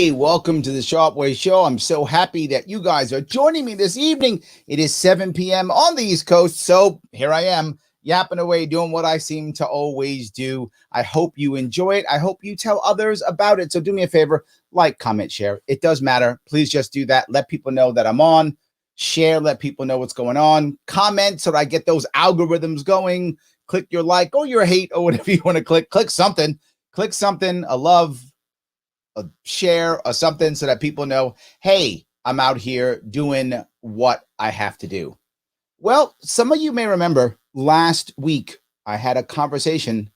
Hey, welcome to the Sharpe Way show. I'm so happy that you guys are joining me this evening. It is 7 p.m. on the East Coast, so here I am, yapping away, doing what I seem to always do. I hope you enjoy it. I hope you tell others about it. So do me a favor, like, comment, share. It does matter. Please just do that. Let people know that I'm on. Share, let people know what's going on. Comment so that I get those algorithms going. Click your like or your hate or whatever you want to click. Click something, a love, a share or something so that people know, hey, I'm out here doing what I have to do. Well, some of you may remember last week I had a conversation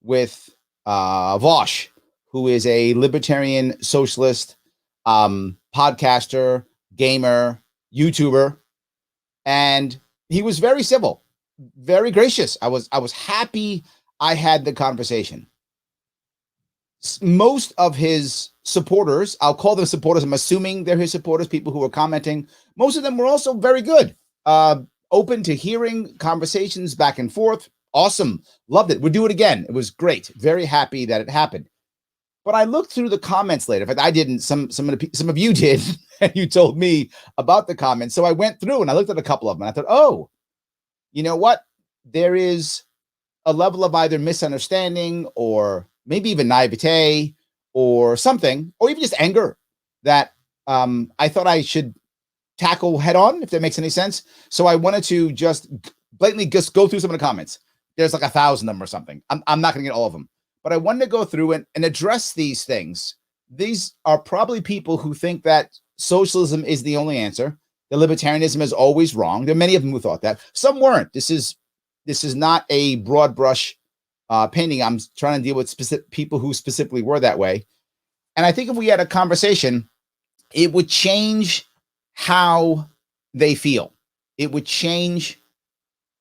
with Vaush, who is a Libertarian Socialist podcaster, gamer, YouTuber, and he was very civil, very gracious. I was happy I had the conversation. Most of his supporters, I'll call them supporters, I'm assuming they're his supporters, people who are commenting, most of them were also very good, open to hearing conversations back and forth. Awesome. Loved it. We'll do it again. It was great. Very happy that it happened. But I looked through the comments later. In fact, I didn't. Some of you did, and you told me about the comments. So I went through and I looked at a couple of them. And I thought, oh, you know what? There is a level of either misunderstanding or maybe even naivete or something, or even just anger that I thought I should tackle head on, if that makes any sense. So I wanted to just blatantly just go through some of the comments. There's like 1,000 of them or something. I'm not going to get all of them, but I wanted to go through and address these things. These are probably people who think that socialism is the only answer. The libertarianism is always wrong. There are many of them who thought that. Some weren't. This is not a broad brush painting. I'm trying to deal with specific people who specifically were that way. And I think if we had a conversation, it would change how they feel. It would change.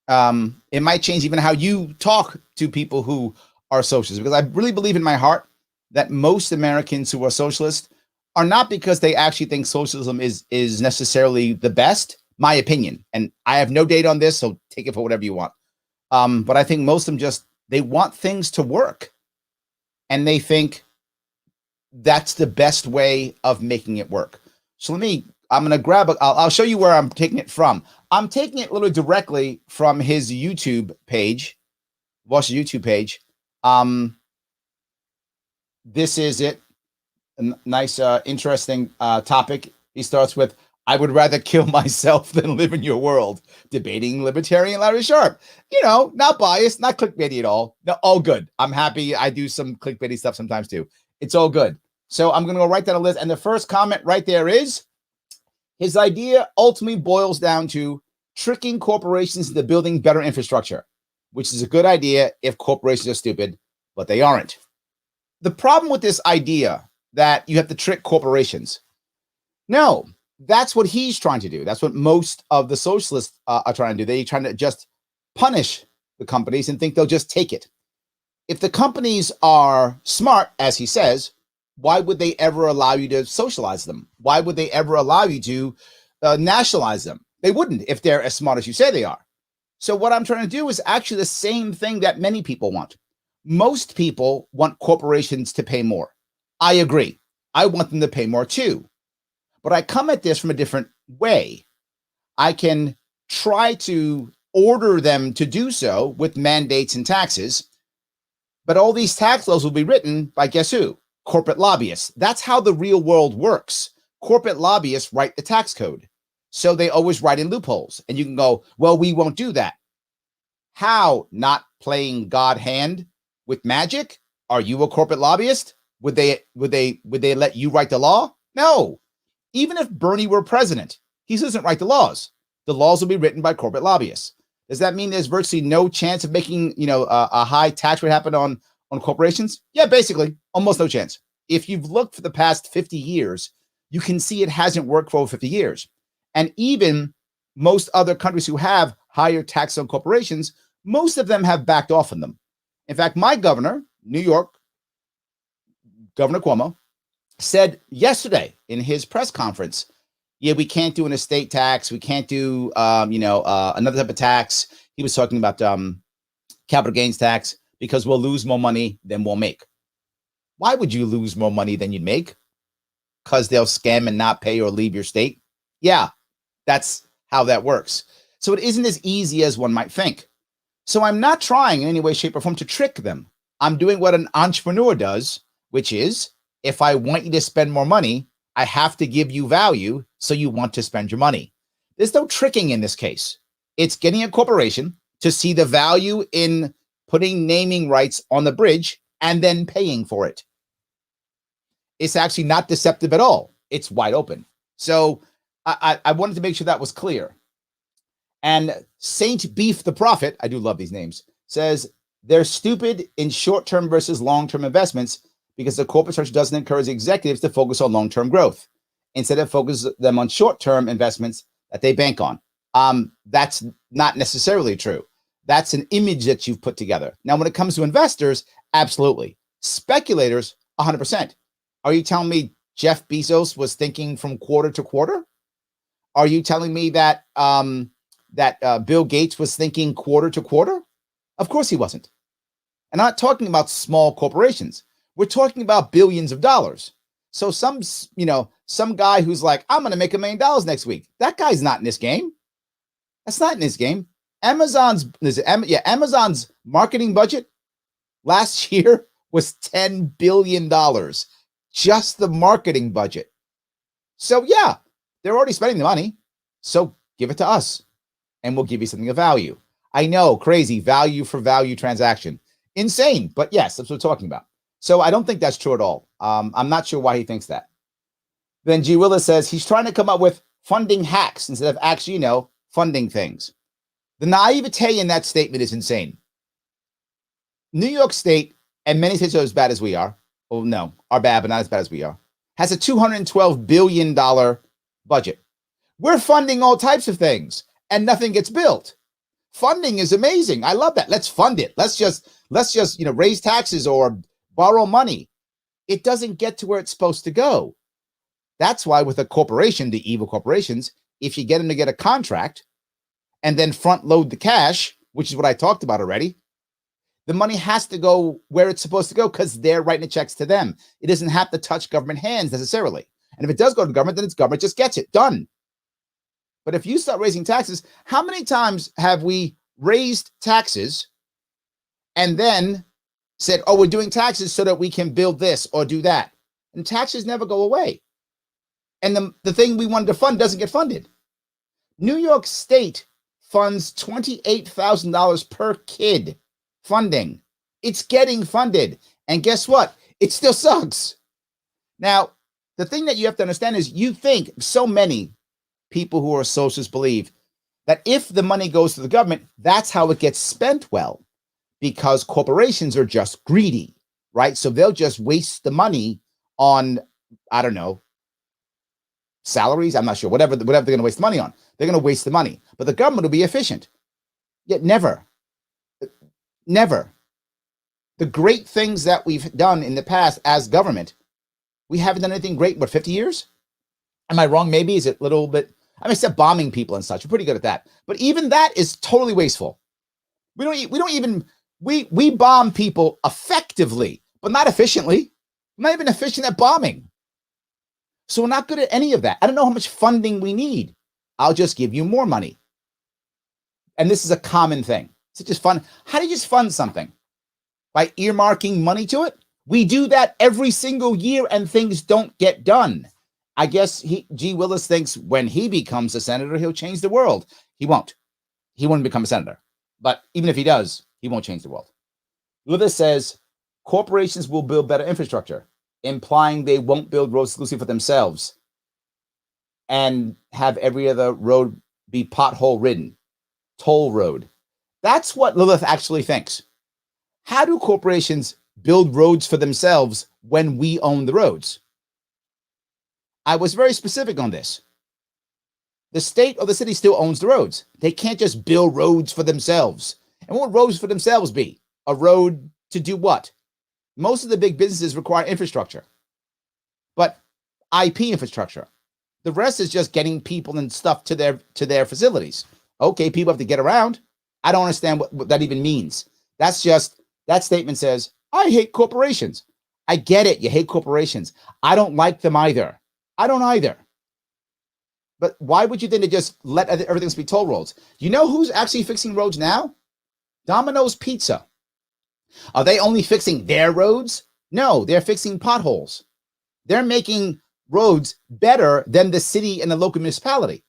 It might change even how you talk to people who are socialists, because I really believe in my heart that most Americans who are socialists are not because they actually think socialism is necessarily the best, my opinion. And I have no data on this, so take it for whatever you want. But I think most of them they want things to work. And they think that's the best way of making it work. So I'm going to grab I'll show you where I'm taking it from. I'm taking it literally directly from his YouTube page, Vaush's YouTube page. This is it. A nice, interesting topic. He starts with, I would rather kill myself than live in your world. Debating Libertarian Larry Sharpe. You know, not biased, not clickbaity at all. No, all good. I'm happy. I do some clickbaity stuff sometimes too. It's all good. So I'm going to go right down the list. And the first comment right there is, his idea ultimately boils down to tricking corporations into building better infrastructure, which is a good idea if corporations are stupid, but they aren't. The problem with this idea that you have to trick corporations, no, that's what he's trying to do. That's what most of the socialists are trying to do. They're trying to just punish the companies and think they'll just take it. If the companies are smart, as he says, why would they ever allow you to socialize them? Why would they ever allow you to nationalize them? They wouldn't if they're as smart as you say they are. So what I'm trying to do is actually the same thing that many people want. Most people want corporations to pay more. I agree. I want them to pay more too. But I come at this from a different way. I can try to order them to do so with mandates and taxes, but all these tax laws will be written by guess who? Corporate lobbyists. That's how the real world works. Corporate lobbyists write the tax code. So they always write in loopholes. And you can go, well, we won't do that. How? Not playing God hand with magic? Are you a corporate lobbyist? Would they let you write the law? No. Even if Bernie were president, he doesn't write the laws. The laws will be written by corporate lobbyists. Does that mean there's virtually no chance of making, a high tax rate happen on corporations? Yeah, basically, almost no chance. If you've looked for the past 50 years, you can see it hasn't worked for over 50 years. And even most other countries who have higher tax on corporations, most of them have backed off on them. In fact, my governor, New York, Governor Cuomo, said yesterday in his press conference, yeah, we can't do an estate tax. We can't do, another type of tax. He was talking about capital gains tax because we'll lose more money than we'll make. Why would you lose more money than you'd make? because they'll scam and not pay or leave your state. Yeah, that's how that works. So it isn't as easy as one might think. So I'm not trying in any way, shape, or form to trick them. I'm doing what an entrepreneur does, which is if I want you to spend more money, I have to give you value so you want to spend your money. There's no tricking in this case. It's getting a corporation to see the value in putting naming rights on the bridge and then paying for it. It's actually not deceptive at all. It's wide open. So I wanted to make sure that was clear. And Saint Beef the Prophet, I do love these names, says they're stupid in short-term versus long-term investments because the corporate structure doesn't encourage executives to focus on long-term growth. Instead, it focuses them on short-term investments that they bank on. That's not necessarily true. That's an image that you've put together. Now, when it comes to investors, absolutely. Speculators, 100%. Are you telling me Jeff Bezos was thinking from quarter to quarter? Are you telling me that Bill Gates was thinking quarter to quarter? Of course he wasn't. And I'm not talking about small corporations. We're talking about billions of dollars. So some guy who's like, I'm going to make $1 million next week. That guy's not in this game. That's not in this game. Amazon's marketing budget last year was $10 billion. Just the marketing budget. So yeah, they're already spending the money. So give it to us and we'll give you something of value. I know, crazy value for value transaction. Insane, but yes, that's what we're talking about. So I don't think that's true at all. I'm not sure why he thinks that. Then G. Willis says he's trying to come up with funding hacks instead of actually, funding things. The naivete in that statement is insane. New York State, and many states are as bad as we are. Well, no, are bad, but not as bad as we are, has a $212 billion budget. We're funding all types of things and nothing gets built. Funding is amazing. I love that. Let's fund it. Let's just raise taxes or borrow money. It doesn't get to where it's supposed to go. That's why with a corporation, the evil corporations, if you get them to get a contract and then front load the cash, which is what I talked about already, the money has to go where it's supposed to go because they're writing the checks to them. It doesn't have to touch government hands necessarily. And if it does go to government, then it's government just gets it done. But if you start raising taxes, how many times have we raised taxes and then said, oh, we're doing taxes so that we can build this or do that? And taxes never go away. And the thing we wanted to fund doesn't get funded. New York State funds $28,000 per kid funding. It's getting funded. And guess what? It still sucks. Now, the thing that you have to understand is you think so many people who are socialists believe that if the money goes to the government, that's how it gets spent well, because corporations are just greedy, right? So they'll just waste the money on, I don't know, salaries. I'm not sure, whatever they're going to waste money on. They're going to waste the money, but the government will be efficient. Yet never. The great things that we've done in the past as government, we haven't done anything great, 50 years? Am I wrong? Maybe. Is it a little bit? I mean, except bombing people and such. We're pretty good at that. But even that is totally wasteful. We bomb people effectively, but not efficiently. We're not even efficient at bombing. So we're not good at any of that. I don't know how much funding we need. I'll just give you more money. And this is a common thing. It's just fun. How do you just fund something? By earmarking money to it? We do that every single year and things don't get done. I guess G. Willis thinks when he becomes a senator, he'll change the world. He won't. He won't become a senator. But even if he does, he won't change the world. Willis says corporations will build better infrastructure, implying they won't build roads exclusively for themselves and have every other road be pothole ridden, toll road. That's what Lilith actually thinks. How do corporations build roads for themselves when we own the roads? I was very specific on this. The state or the city still owns the roads. They can't just build roads for themselves. And what would roads for themselves be? A road to do what? Most of the big businesses require infrastructure, but IP infrastructure. The rest is just getting people and stuff to their facilities. Okay, people have to get around. I don't understand what that even means. That's just, that statement says, I hate corporations. I get it. You hate corporations. I don't like them either. I don't either. But why would you think to just let everything be toll roads? You know who's actually fixing roads now? Domino's Pizza. Are they only fixing their roads? No, they're fixing potholes. They're making roads better than the city and the local municipality.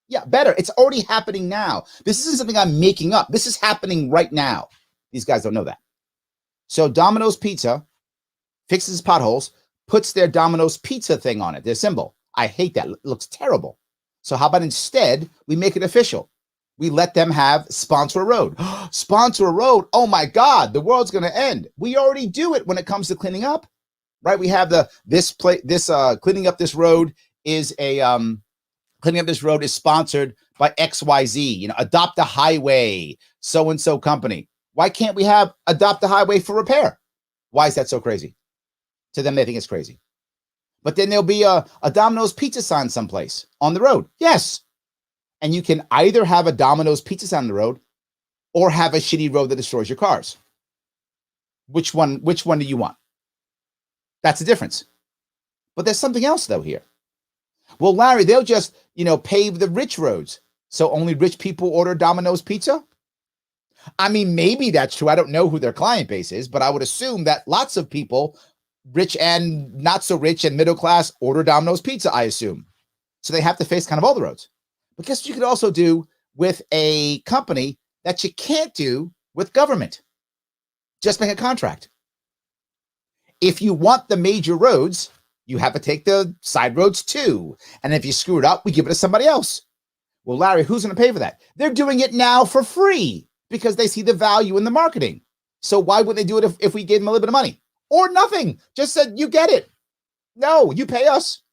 Yeah, better. It's already happening now. This isn't something I'm making up. This is happening right now. These guys don't know that. So Domino's Pizza fixes potholes, puts their Domino's Pizza thing on it, their symbol. I hate that. It looks terrible. So how about instead we make it official? We let them have sponsor a road. Sponsor a road. Oh my God, the world's going to end. We already do it when it comes to cleaning up, right? We have cleaning up this road is cleaning up this road is sponsored by XYZ, Adopt a Highway, so-and-so company. Why can't we have Adopt a Highway for repair? Why is that so crazy? To them, they think it's crazy. But then there'll be a Domino's Pizza sign someplace on the road. Yes. And you can either have a Domino's Pizza sign on the road or have a shitty road that destroys your cars. Which one do you want? That's the difference. But there's something else, though, here. Well, Larry, they'll just, pave the rich roads. So only rich people order Domino's Pizza? I mean, maybe that's true. I don't know who their client base is, but I would assume that lots of people, rich and not so rich and middle class, order Domino's Pizza, I assume. So they have to face kind of all the roads. But guess what you could also do with a company that you can't do with government? Just make a contract. If you want the major roads, you have to take the side roads too. And if you screw it up, we give it to somebody else. Well, Larry, who's going to pay for that? They're doing it now for free because they see the value in the marketing. So why wouldn't they do it if we gave them a little bit of money? Or nothing. Just said, you get it. No, you pay us.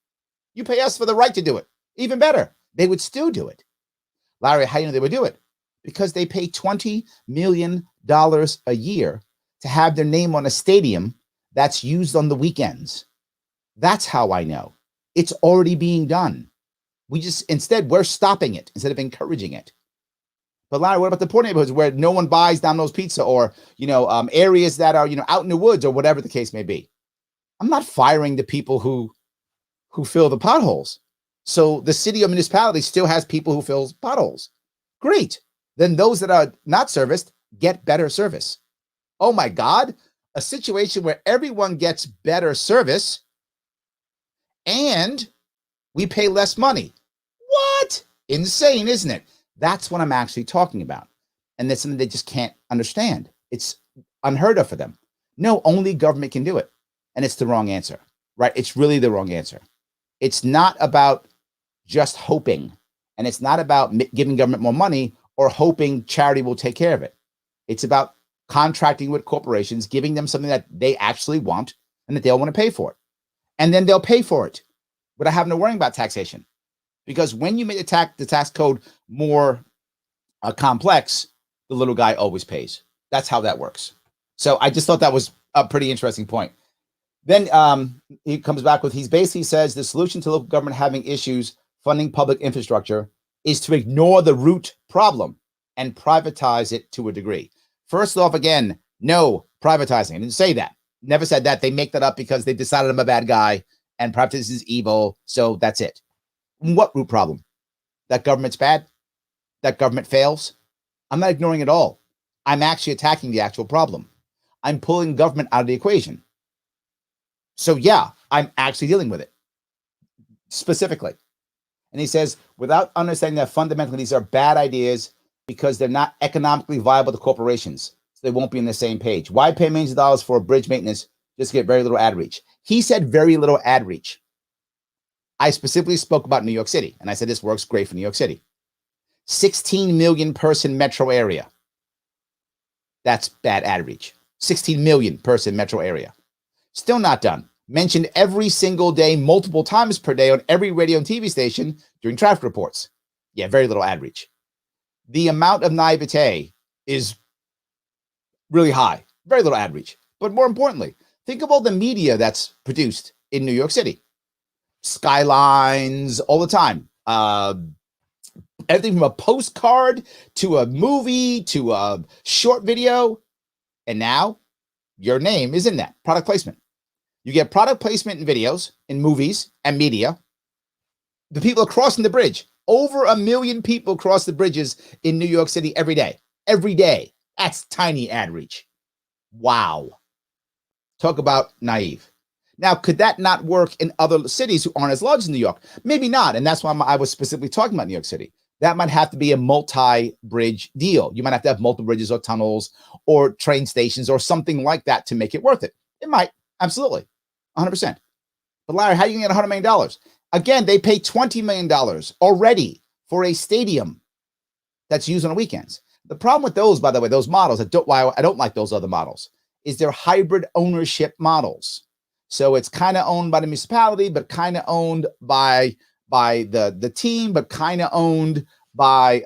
You pay us for the right to do it. Even better. They would still do it. Larry, how do you know they would do it? Because they pay $20 million a year to have their name on a stadium that's used on the weekends. That's how I know. It's already being done. Instead, we're stopping it instead of encouraging it. But Larry, what about the poor neighborhoods where no one buys Domino's Pizza or, areas that are, out in the woods or whatever the case may be? I'm not firing the people who fill the potholes. So the city or municipality still has people who fill potholes. Great. Then those that are not serviced get better service. Oh my God, a situation where everyone gets better service and we pay less money. What? Insane, isn't it? That's what I'm actually talking about. And that's something they just can't understand. It's unheard of for them. No, only government can do it. And it's the wrong answer, right? It's really the wrong answer. It's not about just hoping. And it's not about giving government more money or hoping charity will take care of it. It's about contracting with corporations, giving them something that they actually want and that they'll want to pay for it. And then they'll pay for it without having to worry about taxation. Because when you make the tax code more complex, the little guy always pays. That's how that works. So I just thought that was a pretty interesting point. Then he comes back with, he basically says the solution to local government having issues funding public infrastructure is to ignore the root problem and privatize it to a degree. First off, again, no privatizing. I didn't say that. Never said that. They make that up because they decided I'm a bad guy and privatization is evil. So that's it. What root problem? That government's bad? That government fails? I'm not ignoring it all. I'm actually attacking the actual problem. I'm pulling government out of the equation. So yeah, I'm actually dealing with it specifically. And he says, without understanding that fundamentally these are bad ideas because they're not economically viable to corporations. So they won't be on the same page. Why pay millions of dollars for bridge maintenance just to get very little ad reach? He said very little ad reach. I specifically spoke about New York City, and I said this works great for New York City. 16 million person metro area. That's bad ad reach. 16 million person metro area. Still not done. Mentioned every single day, multiple times per day on every radio and TV station during traffic reports. Yeah, very little ad reach. The amount of naivete is really high. Very little ad reach. But more importantly, think of all the media that's produced in New York City. Skylines all the time. Everything from a postcard to a movie to a short video. And now your name is in that product placement. You get product placement in videos, in movies and media. The people are crossing the bridge. Over 1 million people cross the bridges in New York City every day. Every day. That's tiny ad reach. Wow. Talk about naive. Now, could that not work in other cities who aren't as large as New York? Maybe not. And that's why I was specifically talking about New York City. That might have to be a multi-bridge deal. You might have to have multiple bridges or tunnels or train stations or something like that to make it worth it. It might. Absolutely. 100%. But Larry, how are you going to get $100 million? Again, they pay $20 million already for a stadium that's used on the weekends. The problem with those, by the way, those models, why I don't like those other models, is they're hybrid ownership models. So it's kind of owned by the municipality, but kind of owned by the team, but kind of owned by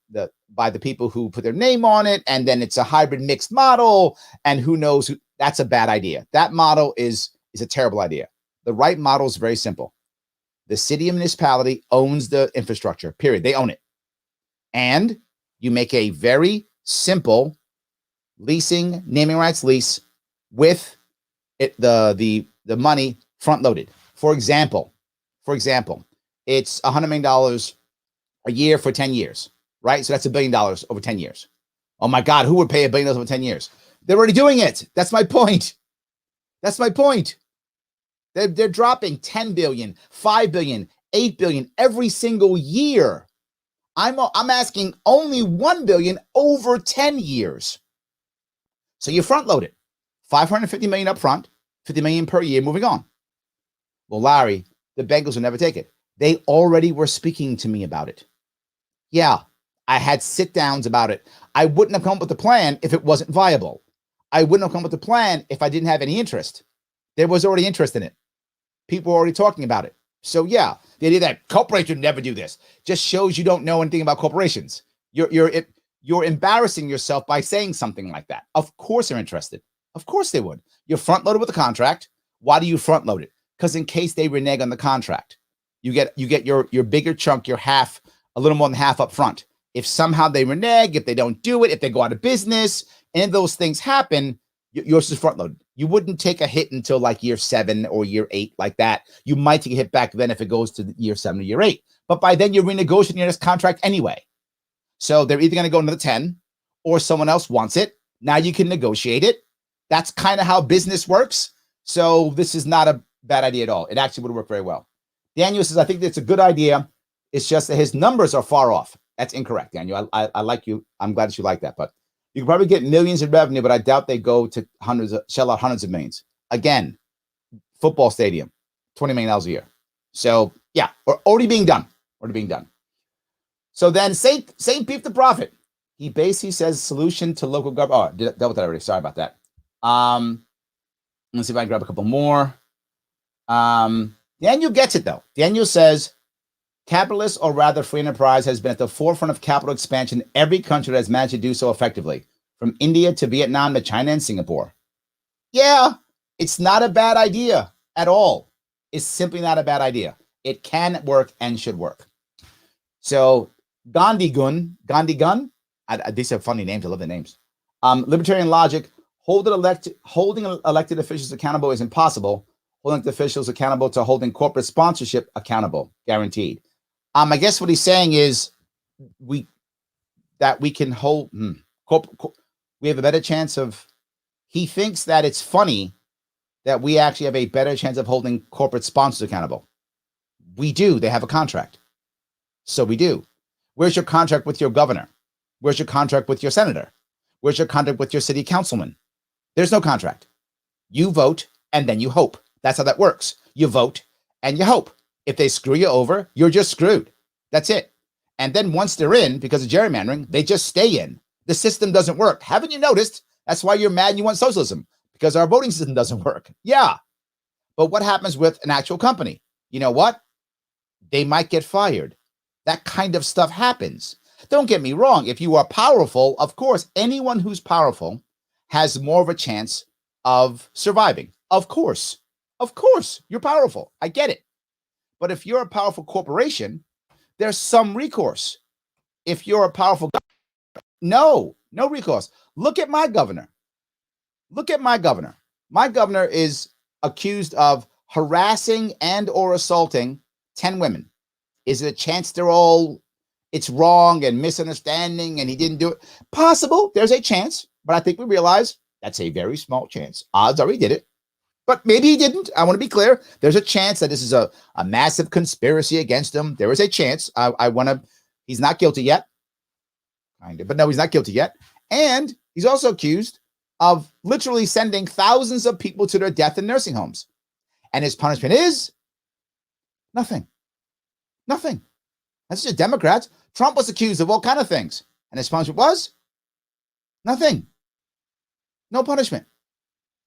the people who put their name on it. And then it's a hybrid mixed model. And who knows? That's a bad idea. That model is a terrible idea. The right model is very simple. The city and municipality owns the infrastructure, period. They own it. And you make a very simple leasing, naming rights lease with the money front loaded. For example, it's $100 million a year for 10 years, right? So that's $1 billion over 10 years. Oh my God, who would pay $1 billion over 10 years? They're already doing it. That's my point. They're dropping 10 billion, 5 billion, 8 billion every single year. I'm asking only 1 billion over 10 years. So you front load it. 550 million up front, 50 million per year moving on. Well, Larry, the Bengals will never take it. They already were speaking to me about it. Yeah, I had sit downs about it. I wouldn't have come up with the plan if it wasn't viable. I wouldn't have come up with the plan if I didn't have any interest. There was already interest in it. People were already talking about it. So yeah, the idea that corporations never do this just shows you don't know anything about corporations. You're embarrassing yourself by saying something like that. Of course they're interested. Of course they would. You're front loaded with a contract. Why do you front load it? Because in case they renege on the contract, you get your bigger chunk, your half, a little more than half up front. If somehow they renege, if they don't do it, if they go out of business, and those things happen, yours is front loaded. You wouldn't take a hit until like year 7 or year 8 like that. You might take a hit back then if it goes to year 7 or year 8. But by then you're renegotiating your next contract anyway. So they're either going to go another 10 or someone else wants it. Now you can negotiate it. That's kind of how business works. So this is not a bad idea at all. It actually would work very well. Daniel says, I think that's a good idea. It's just that his numbers are far off. That's incorrect, Daniel. I like you. I'm glad that you like that. But you can probably get millions in revenue, but I doubt they go to shell out hundreds of millions. Again, football stadium, $20 million a year. So yeah, already being done. So then Saint Beef the Prophet, he basically says solution to local government. Oh, dealt with that already. Sorry about that. Let's see if I can grab a couple more. Daniel gets it though. Daniel says, capitalist, or rather free enterprise, has been at the forefront of capital expansion in every country that has managed to do so effectively, from India to Vietnam to China and Singapore. Yeah, it's not a bad idea at all. It's simply not a bad idea. It can work and should work. So Gandhi Gun, these are funny names. I love the names. Libertarian logic, holding elected officials accountable is impossible. Holding the officials accountable to holding corporate sponsorship accountable, guaranteed. I guess what he's saying is we can hold we have a better chance of. He thinks that it's funny that we actually have a better chance of holding corporate sponsors accountable. We do. They have a contract. So we do. Where's your contract with your governor? Where's your contract with your senator? Where's your contract with your city councilman? There's no contract. You vote and then you hope. That's how that works. You vote and you hope. If they screw you over, you're just screwed. That's it. And then once they're in, because of gerrymandering, they just stay in. The system doesn't work. Haven't you noticed? That's why you're mad and you want socialism, because our voting system doesn't work. Yeah. But what happens with an actual company? You know what? They might get fired. That kind of stuff happens. Don't get me wrong. If you are powerful, of course, anyone who's powerful has more of a chance of surviving. Of course, you're powerful. I get it. But if you're a powerful corporation, there's some recourse. If you're a powerful no recourse. Look at my governor. My governor is accused of harassing and or assaulting 10 women. Is it a chance it's wrong and misunderstanding and he didn't do it? Possible. There's a chance, but I think we realize that's a very small chance. Odds are he did it, but maybe he didn't. I want to be clear. There's a chance that this is a massive conspiracy against him. There is a chance. He's not guilty yet. Kind of, but no, he's not guilty yet. And he's also accused of literally sending thousands of people to their death in nursing homes. And his punishment is nothing. Nothing. That's just Democrats. Trump was accused of all kinds of things. And his punishment was nothing. No punishment.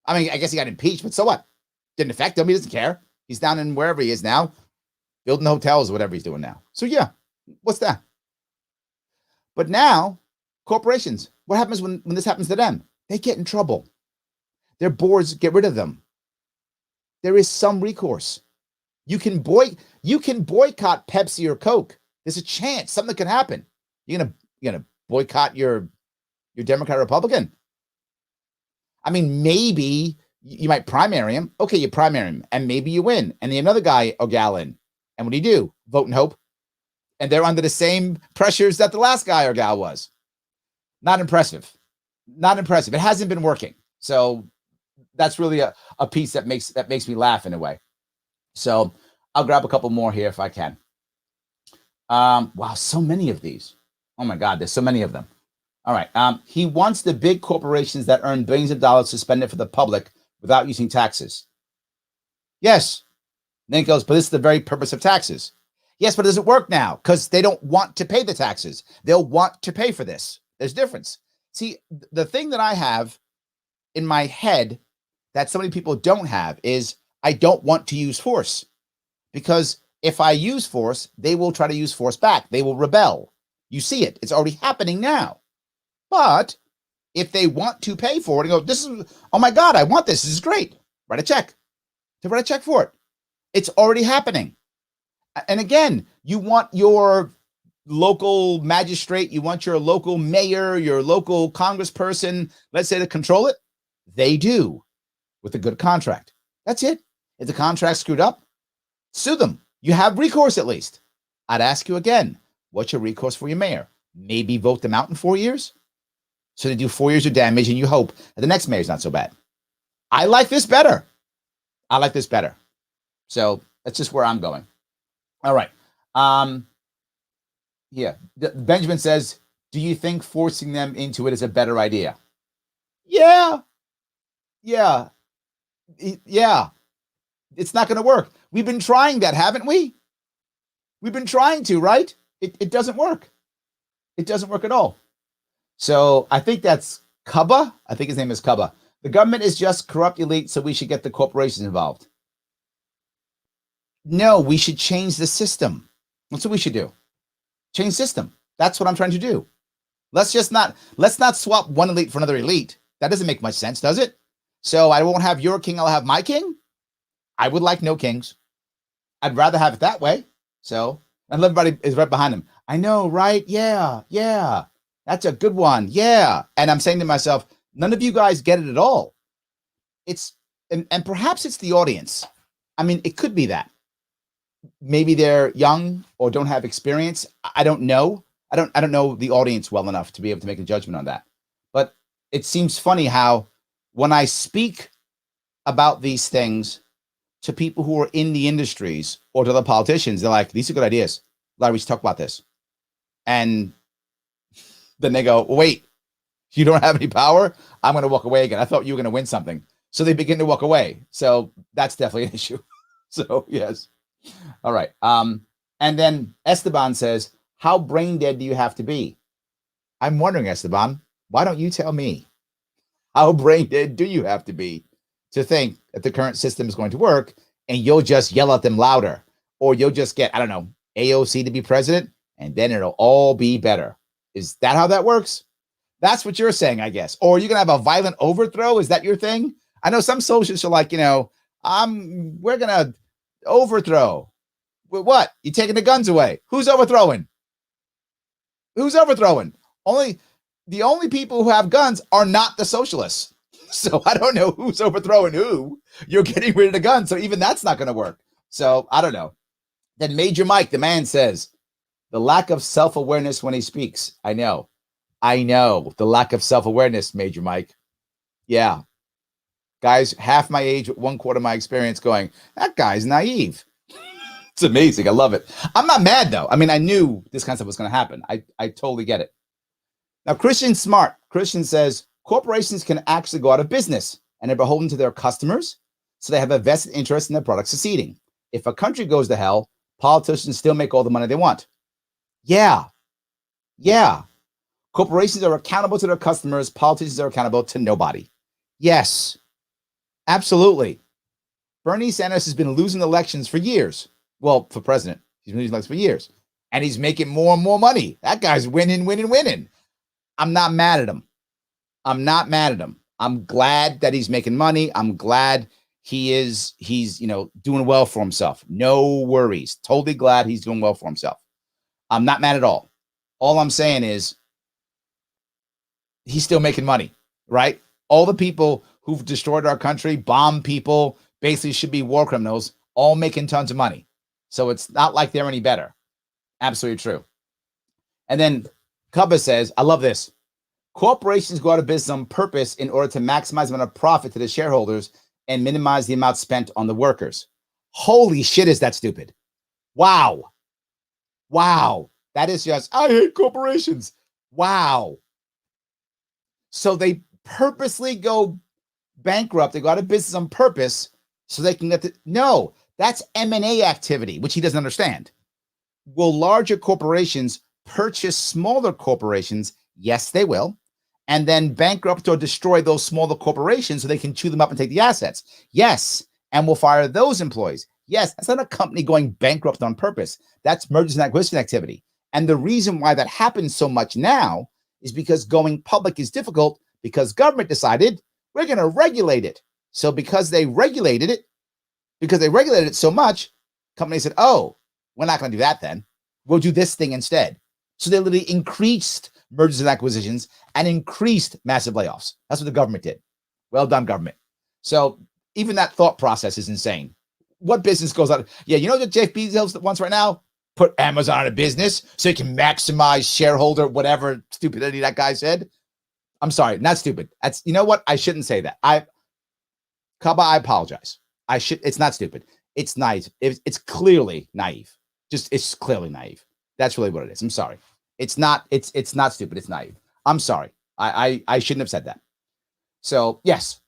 I mean, I guess he got impeached, but so what? Didn't affect him. He doesn't care. He's down in wherever he is now, building hotels or whatever he's doing now. So yeah, what's that? But now, corporations, what happens when this happens to them? They get in trouble. Their boards get rid of them. There is some recourse. You can boycott Pepsi or Coke. There's a chance something can happen. You're gonna boycott your Democrat or Republican. I mean, maybe you might primary him. Okay, you primary him, and maybe you win. And then another guy or gal in. And what do you do? Vote and hope. And they're under the same pressures that the last guy or gal was. Not impressive. Not impressive. It hasn't been working. So that's really a piece that makes me laugh in a way. So I'll grab a couple more here if I can. Wow, so many of these. Oh my God, there's so many of them. All right. He wants the big corporations that earn billions of dollars suspended for the public without using taxes. Yes. And then he goes, but this is the very purpose of taxes. Yes, but it doesn't work now because they don't want to pay the taxes. They'll want to pay for this. There's difference. See, the thing that I have in my head that so many people don't have is I don't want to use force, because if I use force, they will try to use force back. They will rebel. You see it. It's already happening now. But if they want to pay for it and go, oh my God, I want this. This is great. Write a check. Write a check for it. It's already happening. And again, you want your local magistrate, you want your local mayor, your local congressperson, let's say, to control it. They do, with a good contract. That's it. If the contract's screwed up, sue them. You have recourse at least. I'd ask you again, what's your recourse for your mayor? Maybe vote them out in 4 years. So they do 4 years of damage and you hope that the next mayor's not so bad. I like this better. So that's just where I'm going. All right. Yeah. Benjamin says, do you think forcing them into it is a better idea? Yeah. It's not going to work. We've been trying that, haven't we? We've been trying to, right? It doesn't work. It doesn't work at all. So I think that's Cubba. I think his name is Cubba. The government is just corrupt elite, so we should get the corporations involved. No, we should change the system. That's what we should do. Change system. That's what I'm trying to do. Let's not swap one elite for another elite. That doesn't make much sense, does it? So I won't have your king, I'll have my king. I would like no kings. I'd rather have it that way. So, and everybody is right behind him. I know, right? Yeah. That's a good one. Yeah. And I'm saying to myself, none of you guys get it at all. And perhaps it's the audience. I mean, it could be that. Maybe they're young or don't have experience. I don't know. I don't know the audience well enough to be able to make a judgment on that. But it seems funny how when I speak about these things to people who are in the industries or to the politicians, they're like, these are good ideas. Larry, we should talk about this. And then they go, wait, you don't have any power? I'm going to walk away again. I thought you were going to win something. So they begin to walk away. So that's definitely an issue. So, yes. All right. And then Esteban says, how brain dead do you have to be? I'm wondering, Esteban, why don't you tell me? How brain dead do you have to be to think that the current system is going to work and you'll just yell at them louder, or you'll just get, I don't know, AOC to be president and then it'll all be better? Is that how that works? That's what you're saying, I guess. Or you're going to have a violent overthrow? Is that your thing? I know some socialists are like, we're going to overthrow. What? You taking the guns away? Who's overthrowing? The only people who have guns are not the socialists. So I don't know who's overthrowing who. You're getting rid of the gun. So even that's not going to work. So I don't know. Then Major Mike, the man, says, the lack of self-awareness when he speaks. I know. The lack of self-awareness, Major Mike. Yeah. Guys, half my age, 1/4 my experience going, that guy's naive. It's amazing. I love it. I'm not mad, though. I mean, I knew this kind of stuff was going to happen. I totally get it. Now, Christian's smart. Christian says, corporations can actually go out of business and they're beholden to their customers, so they have a vested interest in their product succeeding. If a country goes to hell, politicians still make all the money they want. Yeah. Corporations are accountable to their customers. Politicians are accountable to nobody. Yes, absolutely. Bernie Sanders has been losing elections for years. Well, for president, he's been losing elections for years. And he's making more and more money. That guy's winning. I'm not mad at him. I'm glad that he's making money. I'm glad he's doing well for himself. No worries. Totally glad he's doing well for himself. I'm not mad at all. All I'm saying is he's still making money, right? All the people who've destroyed our country, bombed people, basically should be war criminals, all making tons of money. So it's not like they're any better. Absolutely true. And then Cubba says, I love this. Corporations go out of business on purpose in order to maximize the amount of profit to the shareholders and minimize the amount spent on the workers. Holy shit, is that stupid? Wow. That is just, I hate corporations. Wow. So they purposely go bankrupt. They go out of business on purpose so they can get the, no, that's M&A activity, which he doesn't understand. Will larger corporations purchase smaller corporations? Yes, they will. And then bankrupt or destroy those smaller corporations so they can chew them up and take the assets. Yes. And we'll fire those employees. Yes. That's not a company going bankrupt on purpose. That's mergers and acquisition activity. And the reason why that happens so much now is because going public is difficult because government decided we're going to regulate it. So because they regulated it so much, companies said, oh, we're not going to do that then. We'll do this thing instead. So they literally increased mergers and acquisitions and increased massive layoffs. That's what the government did. Well done, government. So even that thought process is insane. What business goes out? Yeah, you know what Jeff Bezos wants right now? Put Amazon out of business so he can maximize shareholder, whatever stupidity that guy said. I'm sorry, not stupid. That's, you know what? I shouldn't say that. Kaba, I apologize. It's not stupid. It's naive. It's clearly naive. It's clearly naive. That's really what it is. I'm sorry. It's not stupid. It's naive. I'm sorry. I shouldn't have said that. So yes.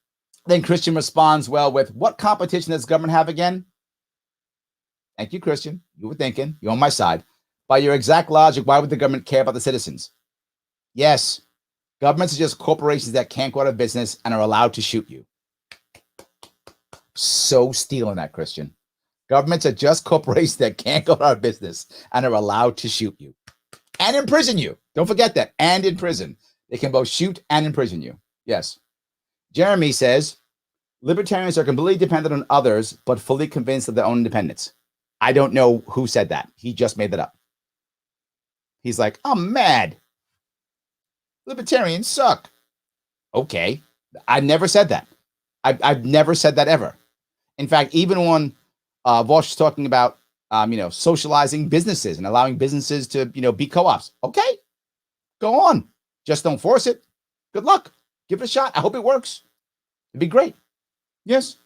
Then Christian responds well with, what competition does government have again? Thank you, Christian. You were thinking. You're on my side. By your exact logic, why would the government care about the citizens? Yes. Governments are just corporations that can't go out of business and are allowed to shoot you. So stealing that, Christian. Governments are just corporations that can't go out of business and are allowed to shoot you and imprison you. Don't forget that. And in prison. They can both shoot and imprison you. Yes. Jeremy says, libertarians are completely dependent on others, but fully convinced of their own independence. I don't know who said that. He just made that up. He's like, I'm mad. Libertarians suck. Okay. I never said that. I've never said that ever. In fact, even when Vaush is talking about, socializing businesses and allowing businesses to, be co-ops. Okay, go on. Just don't force it. Good luck. Give it a shot. I hope it works. It'd be great. Yes.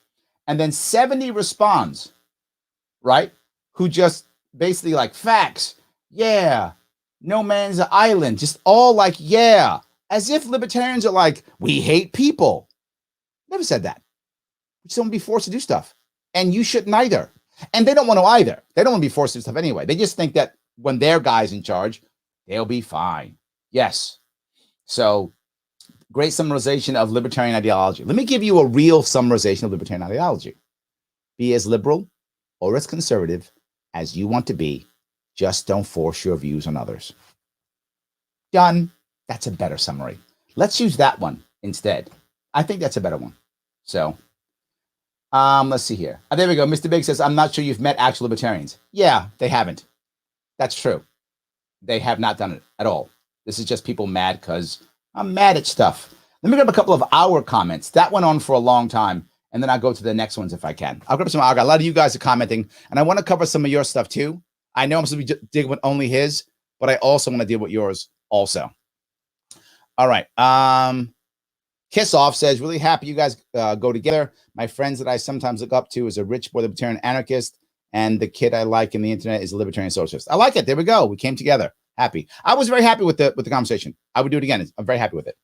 And then 70 responds, right? Who just basically like facts. Yeah. No man's an island. Just all like, yeah. As if libertarians are like, we hate people. Never said that. We just don't want to be forced to do stuff. And you shouldn't either. And they don't want to either. They don't want to be forced to do stuff anyway. They just think that when their guy's in charge, they'll be fine. Yes. So great summarization of libertarian ideology. Let me give you a real summarization of libertarian ideology. Be as liberal or as conservative as you want to be. Just don't force your views on others. Done. That's a better summary. Let's use that one instead. I think that's a better one. So, let's see here. There we go. Mr. Big says, I'm not sure you've met actual libertarians. Yeah, they haven't. That's true. They have not done it at all. This is just people mad because I'm mad at stuff. Let me grab a couple of our comments. That went on for a long time. and then I'll go to the next ones if I can. I'll grab some. I got a lot of you guys are commenting, and I want to cover some of your stuff too. I know I'm supposed to be dealing with only his, but I also want to deal with yours also. All right. Kiss Off says, really happy you guys go together. My friends that I sometimes look up to is a rich boy libertarian anarchist, and the kid I like in the internet is a libertarian socialist. I like it. There we go. We came together. Happy. I was very happy with the conversation. I would do it again. I'm very happy with it.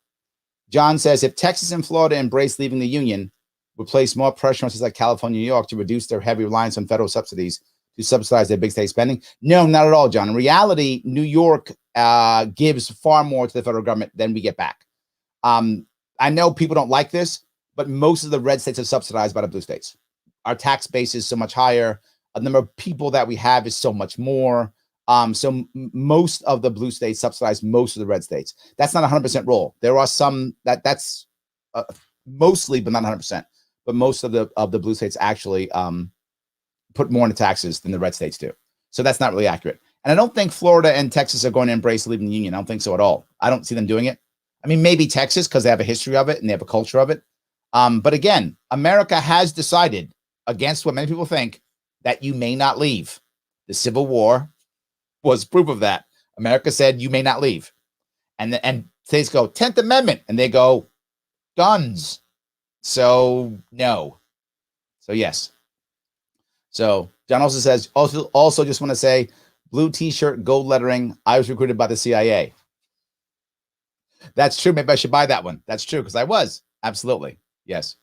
John says, if Texas and Florida embrace leaving the union, would place more pressure on states like California and New York to reduce their heavy reliance on federal subsidies to subsidize their big state spending? No, not at all, John. In reality, New York gives far more to the federal government than we get back. I know people don't like this, but most of the red states are subsidized by the blue states. Our tax base is so much higher. The number of people that we have is so much more. So most of the blue states subsidize most of the red states. That's not 100% rule. There are some that's mostly, but not 100%. But most of the blue states actually put more into taxes than the red states do. So that's not really accurate. And I don't think Florida and Texas are going to embrace leaving the union. I don't think so at all. I don't see them doing it. I mean, maybe Texas because they have a history of it and they have a culture of it. But again, America has decided, against what many people think, that you may not leave. The Civil War was proof of that. America said you may not leave. And states go, 10th Amendment, and they go, guns. So no. So yes. So John also says, also just want to say, blue t-shirt, gold lettering, I was recruited by the CIA. That's true. Maybe I should buy that one. That's true, because I was. Absolutely. Yes.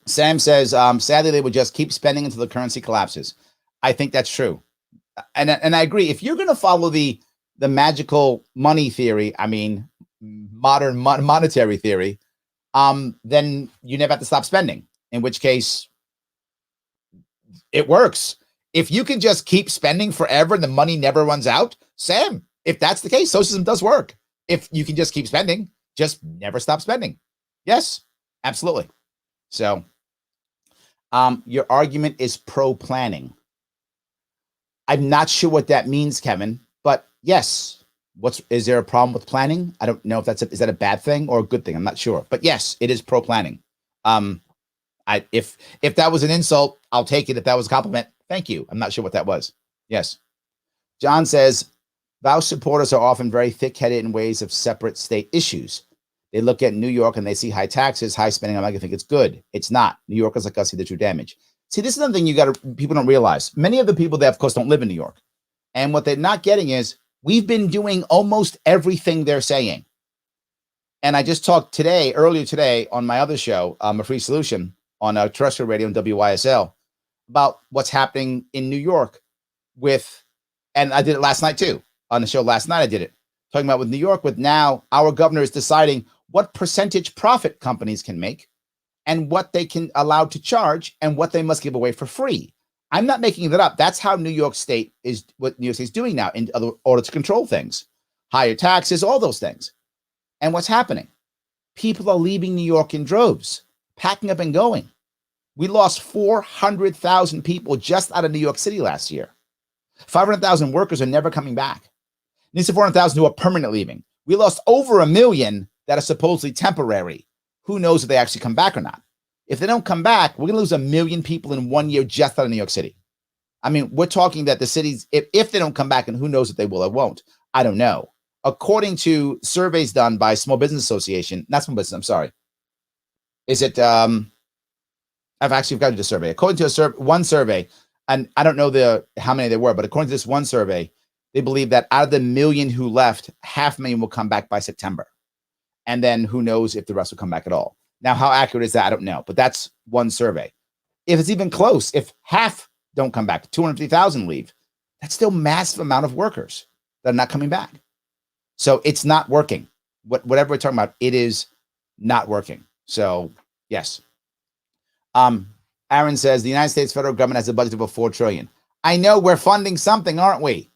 Sam says, sadly, they would just keep spending until the currency collapses. I think that's true. And I agree. If you're going to follow the magical money theory, I mean, modern monetary theory, then you never have to stop spending, in which case it works. If you can just keep spending forever and the money never runs out, Sam, if that's the case, socialism does work. If you can just keep spending, just never stop spending. Yes, absolutely. So your argument is pro-planning. I'm not sure what that means, Kevin, but yes. Is there a problem with planning? I don't know if is that a bad thing or a good thing? I'm not sure, but yes, it is pro-planning. If that was an insult, I'll take it. If that was a compliment, thank you. I'm not sure what that was. Yes. John says, Vaush supporters are often very thick-headed in ways of separate state issues. They look at New York and they see high taxes, high spending. I'm like, I think it's good. It's not. New Yorkers like us see the true damage. See, this is another thing people don't realize. Many of the people that, of course, don't live in New York. And what they're not getting is, we've been doing almost everything they're saying. And I just talked earlier today on my other show, A Free Solution, on terrestrial radio and WYSL, about what's happening in New York and I did it last night too. On the show last night, I did it. Talking about with New York, with now our governor is deciding what percentage profit companies can make and what they can allow to charge and what they must give away for free. I'm not making that up. That's how New York State is doing now in order to control things, higher taxes, all those things. And what's happening? People are leaving New York in droves, packing up and going. We lost 400,000 people just out of New York City last year. 500,000 workers are never coming back. These are 400,000 who are permanently leaving. We lost over 1 million that are supposedly temporary. Who knows if they actually come back or not? If they don't come back, we're going to lose 1 million people in 1 year just out of New York City. I mean, we're talking that the cities, if they don't come back, and who knows if they will or won't, I don't know. According to surveys done by Small Business Association, not Small Business, I'm sorry. Is it, I've got to do a survey. According to one survey, and I don't know how many there were, but according to this one survey, they believe that out of the 1 million who left, 500,000 will come back by September. And then who knows if the rest will come back at all. Now, how accurate is that? I don't know, but that's one survey. If it's even close, if half don't come back, 250,000 leave, that's still massive amount of workers that are not coming back. So it's not working. Whatever we're talking about, it is not working. So yes. Aaron says the United States federal government has a budget of $4 trillion. I know we're funding something, aren't we?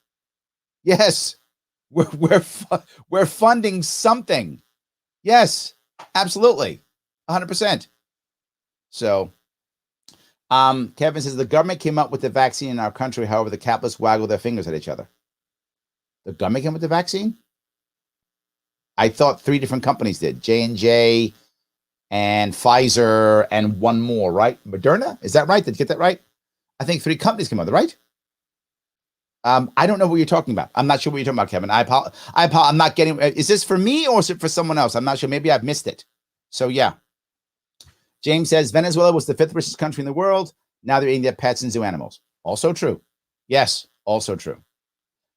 Yes, we're funding something. Yes, absolutely. 100%. So, Kevin says the government came up with the vaccine in our country. However, the capitalists waggle their fingers at each other. The government came up with the vaccine? I thought 3 different companies did. J&J and Pfizer and one more, right? Moderna, is that right? Did you get that right? I think 3 companies came out, right? I don't know what you're talking about. I'm not sure what you're talking about, Kevin. I'm not getting. Is this for me or is it for someone else? I'm not sure. Maybe I've missed it. So yeah. James says Venezuela was the 5th richest country in the world. Now they're eating their pets and zoo animals. Also true. Yes, also true.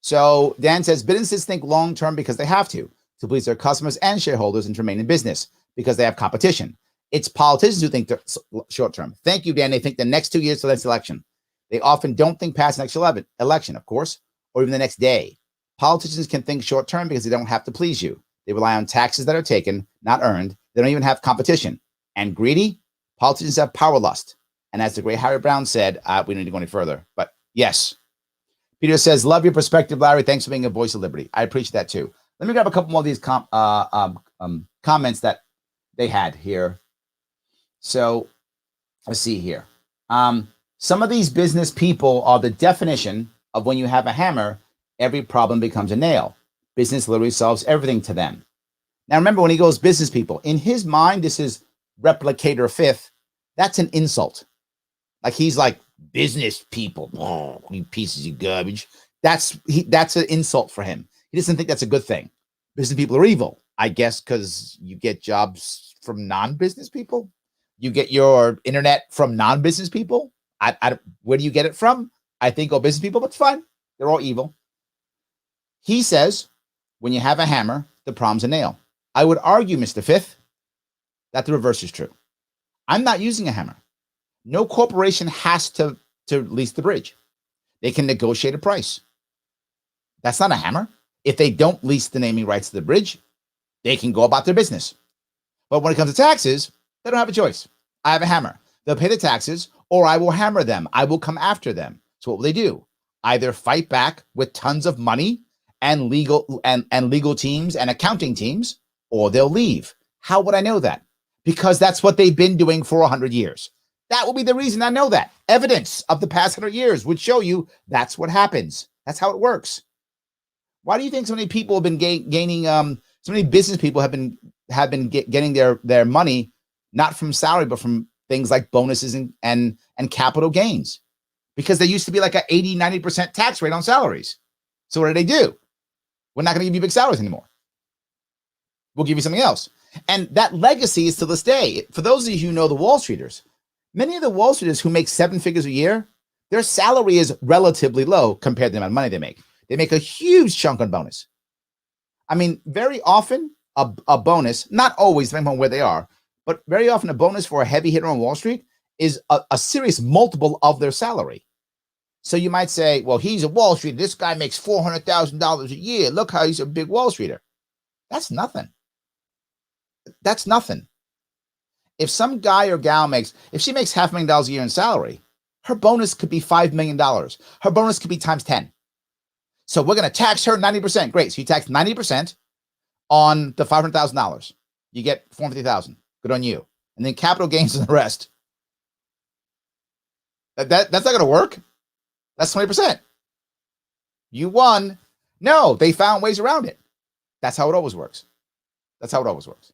So Dan says businesses think long term because they have to please their customers and shareholders and to remain in business because they have competition. It's politicians who think short term. Thank you, Dan. They think the next 2 years to the next election. They often don't think past the next election, of course, or even the next day. Politicians can think short term because they don't have to please you. They rely on taxes that are taken, not earned. They don't even have competition. And greedy, politicians have power lust. And as the great Harry Brown said, we don't need to go any further. But yes. Peter says, love your perspective, Larry. Thanks for being a voice of liberty. I appreciate that too. Let me grab a couple more of these comments that they had here. So let's see here. Some of these business people are the definition of when you have a hammer, every problem becomes a nail. Business literally solves everything to them. Now, remember when he goes business people, in his mind, this is replicator fifth. That's an insult. Like he's like business people, oh, you pieces of garbage. That's an insult for him. He doesn't think that's a good thing. Business people are evil, I guess, because you get jobs from non-business people. You get your internet from non-business people. Where do you get it from? I think all business people, but it's fine. They're all evil. He says, when you have a hammer, the problem's a nail. I would argue, Mr. Fifth, that the reverse is true. I'm not using a hammer. No corporation has to lease the bridge. They can negotiate a price. That's not a hammer. If they don't lease the naming rights to the bridge, they can go about their business. But when it comes to taxes, they don't have a choice. I have a hammer. They'll pay the taxes, or I will hammer them. I will come after them. So what will they do? Either fight back with tons of money and legal teams and accounting teams, or they'll leave. How would I know that? Because that's what they've been doing for 100 years. That will be the reason I know that. Evidence of the past 100 years would show you that's what happens. That's how it works. Why do you think so many people have been gaining? So many business people have been getting their money not from salary but from things like bonuses and capital gains, because there used to be like an 80-90% tax rate on salaries. So what do? We're not going to give you big salaries anymore. We'll give you something else. And that legacy is to this day. For those of you who know the Wall Streeters, many of the Wall Streeters who make 7 figures a year, their salary is relatively low compared to the amount of money they make. They make a huge chunk on bonus. I mean, very often a bonus, not always, depending on where they are, but very often a bonus for a heavy hitter on Wall Street is a serious multiple of their salary. So you might say, well, he's a Wall Streeter. This guy makes $400,000 a year. Look how he's a big Wall Streeter. That's nothing. That's nothing. If some guy or gal if she makes $500,000 a year in salary, her bonus could be $5 million. Her bonus could be times 10. So we're going to tax her 90%. Great. So you tax 90% on the $500,000. You get $450,000. Good on you. And then capital gains and the rest. That's not going to work. That's 20%. You won. No, they found ways around it. That's how it always works. That's how it always works.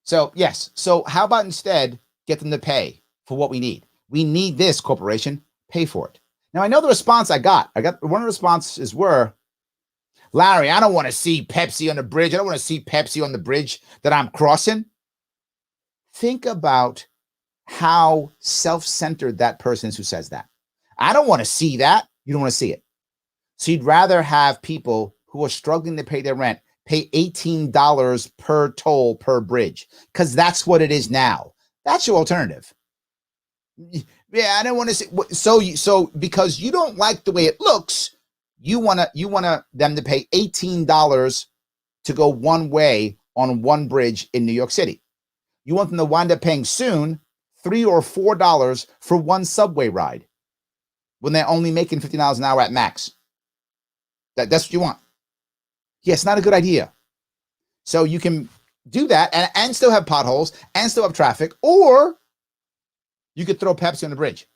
So, yes. So how about instead get them to pay for what we need? We need this, corporation. Pay for it. Now, I know the response I got one of the responses were, Larry, I don't want to see Pepsi on the bridge. I don't want to see Pepsi on the bridge that I'm crossing. Think about how self-centered that person is who says that. I don't want to see that. You don't want to see it. So you'd rather have people who are struggling to pay their rent pay $18 per toll per bridge, because that's what it is now. That's your alternative. Yeah, I don't want to see. So because you don't like the way it looks, you want them to pay $18 to go one way on one bridge in New York City. You want them to wind up paying soon $3 or $4 for one subway ride when they're only making $50 an hour at max. That's what you want. Yeah, it's not a good idea. So you can do that and still have potholes and still have traffic, or you could throw Pepsi on the bridge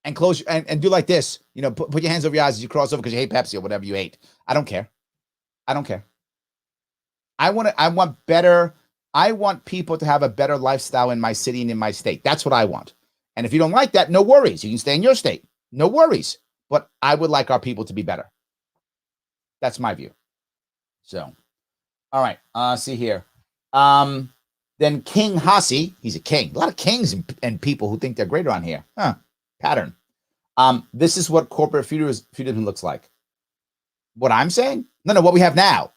and close and do like this. You know, put your hands over your eyes as you cross over because you hate Pepsi or whatever you hate. I don't care. I want better I want people to have a better lifestyle in my city and in my state. That's what I want. And if you don't like that, no worries. You can stay in your state. No worries. But I would like our people to be better. That's my view. So, all right. See here. Then King Hasi, he's a king. A lot of kings and people who think they're great around here. Pattern. This is what corporate feudalism looks like. What I'm saying? No, what we have now.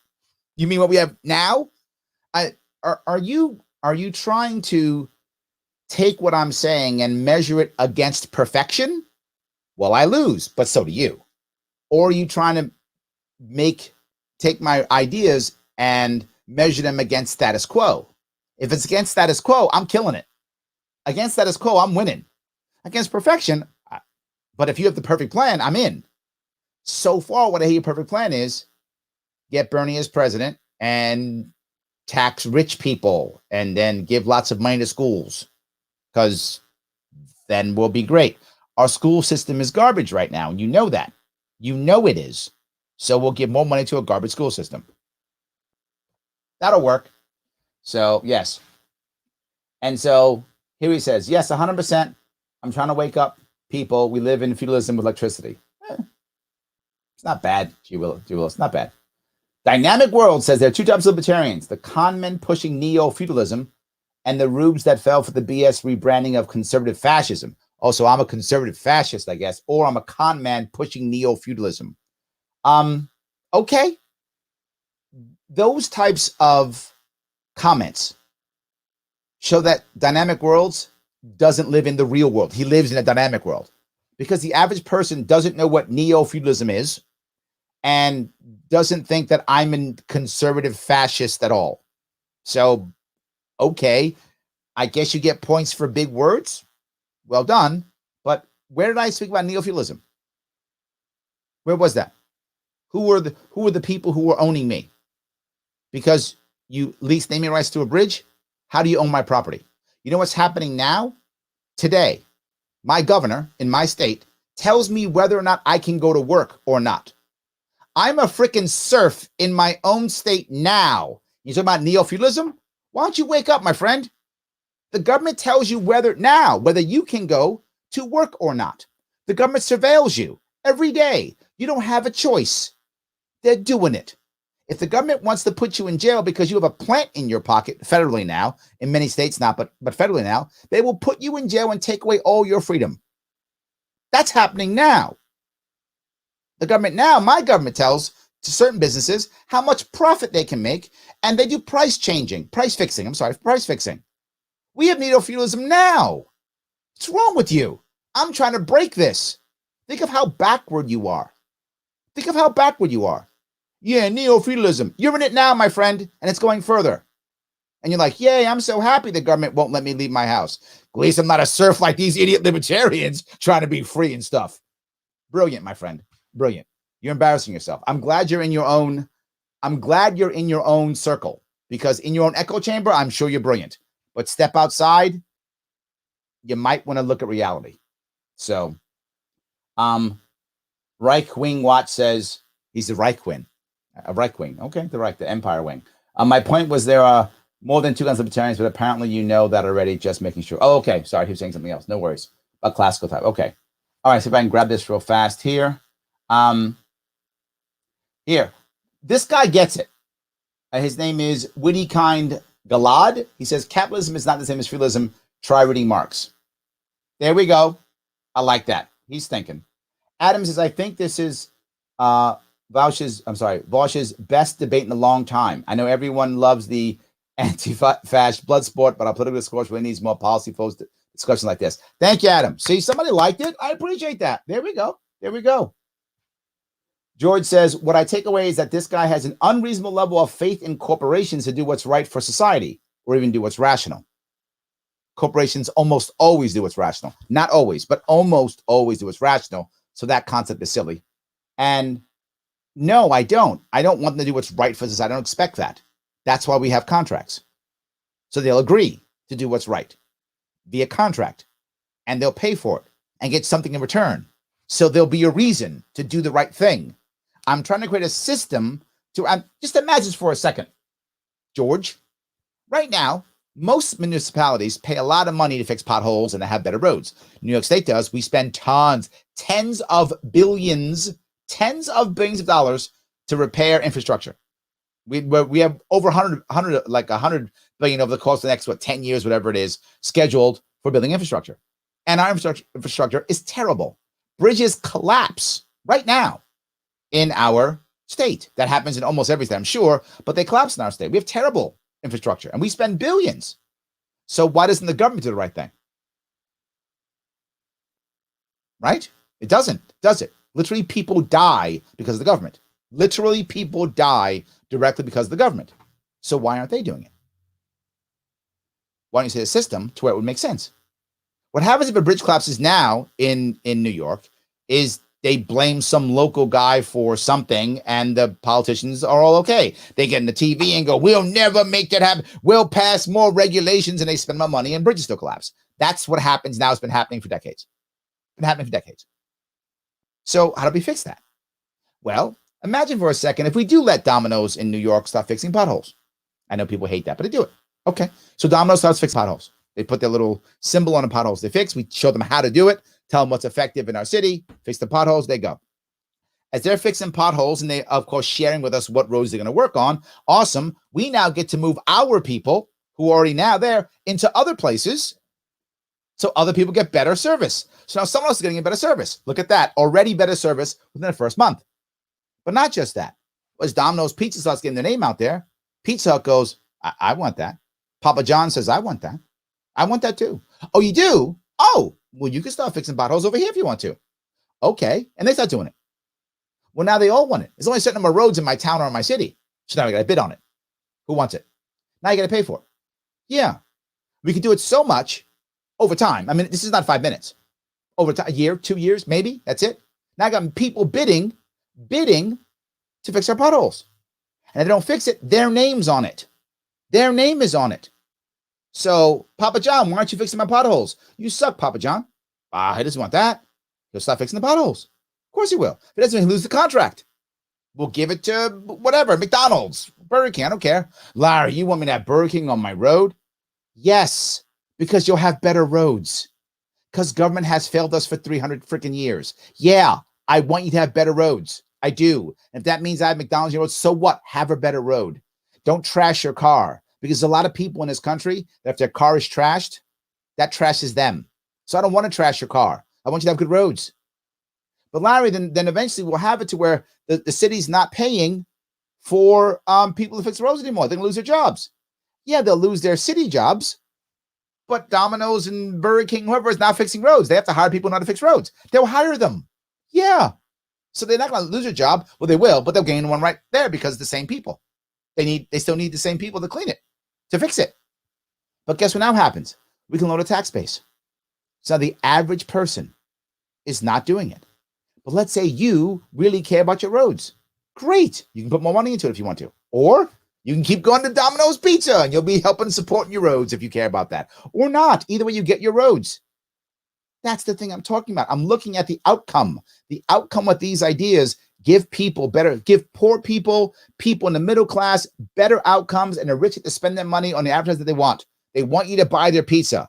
You mean what we have now? Are you trying to take what I'm saying and measure it against perfection? Well, I lose, but so do you. Or are you trying to take my ideas and measure them against status quo? If it's against status quo, I'm killing it. Against status quo, I'm winning. Against perfection, but if you have the perfect plan, I'm in. So far, what I hear your perfect plan is get Bernie as president and tax rich people and then give lots of money to schools, because then we'll be great. Our school system is garbage right now, and you know that. You know it is. So we'll give more money to a garbage school system. That'll work. So, yes. And so here he says, yes, 100%. I'm trying to wake up people. We live in feudalism with electricity. It's not bad, G-Will. It's not bad. Dynamic World says there are two types of libertarians: the con men pushing neo-feudalism and the rubes that fell for the BS rebranding of conservative fascism. Also, I'm a conservative fascist, I guess, or I'm a con man pushing neo-feudalism. Okay. Those types of comments show that Dynamic Worlds doesn't live in the real world. He lives in a dynamic world, because the average person doesn't know what neo-feudalism is and doesn't think that I'm a conservative fascist at all. So, okay, I guess you get points for big words. Well done. But where did I speak about neo-feudalism? Where was that? Who were the people who were owning me? Because you leased naming rights to a bridge? How do you own my property? You know what's happening now? Today, my governor in my state tells me whether or not I can go to work or not. I'm a freaking serf in my own state now. You talking about neo-feudalism? Why don't you wake up, my friend? The government tells you whether you can go to work or not. The government surveils you every day. You don't have a choice. They're doing it. If the government wants to put you in jail because you have a plant in your pocket, federally now, in many states not, but federally now, they will put you in jail and take away all your freedom. That's happening now. The government now, my government tells to certain businesses how much profit they can make, and they do price fixing. We have neo-feudalism now. What's wrong with you? I'm trying to break this. Think of how backward you are. Yeah, neo-feudalism. You're in it now, my friend, and it's going further. And you're like, yay, I'm so happy the government won't let me leave my house. At least I'm not a serf like these idiot libertarians trying to be free and stuff. Brilliant, my friend. Brilliant. You're embarrassing yourself. I'm glad you're in your own circle, because in your own echo chamber, I'm sure you're brilliant. But step outside, you might want to look at reality. So, Reich Wing Watt says he's the Reich Wing. A Reich Wing. Okay, the Empire Wing. My point was there are more than 2 guns libertarians, but apparently you know that already, just making sure. Oh, okay. Sorry, he was saying something else. No worries. About classical type. Okay. All right, so if I can grab this real fast here. Here. This guy gets it. His name is Witty Kind Galad. He says, capitalism is not the same as feudalism. Try reading Marx. There we go. I like that. He's thinking. Adam says, I think this is Vaush's best debate in a long time. I know everyone loves the anti-fascist blood sport, but our political discourse really needs more policy-focused discussion like this. Thank you, Adam. See, somebody liked it. I appreciate that. There we go. George says, what I take away is that this guy has an unreasonable level of faith in corporations to do what's right for society, or even do what's rational. Corporations almost always do what's rational. Not always, but almost always do what's rational. So that concept is silly. And no, I don't. I don't want them to do what's right for society. I don't expect that. That's why we have contracts. So they'll agree to do what's right via contract, and they'll pay for it and get something in return. So there'll be a reason to do the right thing. I'm trying to create a system to just imagine for a second, George, Right now, most municipalities pay a lot of money to fix potholes and to have better roads. New York State does. We spend tens of billions of dollars to repair infrastructure. We have over 100 billion over the course of the next 10 years, whatever it is, scheduled for building infrastructure. And our infrastructure is terrible. Bridges collapse right now in our state. That happens in almost every state, I'm sure, but they collapse in our state. We have terrible infrastructure and we spend billions. So why doesn't the government do the right thing? Right? It doesn't, does it? Literally, people die because of the government. Literally, people die directly because of the government. So why aren't they doing it? Why don't you say a system to where it would make sense? What happens if a bridge collapses now in New York is they blame some local guy for something and the politicians are all okay. They get in the TV and go, we'll never make that happen. We'll pass more regulations, and they spend more money and bridges still collapse. That's what happens now. It's been happening for decades. So how do we fix that? Well, imagine for a second if we do let Domino's in New York start fixing potholes. I know people hate that, but they do it. Okay, so Domino's starts fixing potholes. They put their little symbol on the potholes they fix. We show them how to do it, tell them what's effective in our city, fix the potholes, they go. As they're fixing potholes and they, of course, sharing with us what roads they're going to work on, awesome. We now get to move our people who are already now there into other places so other people get better service. So now someone else is getting a better service. Look at that. Already better service within the first month. But not just that. As Domino's Pizza starts getting their name out there, Pizza Hut goes, I want that. Papa John says, I want that. I want that too. Oh, you do? Oh, well, you can start fixing potholes over here if you want to. Okay. And they start doing it. Well, now they all want it. There's only a certain number of roads in my town or in my city. So now we got to bid on it. Who wants it? Now you got to pay for it. Yeah. We can do it so much over time. I mean, this is not 5 minutes. Over time, a year, 2 years, maybe. That's it. Now I got people bidding to fix our potholes. And if they don't fix it, their name's on it. Their name is on it. So, Papa John, why aren't you fixing my potholes? You suck, Papa John. He doesn't want that. He'll stop fixing the potholes. Of course he will. If it doesn't, he'll lose the contract. We'll give it to whatever, McDonald's, Burger King, I don't care. Larry, you want me to have Burger King on my road? Yes, because you'll have better roads. Because government has failed us for 300 freaking years. Yeah, I want you to have better roads. I do. And if that means I have McDonald's on your road, so what? Have a better road. Don't trash your car. Because a lot of people in this country, that if their car is trashed, that trashes them. So I don't want to trash your car. I want you to have good roads. But Larry, then eventually we'll have it to where the city's not paying for people to fix the roads anymore. They're going to lose their jobs. Yeah, they'll lose their city jobs. But Domino's and Burger King, whoever is not fixing roads, they have to hire people not to fix roads. They'll hire them. Yeah. So they're not going to lose their job. Well, they will, but they'll gain one right there because it's the same people. They still need the same people to clean it, to fix it. But guess what now happens? We can lower the tax base. So the average person is not doing it. But let's say you really care about your roads. Great. You can put more money into it if you want to. Or you can keep going to Domino's Pizza and you'll be helping supporting your roads if you care about that. Or not. Either way, you get your roads. That's the thing I'm talking about. I'm looking at the outcome. The outcome with these ideas give poor people, people in the middle class, better outcomes, and the rich get to spend their money on the advertising that they want. They want you to buy their pizza.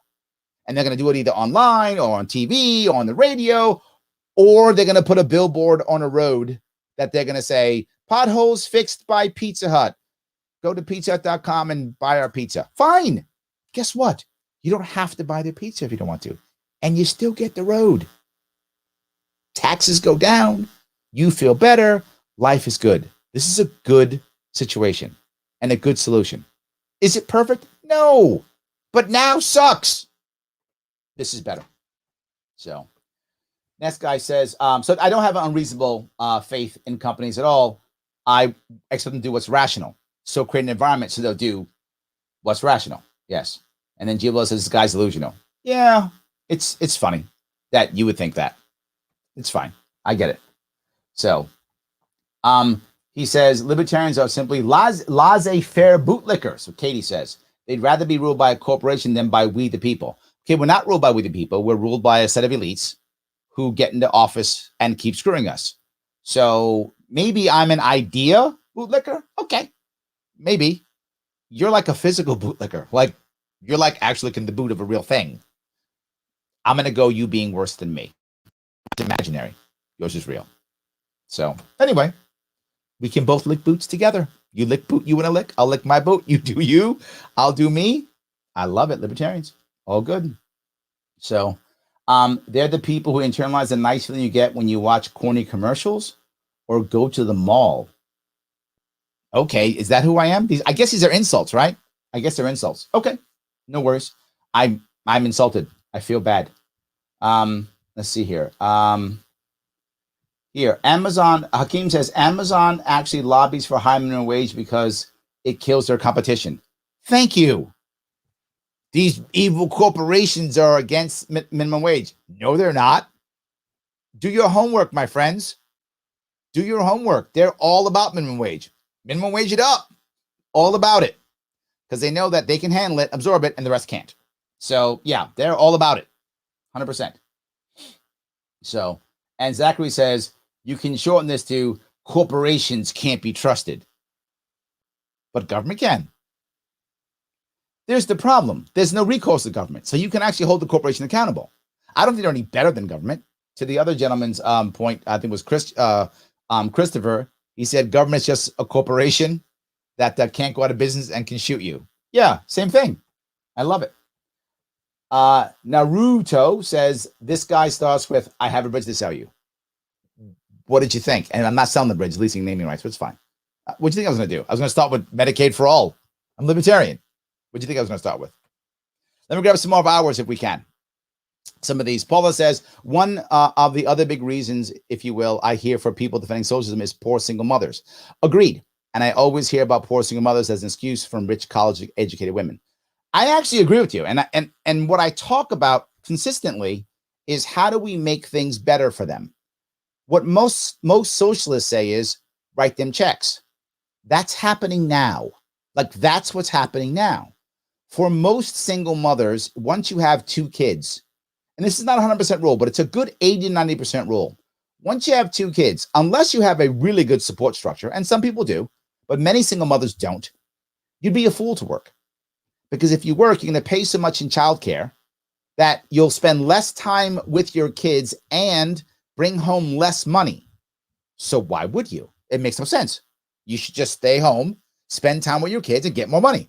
And they're going to do it either online or on TV or on the radio, or they're going to put a billboard on a road that they're going to say, potholes fixed by Pizza Hut. Go to pizzahut.com and buy our pizza. Fine. Guess what? You don't have to buy their pizza if you don't want to. And you still get the road. Taxes go down. You feel better. Life is good. This is a good situation and a good solution. Is it perfect? No. But now sucks. This is better. So, next guy says, so I don't have an unreasonable faith in companies at all. I expect them to do what's rational. So create an environment so they'll do what's rational. Yes. And then Gilo says, this guy's delusional. Yeah, it's funny that you would think that. It's fine. I get it. So, he says, libertarians are simply laissez-faire bootlickers. So Katie says, they'd rather be ruled by a corporation than by we the people. Okay, we're not ruled by we the people. We're ruled by a set of elites who get into office and keep screwing us. So maybe I'm an idea bootlicker. Okay, maybe. you're like a physical bootlicker. Like you're like actually in the boot of a real thing. I'm going to go you being worse than me. It's imaginary. Yours is real. So anyway, we can both lick boots together. You lick boot, you want to lick? I'll lick my boot. You do you. I'll do me. I love it. Libertarians. All good. So they're the people who internalize the nice feeling you get when you watch corny commercials or go to the mall. Okay, is that who I am? I guess these are insults, right? I guess they're insults. Okay, no worries. I'm insulted. I feel bad. Let's see here. Here, Amazon, Hakeem says, Amazon actually lobbies for high minimum wage because it kills their competition. Thank you. These evil corporations are against minimum wage. No, they're not. Do your homework, my friends. Do your homework. They're all about minimum wage. Minimum wage it up. All about it. Because they know that they can handle it, absorb it, and the rest can't. So, yeah, they're all about it. 100%. So, and Zachary says, you can shorten this to corporations can't be trusted. But government can. There's the problem. There's no recourse to government. So you can actually hold the corporation accountable. I don't think they're any better than government. To the other gentleman's point, I think it was Christopher, he said government's just a corporation that can't go out of business and can shoot you. Yeah, same thing. I love it. Naruto says, this guy starts with, I have a bridge to sell you. What did you think? And I'm not selling the bridge, leasing naming rights, but it's fine. What do you think I was going to do? I was going to start with Medicaid for all. I'm libertarian. What do you think I was going to start with? Let me grab some more of ours if we can. Some of these. Paula says, one of the other big reasons, if you will, I hear for people defending socialism is poor single mothers. Agreed. And I always hear about poor single mothers as an excuse from rich college-educated women. I actually agree with you. And what I talk about consistently is how do we make things better for them? What most socialists say is write them checks. That's happening now. Like that's what's happening now. For most single mothers, once you have two kids, and this is not a 100% rule, but it's a good 80 to 90% rule. Once you have two kids, unless you have a really good support structure, and some people do, but many single mothers don't, you'd be a fool to work. Because if you work, you're going to pay so much in childcare that you'll spend less time with your kids and bring home less money. So why would you? It makes no sense. You should just stay home, spend time with your kids, and get more money.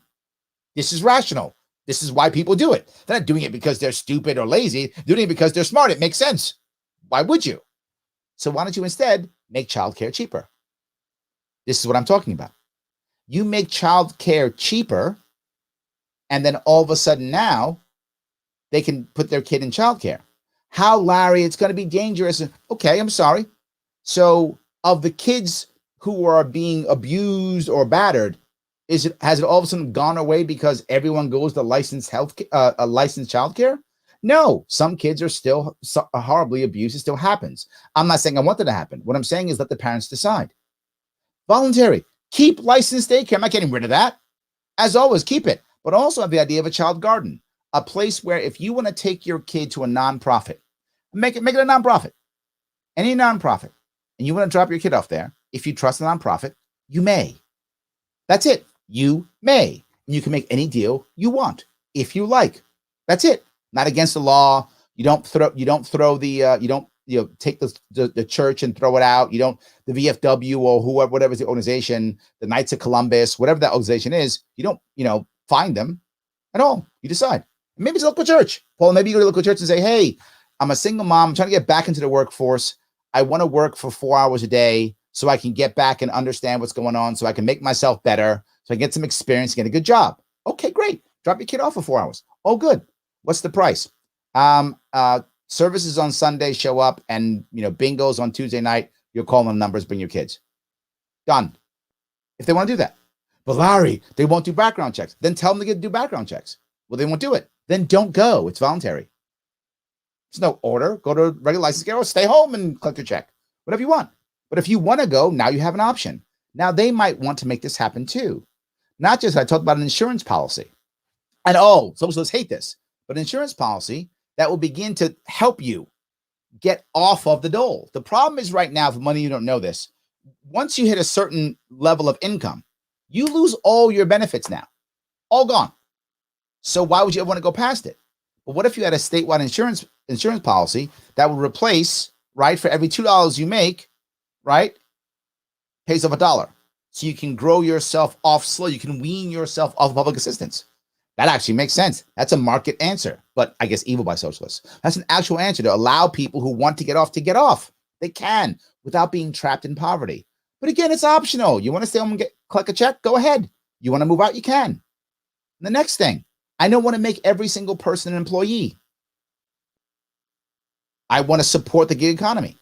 This is rational. This is why people do it. They're not doing it because they're stupid or lazy. They're doing it because they're smart. It makes sense. Why would you? So why don't you instead make childcare cheaper? This is what I'm talking about. You make childcare cheaper, and then all of a sudden now they can put their kid in childcare. How, Larry? It's going to be dangerous. Okay, I'm sorry. So of the kids who are being abused or battered, has it all of a sudden gone away because everyone goes to licensed childcare? No, some kids are still horribly abused. It still happens. I'm not saying I want that to happen. What I'm saying is let the parents decide. Voluntary. Keep licensed daycare. I'm not getting rid of that. As always, keep it. But also have the idea of a child garden, a place where if you want to take your kid to a nonprofit, make it a nonprofit, any nonprofit, and you want to drop your kid off there, if you trust the nonprofit, you may. That's it. You may. And you can make any deal you want if you like. That's it. Not against the law. You don't take the church and throw it out. You don't, the VFW or whoever, whatever's the organization, the Knights of Columbus, whatever that organization is, you don't, find them at all. You decide. Maybe it's a local church. Paul, maybe you go to a local church and say, hey, I'm a single mom. I'm trying to get back into the workforce. I want to work for 4 hours a day so I can get back and understand what's going on, so I can make myself better, so I get some experience, get a good job. Okay, great. Drop your kid off for 4 hours. Oh, good. What's the price? Services on Sunday, show up, and bingos on Tuesday night. You're calling the numbers, bring your kids. Done. If they want to do that. But Larry, they won't do background checks. Then tell them to do background checks. Well, they won't do it. Then don't go. It's voluntary. There's no order. Go to a regular license care or stay home and collect your check. Whatever you want. But if you want to go, now you have an option. Now they might want to make this happen too. Not just, I talked about an insurance policy. And socialists hate this. But insurance policy that will begin to help you get off of the dole. The problem is right now, for money, you don't know this. Once you hit a certain level of income, you lose all your benefits now. all gone. So why would you ever want to go past it? But what if you had a statewide insurance policy that would replace, right, for every $2 you make, right, pays off $1. So you can grow yourself off slow. You can wean yourself off of public assistance. That actually makes sense. That's a market answer, but I guess evil by socialists. That's an actual answer to allow people who want to get off. They can without being trapped in poverty. But again, it's optional. You want to stay home and collect a check? Go ahead. You want to move out? You can. And the next thing, I don't want to make every single person an employee. I want to support the gig economy.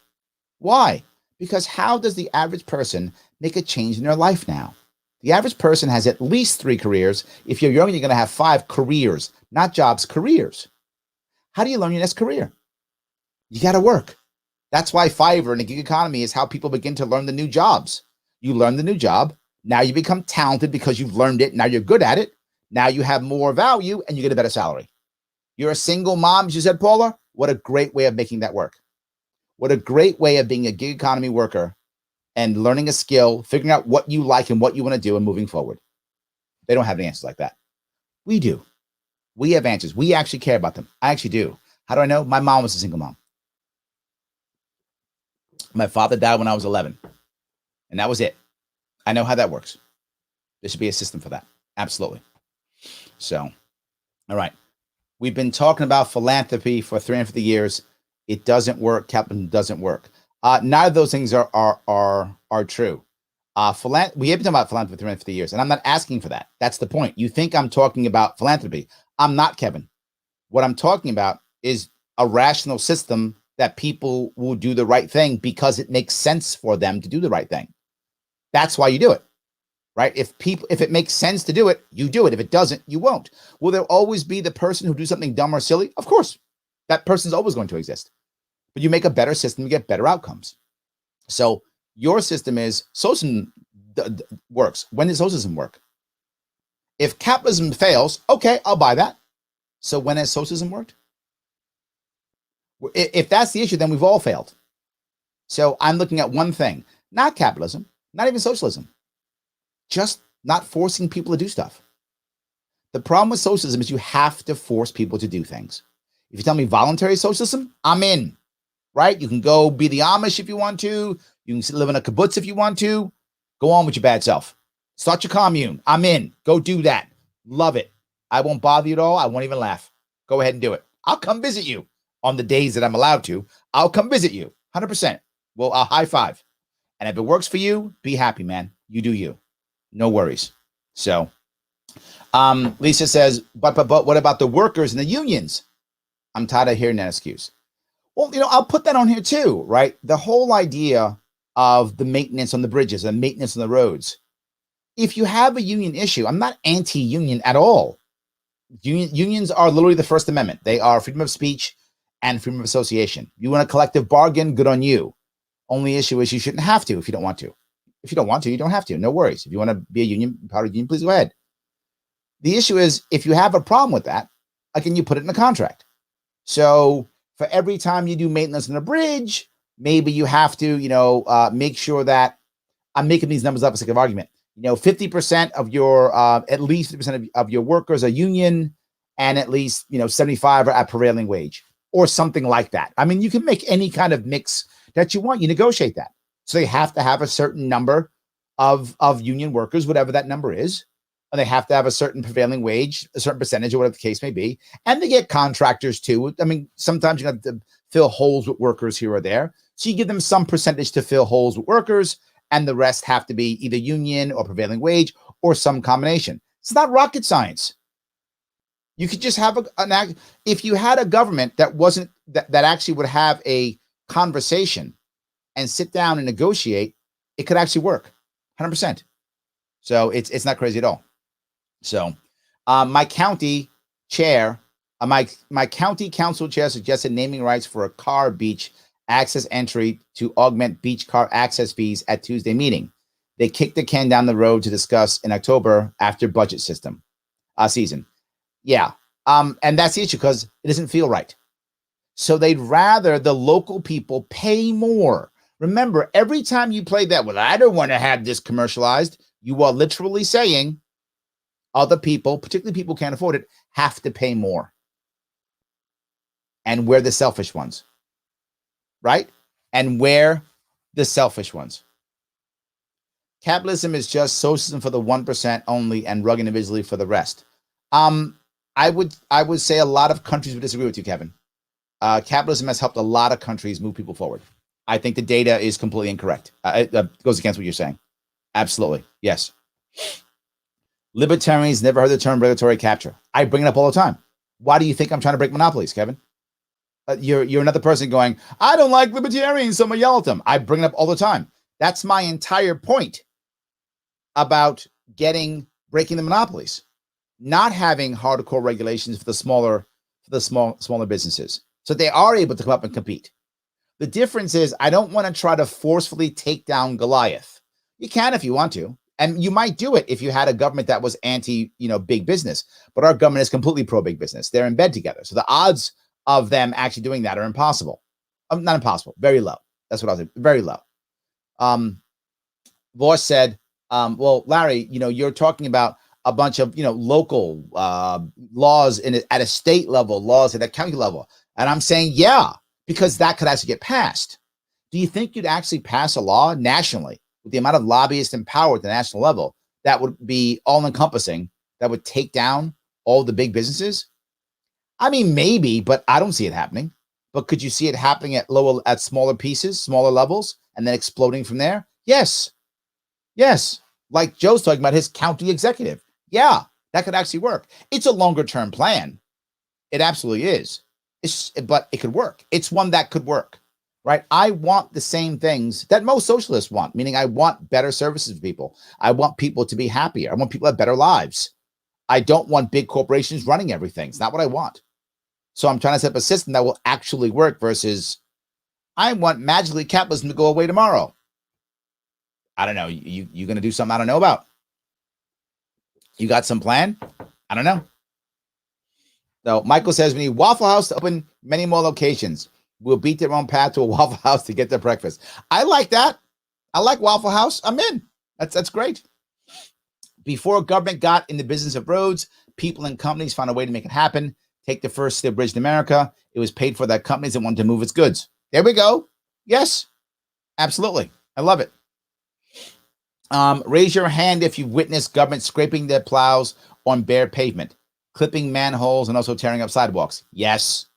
Why? Because how does the average person make a change in their life now? The average person has at least 3 careers. If you're young, you're going to have 5 careers, not jobs, careers. How do you learn your next career? You got to work. That's why Fiverr and the gig economy is how people begin to learn the new jobs. You learn the new job. Now you become talented because you've learned it. Now you're good at it. Now you have more value and you get a better salary. You're a single mom, as you said, Paula. What a great way of making that work. What a great way of being a gig economy worker and learning a skill, figuring out what you like and what you want to do and moving forward. They don't have any answers like that. We do. We have answers. We actually care about them. I actually do. How do I know? My mom was a single mom. My father died when I was 11. And that was it. I know how that works. There should be a system for that. Absolutely. So, all right. We've been talking about philanthropy for 350 years. It doesn't work. Capitalism doesn't work. Neither of those things are true. We have been talking about philanthropy for 350 years, and I'm not asking for that. That's the point. You think I'm talking about philanthropy. I'm not, Kevin. What I'm talking about is a rational system that people will do the right thing because it makes sense for them to do the right thing. That's why you do it, right? If it makes sense to do it, you do it. If it doesn't, you won't. Will there always be the person who do something dumb or silly? Of course. That person's always going to exist. But you make a better system, you get better outcomes. So your system is socialism works. When does socialism work? If capitalism fails, okay, I'll buy that. So when has socialism worked? If that's the issue, then we've all failed. So I'm looking at one thing, not capitalism, not even socialism, just not forcing people to do stuff. The problem with socialism is you have to force people to do things. If you tell me voluntary socialism, I'm in. Right? You can go be the Amish if you want to. You can live in a kibbutz if you want to. Go on with your bad self. Start your commune. I'm in. Go do that. Love it. I won't bother you at all. I won't even laugh. Go ahead and do it. I'll come visit you on the days that I'm allowed to. I'll come visit you. 100%. Well, I'll high five. And if it works for you, be happy, man. You do you. No worries. So, Lisa says, but what about the workers and the unions? I'm tired of hearing that excuse. Well, I'll put that on here too, right? The whole idea of the maintenance on the bridges and maintenance on the roads. If you have a union issue, I'm not anti-union at all. Unions are literally the First Amendment. They are freedom of speech and freedom of association. You want a collective bargain, good on you. Only issue is you shouldn't have to if you don't want to. If you don't want to, you don't have to. No worries. If you want to be a union, part of a union, please go ahead. The issue is if you have a problem with that, again, you put it in the contract. So for every time you do maintenance on a bridge, maybe you have to, make sure that I'm making these numbers up for sake of argument. 50% of your, at least 50% of your workers are union, and at least 75 are at prevailing wage or something like that. I mean, you can make any kind of mix that you want. You negotiate that. So they have to have a certain number of union workers, whatever that number is. And they have to have a certain prevailing wage, a certain percentage, or whatever the case may be. And they get contractors too. I mean, sometimes you have to fill holes with workers here or there. So you give them some percentage to fill holes with workers, and the rest have to be either union or prevailing wage or some combination. It's not rocket science. You could just have if you had a government that wasn't, that actually would have a conversation and sit down and negotiate, it could actually work 100%. So it's not crazy at all. So my county chair, my county council chair suggested naming rights for a car beach access entry to augment beach car access fees at Tuesday meeting. They kicked the can down the road to discuss in October after budget season. Yeah. And that's the issue because it doesn't feel right. So they'd rather the local people pay more. Remember, every time you play that, well, I don't want to have this commercialized, you are literally saying, Other people, particularly people who can't afford it, have to pay more. And we're the selfish ones, right? And we're the selfish ones. Capitalism is just socialism for the 1% only and rugged individually for the rest. I would say a lot of countries would disagree with you, Kevin. Capitalism has helped a lot of countries move people forward. I think the data is completely incorrect. It goes against what you're saying. Absolutely. Yes. Libertarians never heard the term regulatory capture. I bring it up all the time. Why do you think I'm trying to break monopolies, Kevin? You're another person going, I don't like libertarians, so I'm going to yell at them. I bring it up all the time. That's my entire point about breaking the monopolies, not having hardcore regulations for the smaller businesses, so they are able to come up and compete. The difference is I don't want to try to forcefully take down Goliath. You can if you want to, and you might do it if you had a government that was anti, big business. But our government is completely pro big business. They're in bed together, so the odds of them actually doing that are impossible. Not impossible, very low. That's what I was saying, very low. Vaush said, well, Larry, you're talking about a bunch of, local laws at a state level, laws at a county level. And I'm saying, yeah, because that could actually get passed. Do you think you'd actually pass a law nationally with the amount of lobbyists and power at the national level that would be all encompassing, that would take down all the big businesses? I mean, maybe, but I don't see it happening. But could you see it happening at smaller pieces, smaller levels, and then exploding from there? Yes. Yes. Like Joe's talking about his county executive. Yeah, that could actually work. It's a longer term plan. It absolutely is. But it could work. It's one that could work, right? I want the same things that most socialists want, meaning I want better services for people. I want people to be happier. I want people to have better lives. I don't want big corporations running everything. It's not what I want. So I'm trying to set up a system that will actually work versus I want magically capitalism to go away tomorrow. I don't know. You going to do something I don't know about? You got some plan? I don't know. So Michael says we need Waffle House to open many more locations. We'll beat their own path to a Waffle House to get their breakfast. I like that. I like Waffle House. I'm in. That's great. Before government got in the business of roads, people and companies found a way to make it happen. Take the first steel bridge in America. It was paid for by companies that wanted to move its goods. There we go. Yes, absolutely. I love it. Raise your hand if you've witnessed government scraping their plows on bare pavement, clipping manholes, and also tearing up sidewalks. Yes,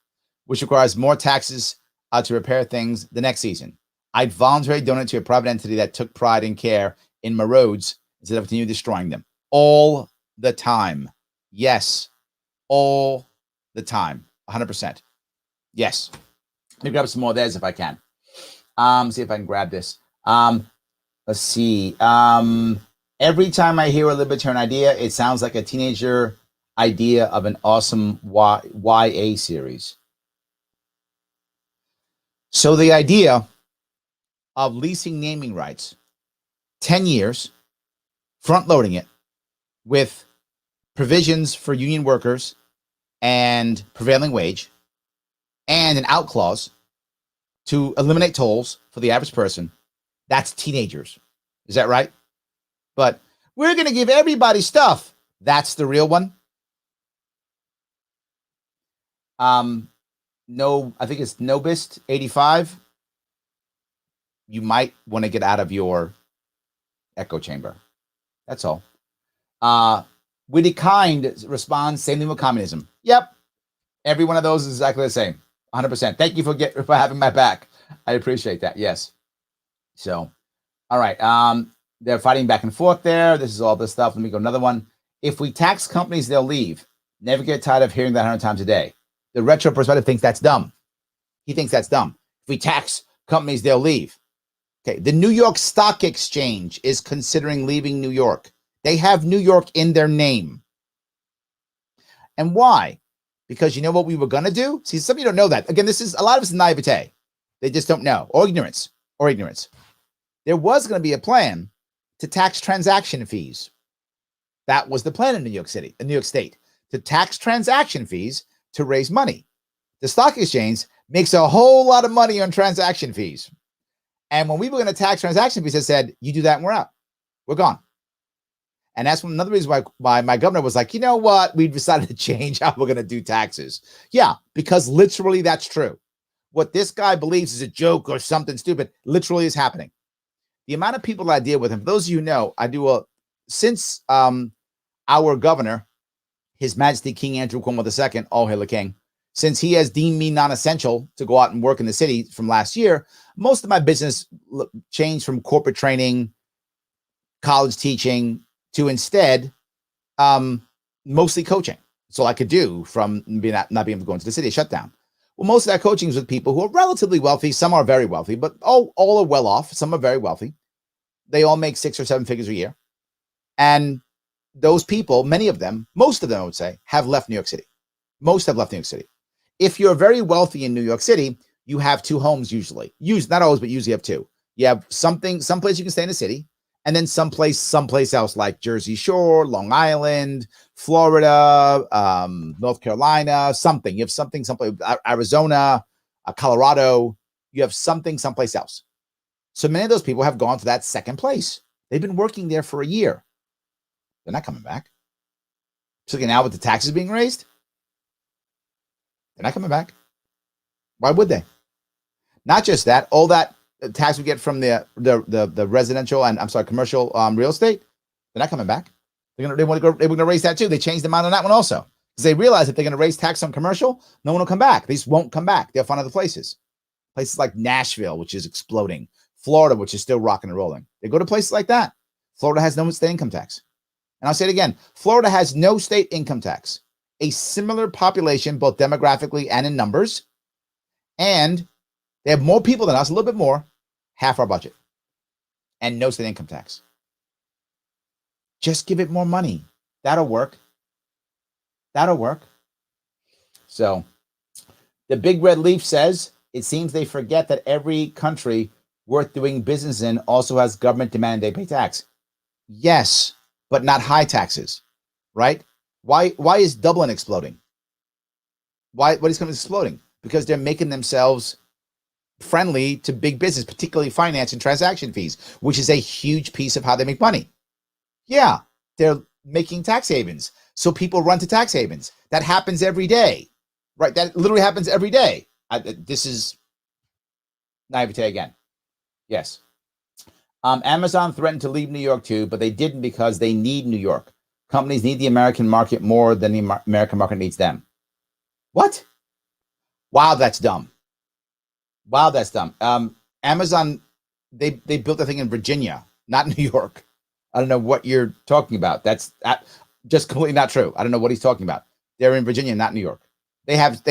which requires more taxes to repair things the next season. I'd voluntarily donate to a private entity that took pride and care in my roads instead of continue destroying them. All the time. Yes, all the time. 100%. Yes. Let me grab some more of theirs if I can. See if I can grab this. Let's see. Every time I hear a libertarian idea, it sounds like a teenager idea of an awesome YA series. So the idea of leasing naming rights, 10 years, front loading it with provisions for union workers and prevailing wage and an out clause to eliminate tolls for the average person. That's teenagers. Is that right? But we're going to give everybody stuff. That's the real one. No, I think it's Nobist 85. You might want to get out of your echo chamber. That's all. Witty Kind responds, same thing with communism. Yep. Every one of those is exactly the same. 100%. Thank you for having my back. I appreciate that. Yes. So, all right. They're fighting back and forth there. This is all this stuff. Let me go another one. If we tax companies, they'll leave. Never get tired of hearing that 100 times a day. The retro perspective thinks that's dumb. He thinks that's dumb. If we tax companies, they'll leave. Okay. The New York Stock Exchange is considering leaving New York. They have New York in their name. And why? Because you know what we were going to do? See, some of you don't know that. Again, a lot of it's naivete. They just don't know. Or ignorance. There was going to be a plan to tax transaction fees. That was the plan in New York State, to tax transaction fees to raise money. The stock exchange makes a whole lot of money on transaction fees. And when we were going to tax transaction fees, they said, you do that and we're out. We're gone. And that's another reason why my governor was like, you know what? We decided to change how we're going to do taxes. Yeah, because literally that's true. What this guy believes is a joke or something stupid literally is happening. The amount of people I deal with, and for those of you who know, since our governor, His Majesty King Andrew Cuomo II, all hail the king, since he has deemed me non-essential to go out and work in the city from last year, most of my business changed from corporate training, college teaching, to instead mostly coaching. That's all I could do from not being able to go into the city, shut down. Well, most of that coaching is with people who are relatively wealthy. Some are very wealthy, but all are well off. Some are very wealthy. They all make 6 or 7 figures a year. And those people, many of them, most of them, I would say, have left New York City. Most have left New York City. If you're very wealthy in New York City, you have 2 homes usually. Not always, but usually have 2. You have someplace you can stay in the city, and then someplace else like Jersey Shore, Long Island, Florida, North Carolina, something. You have something someplace, Arizona, Colorado. You have something someplace else. So many of those people have gone to that second place. They've been working there for a year. They're not coming back. So now with the taxes being raised, they're not coming back. Why would they? Not just that, all that tax we get from the residential and commercial real estate, they're not coming back. They want to go. They were going to raise that too. They changed the amount on that one also because they realize if they're going to raise tax on commercial, no one will come back. They just won't come back. They'll find other places. Places like Nashville, which is exploding. Florida, which is still rocking and rolling. They go to places like that. Florida has no state income tax. And I'll say it again. Florida has no state income tax. A similar population, both demographically and in numbers. And they have more people than us, a little bit more, half our budget. And no state income tax. Just give it more money. That'll work. That'll work. So the Big Red Leaf says, it seems they forget that every country worth doing business in also has government demand they pay tax. Yes, but not high taxes, right? Why is Dublin exploding? What is exploding? Because they're making themselves friendly to big business, particularly finance and transaction fees, which is a huge piece of how they make money. Yeah, they're making tax havens. So people run to tax havens. That happens every day, right? That literally happens every day. This is naivete again. Yes. Amazon threatened to leave New York too, but they didn't because they need New York. Companies need the American market more than the American market needs them. What? Wow, that's dumb. Wow, that's dumb. Amazon, they built a thing in Virginia, not New York. I don't know what you're talking about. That's just completely not true. I don't know what he's talking about. They're in Virginia, not New York. They have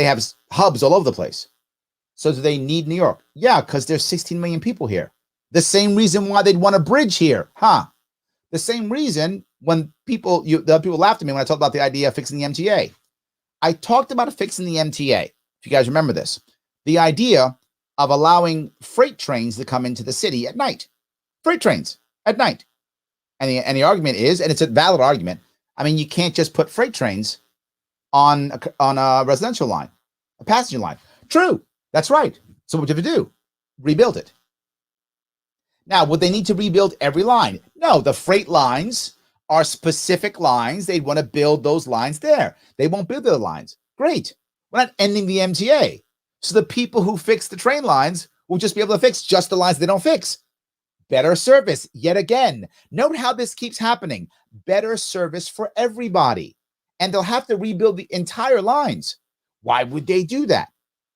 hubs all over the place. So do they need New York? Yeah, because there's 16 million people here. The same reason why they'd want a bridge here, huh? The same reason when people laughed at me when I talked about the idea of fixing the MTA. I talked about fixing the MTA. If you guys remember this, the idea of allowing freight trains to come into the city at night. Freight trains at night. And the argument is, and it's a valid argument, I mean, you can't just put freight trains on a residential line, a passenger line. True. That's right. So what do you have to do? Rebuild it. Now, would they need to rebuild every line? No, the freight lines are specific lines. They'd want to build those lines there. They won't build their lines. Great. We're not ending the MTA. So the people who fix the train lines will just be able to fix just the lines they don't fix. Better service, yet again. Note how this keeps happening. Better service for everybody. And they'll have to rebuild the entire lines. Why would they do that?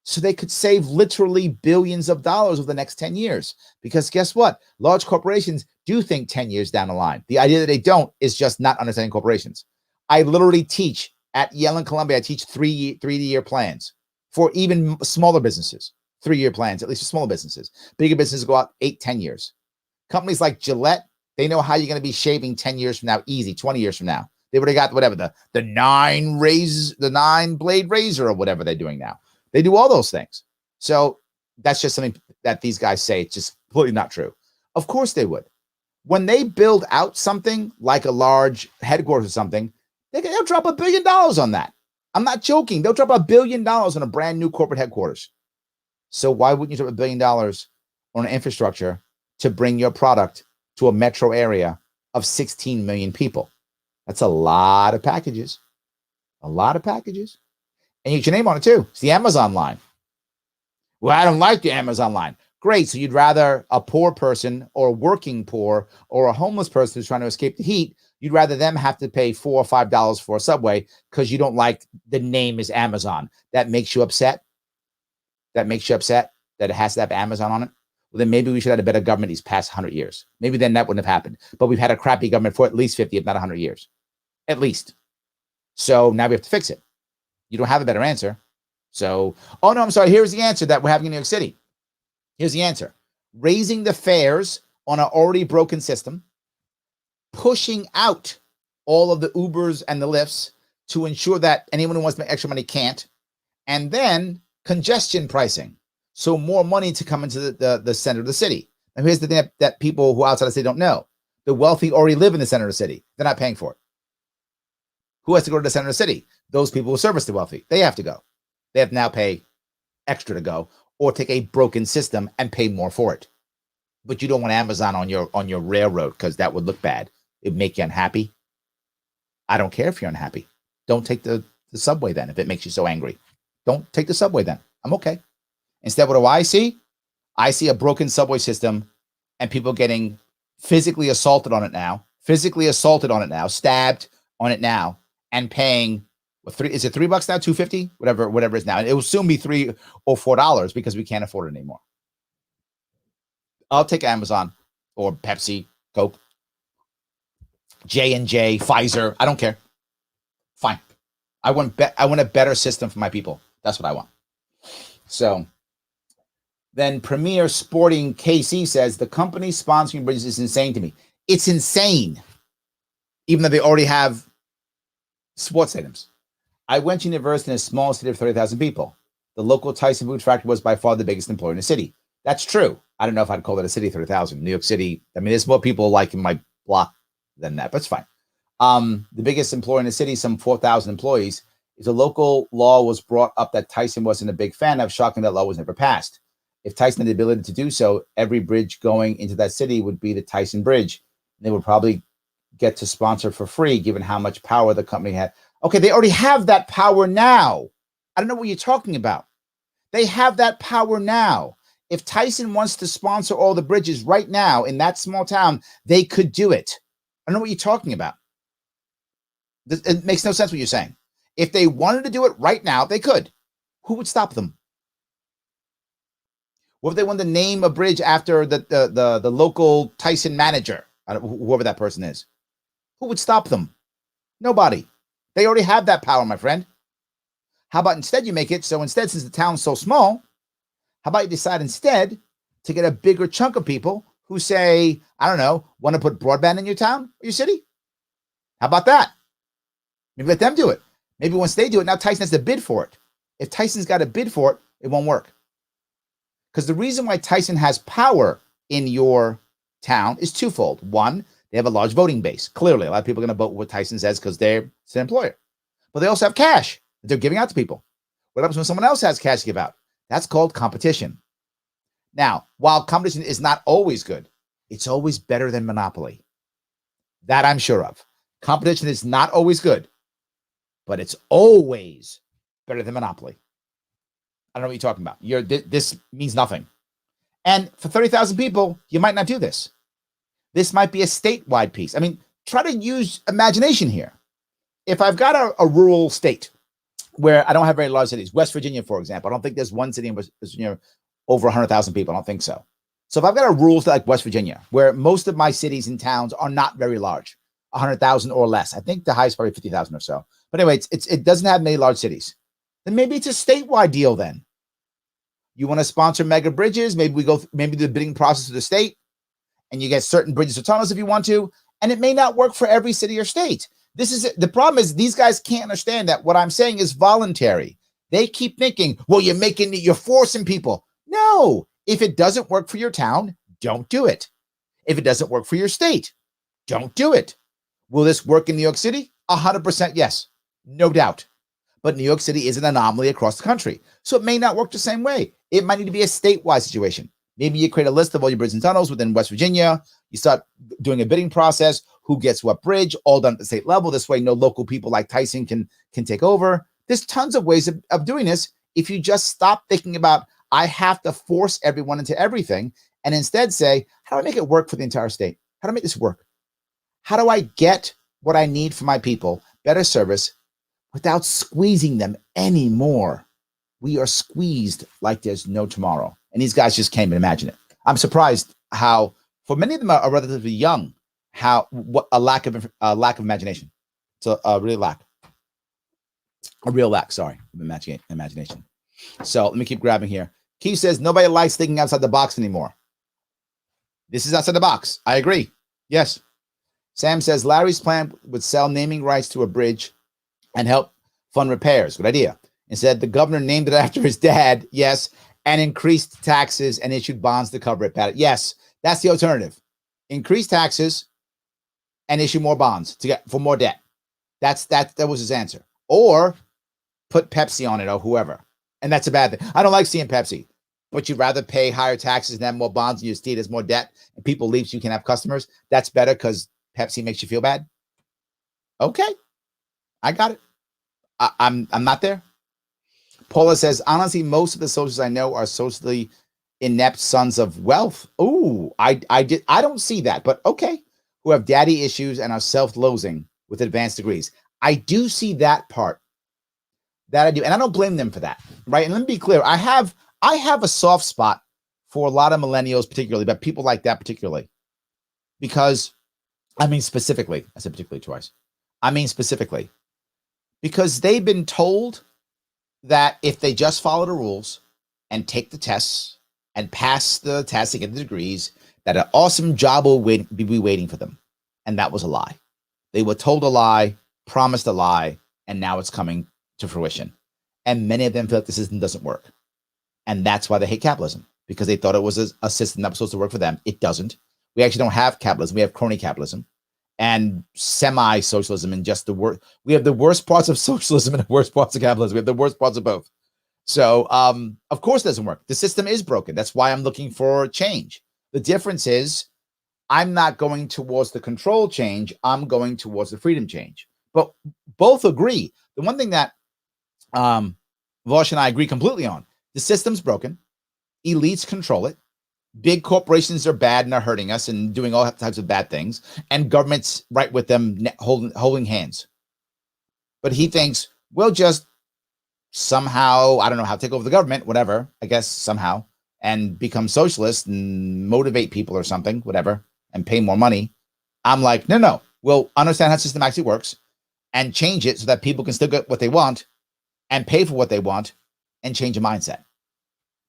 So they could save literally billions of dollars over the next 10 years. Because guess what? Large corporations do think 10 years down the line. The idea that they don't is just not understanding corporations. I literally teach at Yale and Columbia. I teach 3-year plans for even smaller businesses. 3-year plans, at least for smaller businesses. Bigger businesses go out 8-10 years. Companies like Gillette, they know how you're going to be shaving 10 years from now, easy, 20 years from now. They would have got whatever, the 9-blade razor or whatever they're doing now. They do all those things. So that's just something that these guys say. It's just completely not true. Of course they would. When they build out something like a large headquarters or something, they'll drop $1 billion on that. I'm not joking. They'll drop $1 billion on a brand new corporate headquarters. So why wouldn't you drop $1 billion on an infrastructure to bring your product to a metro area of 16 million people? That's a lot of packages. A lot of packages. And you get your name on it too. It's the Amazon line. Well, I don't like the Amazon line. Great. So you'd rather a poor person or working poor or a homeless person who's trying to escape the heat, you'd rather them have to pay $4 or $5 for a Subway because you don't like the name is Amazon. That makes you upset. That makes you upset that it has to have Amazon on it. Well, then maybe we should have a better government these past 100 years. Maybe then that wouldn't have happened. But we've had a crappy government for at least 50, if not 100 years. At least. So now we have to fix it. You don't have a better answer. So, oh no, I'm sorry. Here's the answer that we're having in New York City. Here's the answer. Raising the fares on an already broken system, pushing out all of the Ubers and the Lyfts to ensure that anyone who wants to make extra money can't, and then congestion pricing. So more money to come into the center of the city. And here's the thing that people who are outside the city don't know. The wealthy already live in the center of the city. They're not paying for it. Who has to go to the center of the city? Those people who service the wealthy. They have to go. They have to now pay extra to go or take a broken system and pay more for it. But you don't want Amazon on your railroad because that would look bad. It would make you unhappy. I don't care if you're unhappy. Don't take the subway then if it makes you so angry. Don't take the subway then. I'm okay. Instead, what do I see? I see a broken subway system and people getting physically assaulted on it now, stabbed on it now, and paying is it $3 now? $2.50? Whatever it is now. And it will soon be $3 or $4 because we can't afford it anymore. I'll take Amazon or Pepsi, Coke, J&J, Pfizer. I don't care. Fine. I want a better system for my people. That's what I want. So then Premier Sporting KC says the company sponsoring bridges is insane to me. It's insane. Even though they already have sports stadiums. I went to university in a small city of 30,000 people. The local Tyson food factory was by far the biggest employer in the city. That's true. I don't know if I'd call it a city, 30,000. New York City, I mean, there's more people like in my block than that, but it's fine. The biggest employer in the city, some 4,000 employees. If a local law was brought up that Tyson wasn't a big fan of, shocking that law was never passed. If Tyson had the ability to do so, every bridge going into that city would be the Tyson Bridge. They would probably get to sponsor for free, given how much power the company had. Okay, they already have that power now. I don't know what you're talking about. They have that power now. If Tyson wants to sponsor all the bridges right now in that small town, they could do it. I don't know what you're talking about. It makes no sense what you're saying. If they wanted to do it right now, they could. Who would stop them? What if they wanted to name a bridge after the local Tyson manager, whoever that person is? Who would stop them? Nobody. They already have that power, my friend. How about instead you make it so instead, since the town's so small, how about you decide instead to get a bigger chunk of people who say, I don't know, want to put broadband in your town or your city? How about that? Maybe let them do it. Maybe once they do it, now Tyson has to bid for it. If Tyson's got to bid for it, it won't work. Because the reason why Tyson has power in your town is twofold. One, they have a large voting base. Clearly, a lot of people are going to vote what Tyson says because they're an employer. But they also have cash that they're giving out to people. What happens when someone else has cash to give out? That's called competition. Now, while competition is not always good, it's always better than monopoly. That I'm sure of. Competition is not always good, but it's always better than monopoly. I don't know what you're talking about. This means nothing. And for 30,000 people, you might not do this. This might be a statewide piece. I mean, try to use imagination here. If I've got a rural state where I don't have very large cities, West Virginia, for example, I don't think there's one city in West Virginia over 100,000 people. I don't think so. So if I've got a rural state like West Virginia, where most of my cities and towns are not very large, 100,000 or less, I think the highest is probably 50,000 or so. But anyway, it doesn't have many large cities. Then maybe it's a statewide deal then. You want to sponsor mega bridges? Maybe the bidding process of the state, and you get certain bridges or tunnels if you want to, and it may not work for every city or state. The problem is these guys can't understand that what I'm saying is voluntary. They keep thinking, well, you're forcing people. No, if it doesn't work for your town, don't do it. If it doesn't work for your state, don't do it. Will this work in New York City? 100% yes, no doubt. But New York City is an anomaly across the country. So it may not work the same way. It might need to be a statewide situation. Maybe you create a list of all your bridges and tunnels within West Virginia. You start doing a bidding process. Who gets what bridge? All done at the state level. This way, no local people like Tyson can take over. There's tons of ways of doing this. If you just stop thinking about, I have to force everyone into everything, and instead say, how do I make it work for the entire state? How do I make this work? How do I get what I need for my people, better service, without squeezing them anymore? We are squeezed like there's no tomorrow. And these guys just can't even imagine it. I'm surprised how, for many of them are relatively young, what a lack of imagination. So a real lack, sorry, of imagination. So let me keep grabbing here. Keith says, nobody likes thinking outside the box anymore. This is outside the box. I agree. Yes. Sam says, Larry's plan would sell naming rights to a bridge and help fund repairs. Good idea. Instead, the governor named it after his dad. Yes. And increased taxes and issued bonds to cover it. Pat. Yes. That's the alternative. Increase taxes and issue more bonds to get for more debt. That was his answer. Or put Pepsi on it or whoever. And that's a bad thing. I don't like seeing Pepsi, but you'd rather pay higher taxes and have more bonds and you see it as more debt and people leave so you can have customers. That's better because Pepsi makes you feel bad. Okay. I got it. I'm not there. Paula says, honestly, most of the socialists I know are socially inept sons of wealth. Ooh, I don't see that, but okay. Who have daddy issues and are self-loathing with advanced degrees. I do see that part. That I do. And I don't blame them for that. Right. And let me be clear. I have a soft spot for a lot of millennials, particularly, but people like that particularly. Because I mean specifically, I said particularly twice. I mean specifically. Because they've been told that if they just follow the rules and take the tests and pass the tests and get the degrees, that an awesome job will be waiting for them. And that was a lie. They were told a lie, promised a lie, and now it's coming to fruition. And many of them feel like the system doesn't work. And that's why they hate capitalism, because they thought it was a system that was supposed to work for them. It doesn't. We actually don't have capitalism. We have crony capitalism and semi-socialism, and just the worst. We have the worst parts of socialism and the worst parts of capitalism. We have the worst parts of both. So, of course, it doesn't work. The system is broken. That's why I'm looking for change. The difference is I'm not going towards the control change. I'm going towards the freedom change. But both agree. The one thing that Vaush and I agree completely on, the system's broken. Elites control it. Big corporations are bad and are hurting us and doing all types of bad things. And government's right with them holding hands. But he thinks we'll just somehow, I don't know how to take over the government, whatever, I guess somehow, and become socialists and motivate people or something, whatever, and pay more money. I'm like, no. We'll understand how the system actually works and change it so that people can still get what they want and pay for what they want and change a mindset.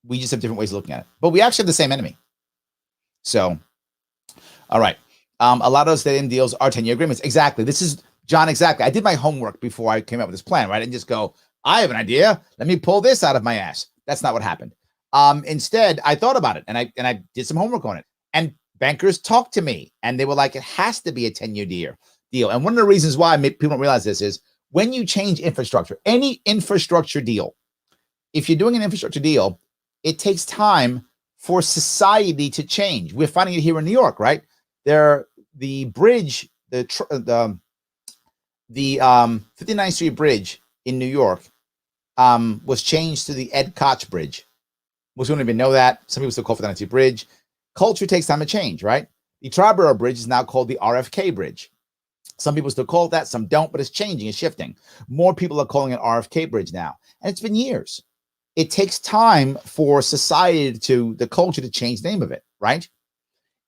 We just have different ways of looking at it, but we actually have the same enemy. So, all right. A lot of those stadium deals are 10-year agreements. Exactly. This is John. Exactly. I did my homework before I came up with this plan, right? I didn't just go, I have an idea. Let me pull this out of my ass. That's not what happened. Instead, I thought about it and I did some homework on it, and bankers talked to me and they were like, it has to be a 10-year deal. And one of the reasons why people don't realize this is when you change infrastructure, any infrastructure deal, if you're doing an infrastructure deal, it takes time for society to change. We're finding it here in New York, right? The bridge, the 59th Street Bridge in New York was changed to the Ed Koch Bridge. Most people don't even know that. Some people still call it the 59th Street Bridge. Culture takes time to change, right? The Triborough Bridge is now called the RFK Bridge. Some people still call it that, some don't, but it's changing, it's shifting. More people are calling it RFK Bridge now, and it's been years. It takes time for society the culture to change the name of it, right?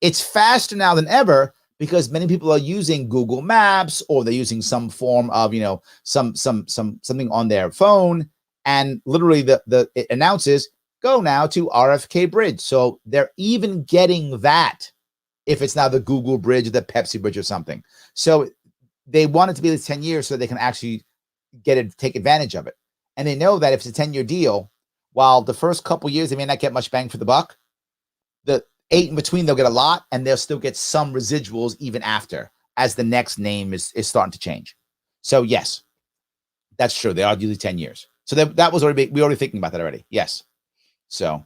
It's faster now than ever because many people are using Google Maps or they're using some form of, something on their phone, and literally it announces, go now to RFK Bridge. So they're even getting that if it's now the Google Bridge or the Pepsi Bridge or something. So they want it to be 10 years so they can actually take advantage of it. And they know that if it's a 10-year deal, while the first couple years they may not get much bang for the buck, the 8 in between they'll get a lot, and they'll still get some residuals even after, as the next name is starting to change. So yes, that's true. They are usually 10 years. So that was we already thinking about that already. Yes. So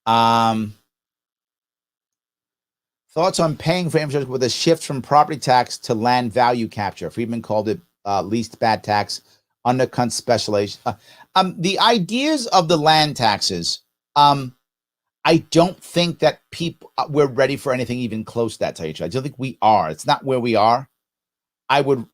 Thoughts on paying for infrastructure with a shift from property tax to land value capture. Friedman called it least bad tax, undercut speculation. The ideas of the land taxes, I don't think that people we're ready for anything even close to that, tell you the truth. I don't think we are. It's not where we are. I would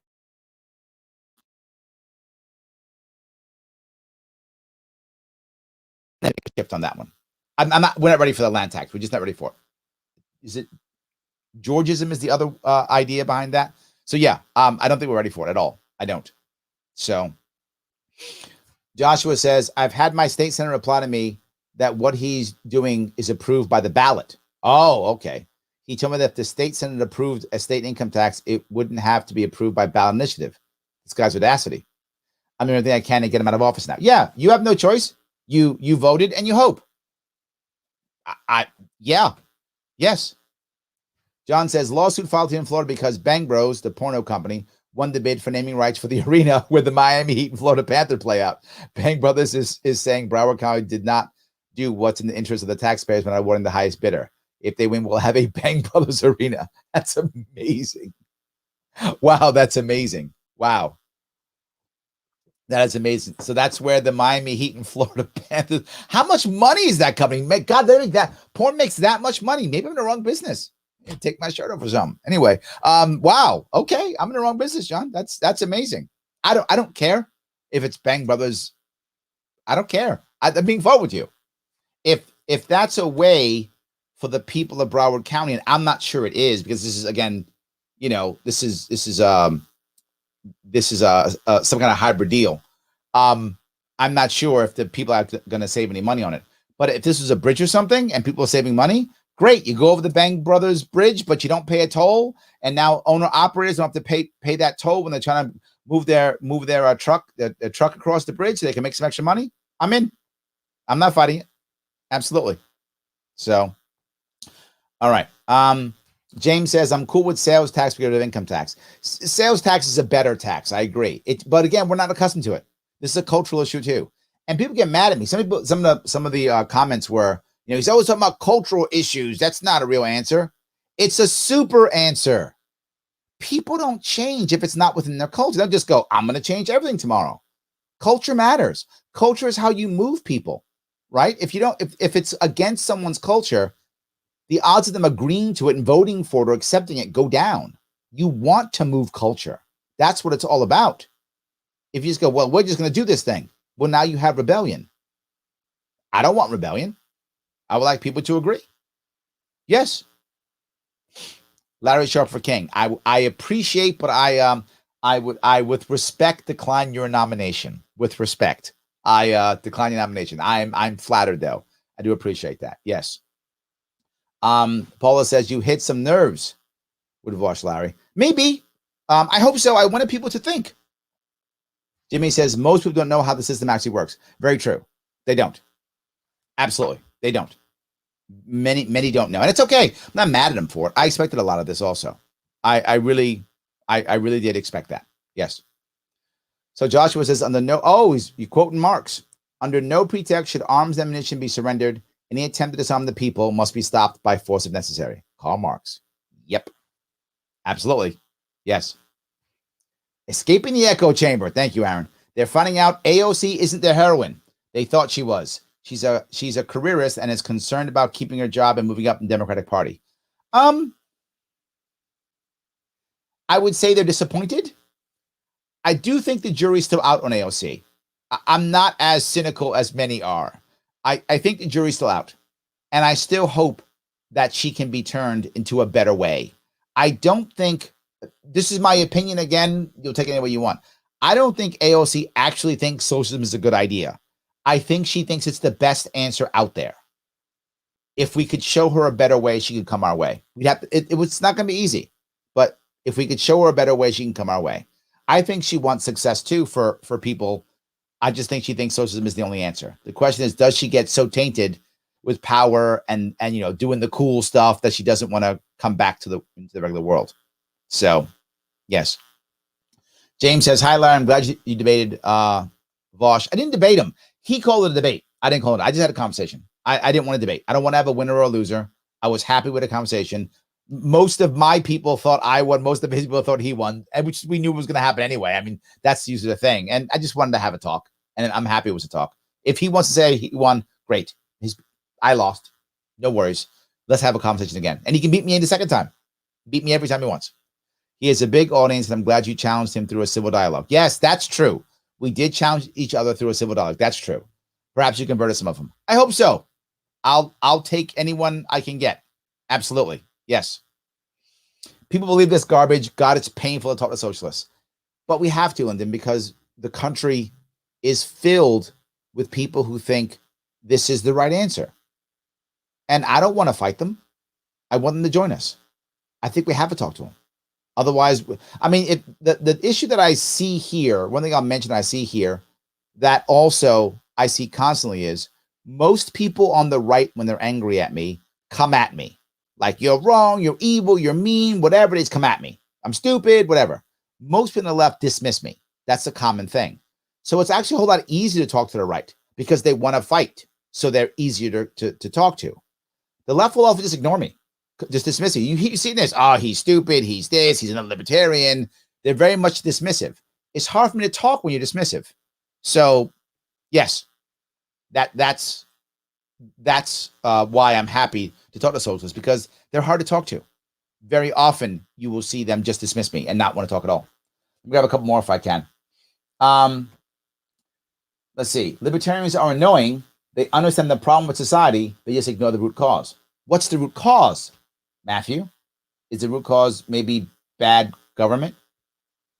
shift on that one. We're not ready for the land tax. We're just not ready for it. Is it Georgism is the other idea behind that? So yeah, I don't think we're ready for it at all. I don't. So Joshua says, I've had my state senator reply to me that what he's doing is approved by the ballot. Oh, okay. He told me that if the state senate approved a state income tax, it wouldn't have to be approved by ballot initiative. This guy's audacity. I'm doing everything I can to get him out of office now. Yeah, you have no choice. You voted and you hope. Yes. John says, lawsuit filed here in Florida because Bang Bros, the porno company, won the bid for naming rights for the arena where the Miami Heat and Florida Panther play out. Bang Brothers is saying Broward County did not do what's in the interest of the taxpayers when awarding the highest bidder. If they win, we'll have a Bang Brothers arena. That's amazing. Wow, that's amazing. Wow. That is amazing. So that's where the Miami Heat and Florida Panthers. How much money is that company? God, that porn makes that much money. Maybe I'm in the wrong business. Take my shirt off or something. Anyway, wow. Okay, I'm in the wrong business, John. That's amazing. I don't care if it's Bang Brothers. I don't care. I'm being forward with you. If that's a way for the people of Broward County, and I'm not sure it is, because this is, again, this is some kind of hybrid deal. I'm not sure if the people are going to save any money on it. But if this is a bridge or something and people are saving money, great. You go over the Bang Brothers bridge, but you don't pay a toll, and now owner operators don't have to pay that toll when they're trying to move their truck across the bridge so they can make some extra money. I'm in. I'm not fighting it. Absolutely. So, all right. James says, I'm cool with sales tax because of income tax. Sales tax is a better tax. I agree. But again, we're not accustomed to it. This is a cultural issue too. And people get mad at me. Some of the comments were, he's always talking about cultural issues. That's not a real answer. It's a super answer. People don't change if it's not within their culture. They'll just go, I'm going to change everything tomorrow. Culture matters. Culture is how you move people, right? If it's against someone's culture, the odds of them agreeing to it and voting for it or accepting it go down. You want to move culture. That's what it's all about. If you just go, well, we're just going to do this thing. Well, now you have rebellion. I don't want rebellion. I would like people to agree. Yes. Larry Sharpe for King. I appreciate, but I would with respect decline your nomination. With respect, I decline your nomination. I'm flattered though. I do appreciate that. Yes. Paula says you hit some nerves with Vaush, Larry. Maybe. I hope so. I wanted people to think. Jimmy says most people don't know how the system actually works. Very true. They don't. Absolutely. They don't. Many don't know. And it's okay. I'm not mad at them for it. I expected a lot of this also. I really did expect that. Yes. So Joshua says, you're quoting Marx. Under no pretext should arms and ammunition be surrendered. Any attempt to disarm the people must be stopped by force if necessary. Karl Marx. Yep. Absolutely. Yes. Escaping the echo chamber. Thank you, Aaron. They're finding out AOC isn't their heroine. They thought she was. She's a careerist and is concerned about keeping her job and moving up in the Democratic Party. I would say they're disappointed. I do think the jury's still out on AOC. I'm not as cynical as many are. I think the jury's still out. And I still hope that she can be turned into a better way. I don't think, this is my opinion again, you'll take it any way you want. I don't think AOC actually thinks socialism is a good idea. I think she thinks it's the best answer out there. If we could show her a better way, she could come our way. It's not going to be easy, but if we could show her a better way, she can come our way. I think she wants success too for people. I just think she thinks socialism is the only answer. The question is, does she get so tainted with power and doing the cool stuff that she doesn't want to come back into the regular world? So, yes. James says, hi, Larry. I'm glad you debated Vaush. I didn't debate him. He called it a debate. I didn't call it. I just had a conversation. I didn't want to debate. I don't want to have a winner or a loser. I was happy with the conversation. Most of my people thought I won. Most of his people thought he won, and which we knew was going to happen anyway. I mean, that's usually the thing. And I just wanted to have a talk, and I'm happy it was a talk. If he wants to say he won, great. I lost. No worries. Let's have a conversation again. And he can beat me the second time. Beat me every time he wants. He has a big audience, and I'm glad you challenged him through a civil dialogue. Yes, that's true. We did challenge each other through a civil dialogue. That's true. Perhaps you converted some of them. I hope so. I'll take anyone I can get. Absolutely. Yes. People believe this garbage. God, it's painful to talk to socialists. But we have to, Lyndon, because the country is filled with people who think this is the right answer. And I don't want to fight them. I want them to join us. I think we have to talk to them. Otherwise, I mean, the issue that I see here, one thing I'll mention I see here, that also I see constantly is most people on the right, when they're angry at me, come at me. Like, you're wrong, you're evil, you're mean, whatever it is, come at me. I'm stupid, whatever. Most people on the left dismiss me. That's a common thing. So it's actually a whole lot easier to talk to the right because they want to fight. So they're easier to talk to. The left will often just ignore me, just dismiss you. You see this, oh, he's stupid, he's this, he's another libertarian. They're very much dismissive. It's hard for me to talk when you're dismissive. So, yes, that's why I'm happy to talk to socialists, because they're hard to talk to. Very often, you will see them just dismiss me and not want to talk at all. Let me grab a couple more if I can. Let's see. Libertarians are annoying. They understand the problem with society. They just ignore the root cause. What's the root cause, Matthew? Is the root cause maybe bad government?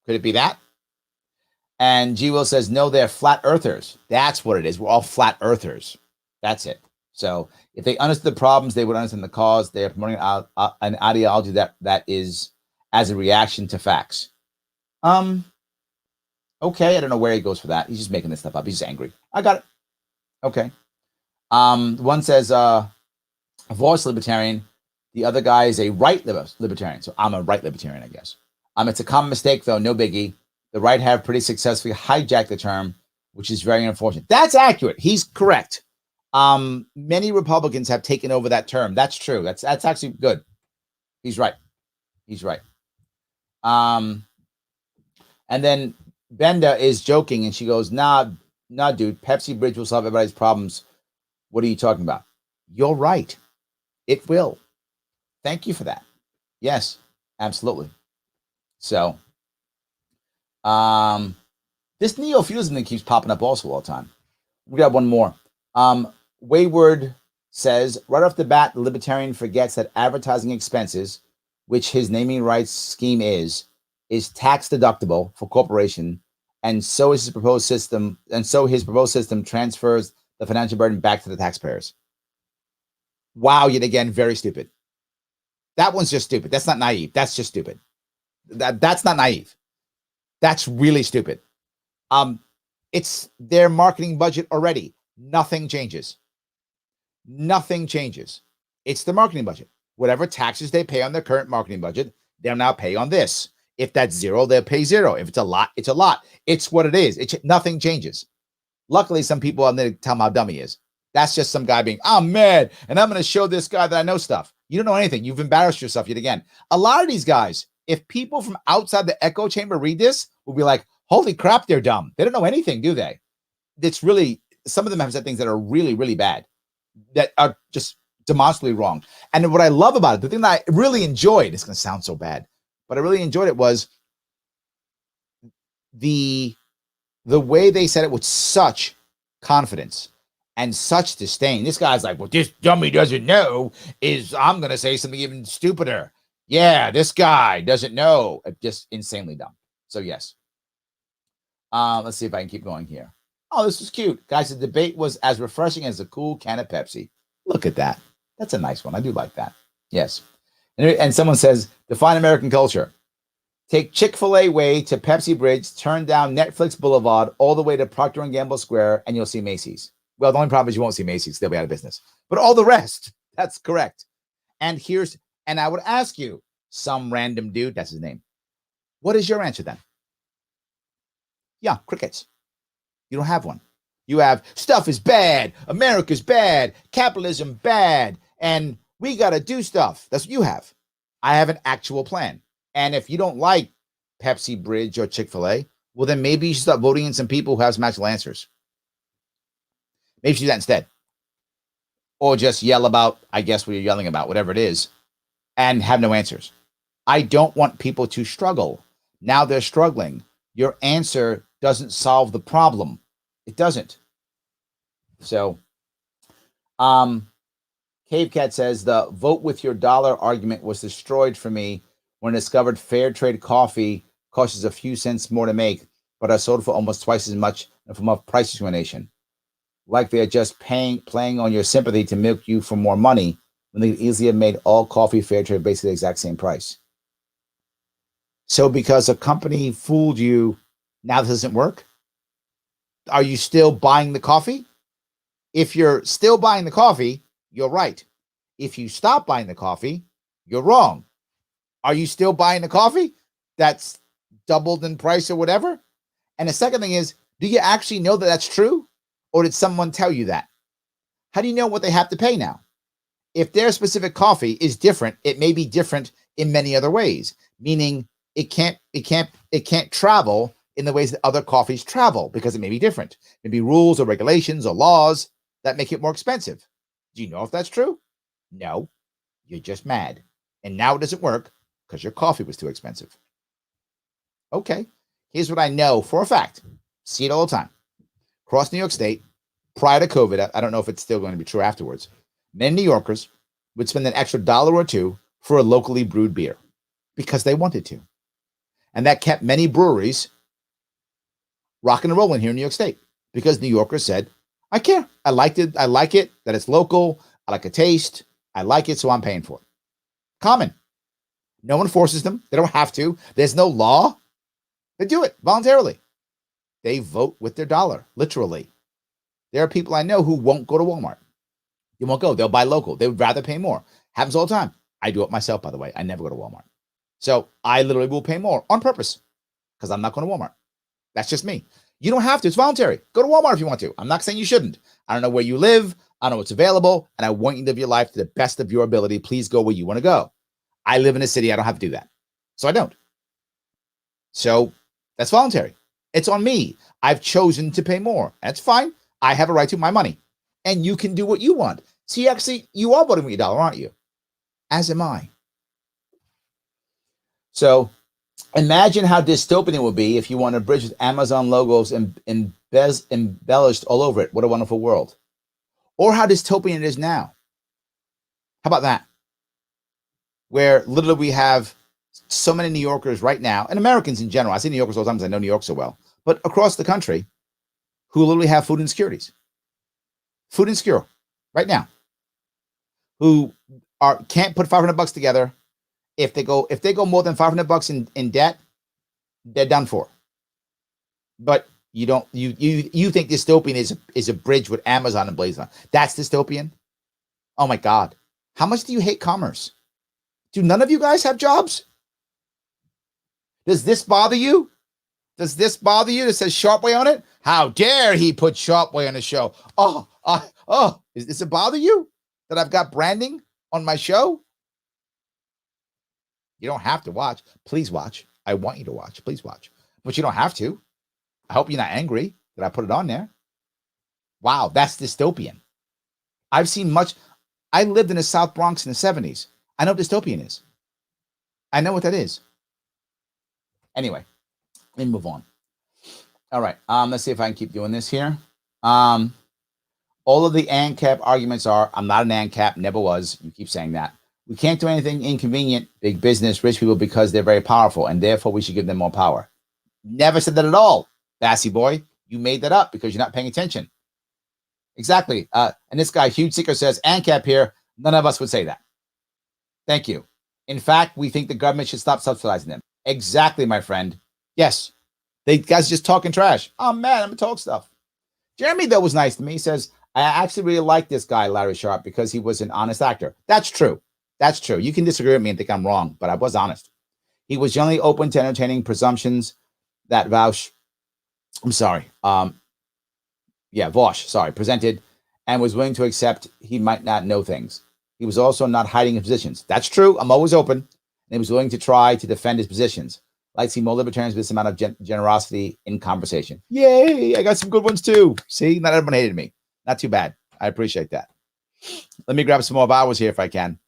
Could it be that? And G. Will says, no, they're flat earthers. That's what it is. We're all flat earthers. That's it. So if they understood the problems, they would understand the cause. They are promoting an ideology that is as a reaction to facts. Okay, I don't know where he goes for that. He's just making this stuff up. He's just angry. I got it. Okay. One says, Vaush libertarian. The other guy is a right libertarian. So I'm a right libertarian, I guess. It's a common mistake, though. No biggie. The right have pretty successfully hijacked the term, which is very unfortunate. That's accurate. He's correct. Many Republicans have taken over that term. That's true. That's actually good. He's right. He's right. And then Benda is joking, and she goes, nah, dude. Pepsi Bridge will solve everybody's problems. What are you talking about? You're right. It will. Thank you for that. Yes, absolutely. So, this neo-feudalism thing keeps popping up also all the time. We got one more. Wayward says, right off the bat, the libertarian forgets that advertising expenses, which his naming rights scheme is tax deductible for corporation, and so is his proposed system, transfers the financial burden back to the taxpayers. Wow, yet again, very stupid. That one's just stupid. That's not naive. That's just stupid. That's not naive. That's really stupid. It's their marketing budget already. Nothing changes. Nothing changes. It's the marketing budget. Whatever taxes they pay on their current marketing budget, they'll now pay on this. If that's zero, they'll pay zero. If it's a lot, it's a lot. It's what it is. Nothing changes. Luckily, some people, I'm going to tell them how dumb he is. That's just some guy being, I'm mad, and I'm going to show this guy that I know stuff. You don't know anything. You've embarrassed yourself yet again. A lot of these guys, if people from outside the echo chamber read this, will be like, holy crap, they're dumb. They don't know anything, do they? It's really, some of them have said things that are really, really bad, that are just demonstrably wrong. And what I love about it, the thing that I really enjoyed, it's going to sound so bad, but I really enjoyed it, was the way they said it with such confidence and such disdain. This guy's like, what this dummy doesn't know is I'm going to say something even stupider. Yeah, this guy doesn't know. Just insanely dumb. So yes. Let's see if I can keep going here. Oh, this was cute. Guys, the debate was as refreshing as a cool can of Pepsi. Look at that. That's a nice one. I do like that. Yes. And someone says, define American culture. Take Chick-fil-A Way to Pepsi Bridge, turn down Netflix Boulevard, all the way to Procter & Gamble Square, and you'll see Macy's. Well, the only problem is you won't see Macy's. They'll be out of business. But all the rest, that's correct. And I would ask you, some random dude, that's his name, what is your answer then? Yeah, crickets. You don't have one. You have stuff is bad, America's bad, capitalism bad, and we got to do stuff. That's what you have. I have an actual plan. And if you don't like Pepsi, Bridge, or Chick-fil-A, well, then maybe you should start voting in some people who have some actual answers. Maybe you should do that instead. Or just yell about, I guess, what you're yelling about, whatever it is, and have no answers. I don't want people to struggle. Now they're struggling. Your answer doesn't solve the problem. It doesn't. So, Cave Cat says the vote with your dollar argument was destroyed for me when I discovered fair trade coffee costs a few cents more to make, but are sold for almost twice as much from a price discrimination. Like they are just playing on your sympathy to milk you for more money when they could easily have made all coffee fair trade basically the exact same price. So because a company fooled you, now this doesn't work? Are you still buying the coffee? If you're still buying the coffee, you're right. If you stop buying the coffee, you're wrong. Are you still buying the coffee that's doubled in price or whatever? And the second thing is, do you actually know that that's true? Or did someone tell you that? How do you know what they have to pay now? If their specific coffee is different, it may be different in many other ways, meaning it can't travel in the ways that other coffees travel because it may be different. Maybe rules or regulations or laws that make it more expensive. Do you know if that's true? No, you're just mad. And now it doesn't work because your coffee was too expensive. Okay, here's what I know for a fact. See it all the time. Across New York State, prior to COVID, I don't know if it's still going to be true afterwards, many New Yorkers would spend an extra $1 or $2 for a locally brewed beer because they wanted to. And that kept many breweries rocking and rolling here in New York State because New Yorkers said, I care. I like it that it's local. I like the taste. I like it, so I'm paying for it. Common. No one forces them. They don't have to. There's no law. They do it voluntarily. They vote with their dollar, literally. There are people I know who won't go to Walmart. They won't go. They'll buy local. They would rather pay more. Happens all the time. I do it myself, by the way. I never go to Walmart. So I literally will pay more on purpose because I'm not going to Walmart. That's just me. You don't have to. It's voluntary. Go to Walmart if you want to. I'm not saying you shouldn't. I don't know where you live. I don't know what's available. And I want you to live your life to the best of your ability. Please go where you want to go. I live in a city. I don't have to do that. So I don't. So that's voluntary. It's on me. I've chosen to pay more. That's fine. I have a right to my money. And you can do what you want. See, actually, you are voting with your dollar, aren't you? As am I. So imagine how dystopian it would be if you want a bridge with Amazon logos embellished all over it. What a wonderful world. Or how dystopian it is now. How about that? Where literally we have so many New Yorkers right now, and Americans in general. I say New Yorkers all the time because I know New York so well, but across the country, who literally have food insecurities. Food insecure right now. Who can't put $500 together. If they go more than $500 in debt, they're done for. But you think dystopian is a bridge with Amazon and Blazon. That's dystopian? Oh my God. How much do you hate commerce? Do none of you guys have jobs? Does this bother you? Does this bother you that says Sharpe Way on it? How dare he put Sharpe Way on the show? Does this bother you that I've got branding on my show? You don't have to watch. Please watch. I want you to watch. Please watch. But you don't have to. I hope you're not angry that I put it on there. Wow, that's dystopian. I've seen much. I lived in the South Bronx in the 70s. I know what dystopian is. I know what that is. Anyway, let me move on. All right. Let's see if I can keep doing this here. All of the ANCAP arguments are, I'm not an ANCAP, never was. You keep saying that. We can't do anything inconvenient, big business, rich people, because they're very powerful, and therefore we should give them more power. Never said that at all, Bassy boy. You made that up because you're not paying attention. Exactly. And this guy, Huge Seeker, says, ANCAP here. None of us would say that. Thank you. In fact, we think the government should stop subsidizing them. Exactly, my friend. Yes. They guys just talking trash. Oh, man, I'm going to talk stuff. Jeremy, though, was nice to me. He says, I actually really like this guy, Larry Sharpe, because he was an honest actor. That's true. That's true. You can disagree with me and think I'm wrong, but I was honest. He was generally open to entertaining presumptions that Vaush, I'm sorry, Vaush, sorry, presented and was willing to accept he might not know things. He was also not hiding his positions. That's true. I'm always open. And he was willing to try to defend his positions. I'd like to see more libertarians with this amount of generosity in conversation. Yay! I got some good ones too. See, not everyone hated me. Not too bad. I appreciate that. Let me grab some more hours here if I can.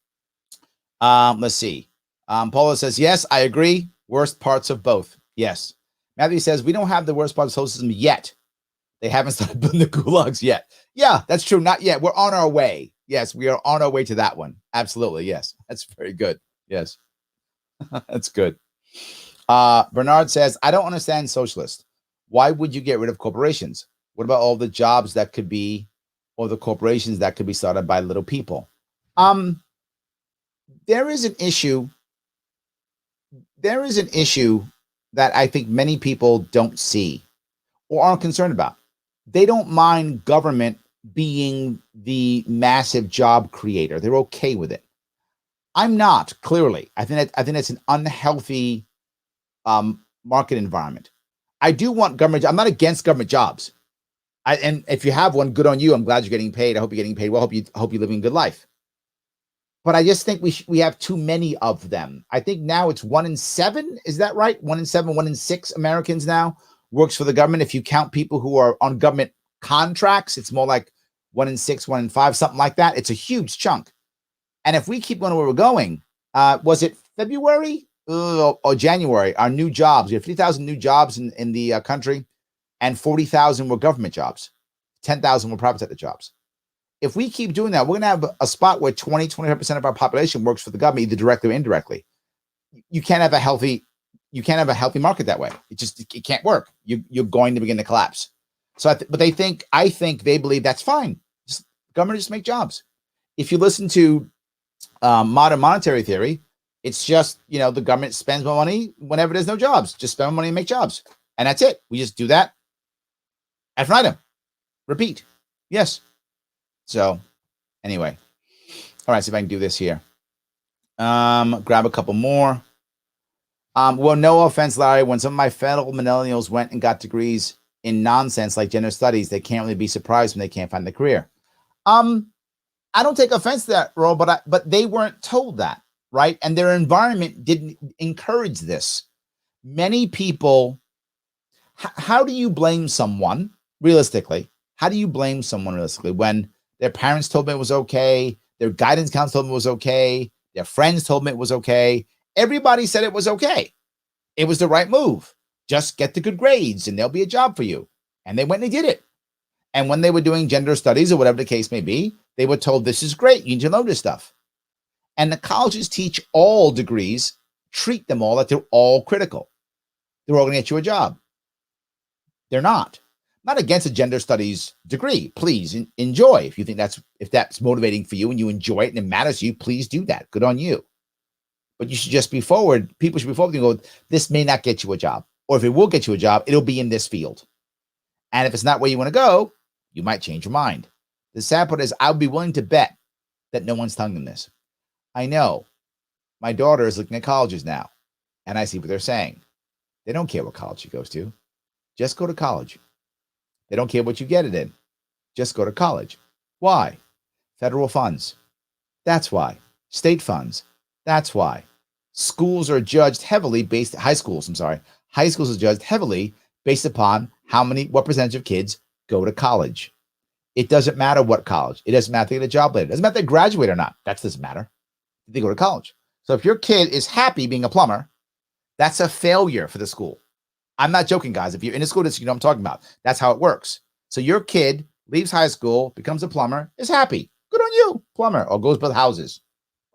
Let's see. Paula says, yes, I agree. Worst parts of both. Yes. Matthew says, we don't have the worst parts of socialism yet. They haven't started building the gulags yet. Yeah, that's true. Not yet. We're on our way. Yes, we are on our way to that one. Absolutely. Yes. That's very good. Yes. That's good. Bernard says, I don't understand socialists. Why would you get rid of corporations? What about all the jobs that could be, or the corporations that could be started by little people? There is an issue. There is an issue that I think many people don't see or aren't concerned about. They don't mind government being the massive job creator. They're okay with it. I'm not, clearly. I think it's an unhealthy market environment. I do want government. I'm not against government jobs. And if you have one, good on you. I'm glad you're getting paid. I hope you're getting paid well. I hope you're living a good life. But I just think we have too many of them. I think now it's 1 in 7. Is that right? 1 in 7, 1 in 6 Americans now works for the government. If you count people who are on government contracts, it's more like 1 in 6, 1 in 5, something like that. It's a huge chunk. And if we keep going where we're going, was it February or January? Our new jobs, we have 50,000 new jobs in the country, and 40,000 were government jobs. 10,000 were private sector jobs. If we keep doing that, we're going to have a spot where 25% of our population works for the government, either directly or indirectly. You can't have a healthy market that way. It can't work. You're going to begin to collapse. So, I think they believe that's fine. Government just make jobs. If you listen to modern monetary theory, it's just, the government spends more money whenever there's no jobs. Just spend more money and make jobs. And that's it. We just do that. Ad infinitum. Repeat. Yes. So anyway, all right, see if I can do this here. Grab a couple more. Well, no offense, Larry. When some of my fellow millennials went and got degrees in nonsense like gender studies, they can't really be surprised when they can't find a career. I don't take offense to that, Ro, but they weren't told that, right? And their environment didn't encourage this. Many people, how do you blame someone realistically? How do you blame someone realistically when their parents told them it was okay, their guidance counselor told them it was okay, their friends told them it was okay, everybody said it was okay. It was the right move. Just get the good grades and there'll be a job for you. And they went and they did it. And when they were doing gender studies or whatever the case may be, they were told, this is great. You need to know this stuff. And the colleges teach all degrees, treat them all that they're all critical. They're all going to get you a job. They're not. Not against a gender studies degree. Please enjoy. If you think if that's motivating for you and you enjoy it and it matters to you, please do that. Good on you. But you should just be forward. People should be forward and go, this may not get you a job. Or if it will get you a job, it'll be in this field. And if it's not where you want to go, you might change your mind. The sad part is I'll be willing to bet that no one's telling them this. I know my daughter is looking at colleges now, and I see what they're saying. They don't care what college she goes to. Just go to college. They don't care what you get it in. Just go to college. Why? Federal funds. That's why. State funds. That's why. Schools are judged heavily high schools are judged heavily based upon what percentage of kids go to college. It doesn't matter what college. It doesn't matter if they get a job later. It doesn't matter if they graduate or not. That doesn't matter. They go to college. So if your kid is happy being a plumber, that's a failure for the school. I'm not joking, guys. If you're in a school district, you know what I'm talking about. That's how it works. So your kid leaves high school, becomes a plumber, is happy. Good on you, plumber, or goes build houses.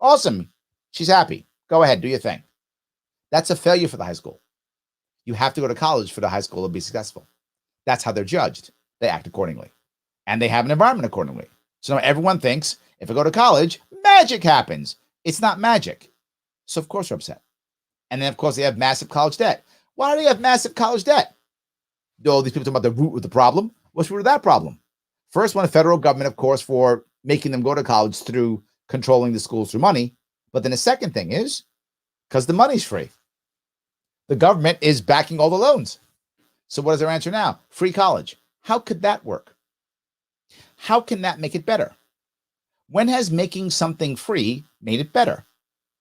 Awesome. She's happy. Go ahead, do your thing. That's a failure for the high school. You have to go to college for the high school to be successful. That's how they're judged. They act accordingly. And they have an environment accordingly. So now everyone thinks if I go to college, magic happens. It's not magic. So of course they're upset. And then of course they have massive college debt. Why do they have massive college debt? All these people talking about the root of the problem. What's the root of that problem? First one, the federal government, of course, for making them go to college through controlling the schools through money. But then the second thing is because the money's free. The government is backing all the loans. So what is their answer now? Free college. How could that work? How can that make it better? When has making something free made it better?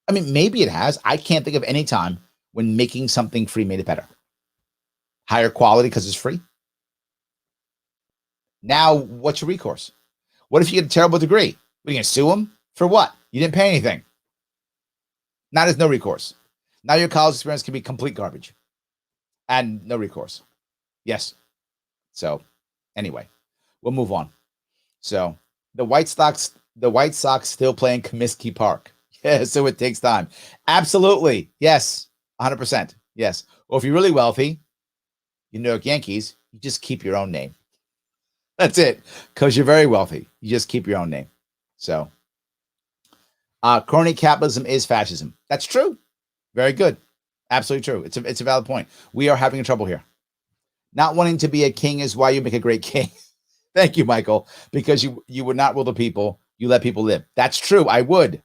I mean, maybe it has. I can't think of any time when making something free made it better. Higher quality because it's free. Now, what's your recourse? What if you get a terrible degree? Are you going to sue them? For what? You didn't pay anything. Now there's no recourse. Now your college experience can be complete garbage. And no recourse. Yes. So, anyway, we'll move on. So, the White Sox still playing Comiskey Park. Yeah, so it takes time. Absolutely. Yes. 100%. Yes. Or if you're really wealthy, you New York Yankees, you just keep your own name. That's it. Because you're very wealthy. You just keep your own name. So, crony capitalism is fascism. That's true. Very good. Absolutely true. It's a valid point. We are having trouble here. Not wanting to be a king is why you make a great king. Thank you, Michael. Because you would not rule the people. You let people live. That's true. I would.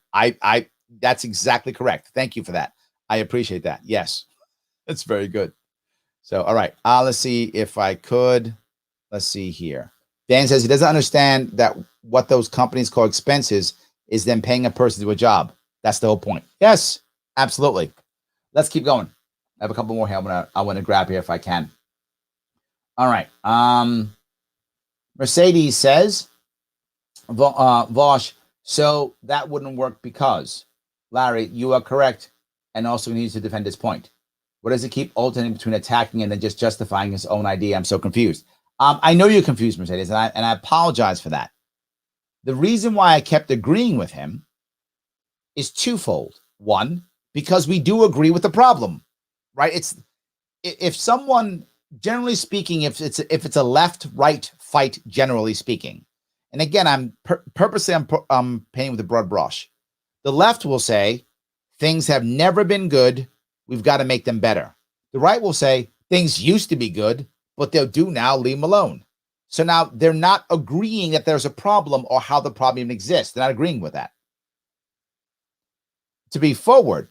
That's exactly correct. Thank you for that. I appreciate that. Yes. That's very good. So, all right. Let's see if I could. Let's see here. Dan says he doesn't understand that what those companies call expenses is them paying a person to do a job. That's the whole point. Yes, absolutely. Let's keep going. I have a couple more here I want to grab here if I can. All right. Mercedes says, Vaush, so that wouldn't work because, Larry, you are correct and also needs to defend his point. What does it keep alternating between attacking and then just justifying his own idea? I'm so confused. I know you're confused, Mercedes, and I apologize for that. The reason why I kept agreeing with him is twofold. One, because we do agree with the problem, right? If someone, generally speaking, if it's a left-right fight, generally speaking, and again, I'm painting with a broad brush. The left will say things have never been good. We've got to make them better. The right will say things used to be good, but they'll do now. Leave them alone. So now they're not agreeing that there's a problem or how the problem even exists. They're not agreeing with that. To be forward,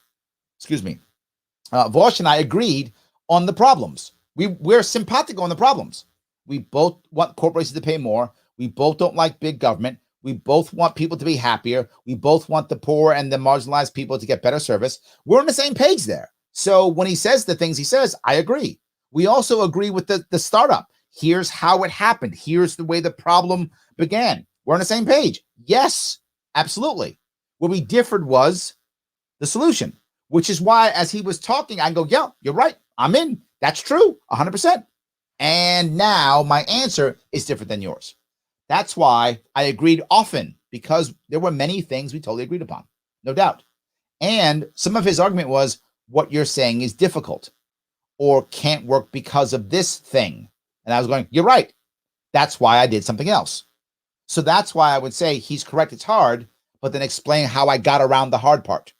Vaush and I agreed on the problems. We're simpatico on the problems. We both want corporations to pay more. We both don't like big government. We both want people to be happier. We both want the poor and the marginalized people to get better service. We're on the same page there. So when he says the things he says, I agree. We also agree with the startup. Here's how it happened. Here's the way the problem began. We're on the same page. Yes, absolutely. Where we differed was the solution, which is why as he was talking, I go, yeah, you're right. I'm in. That's true. 100%. And now my answer is different than yours. That's why I agreed often, because there were many things we totally agreed upon, no doubt. And some of his argument was what you're saying is difficult or can't work because of this thing. And I was going, you're right. That's why I did something else. So that's why I would say he's correct. It's hard, but then explain how I got around the hard part.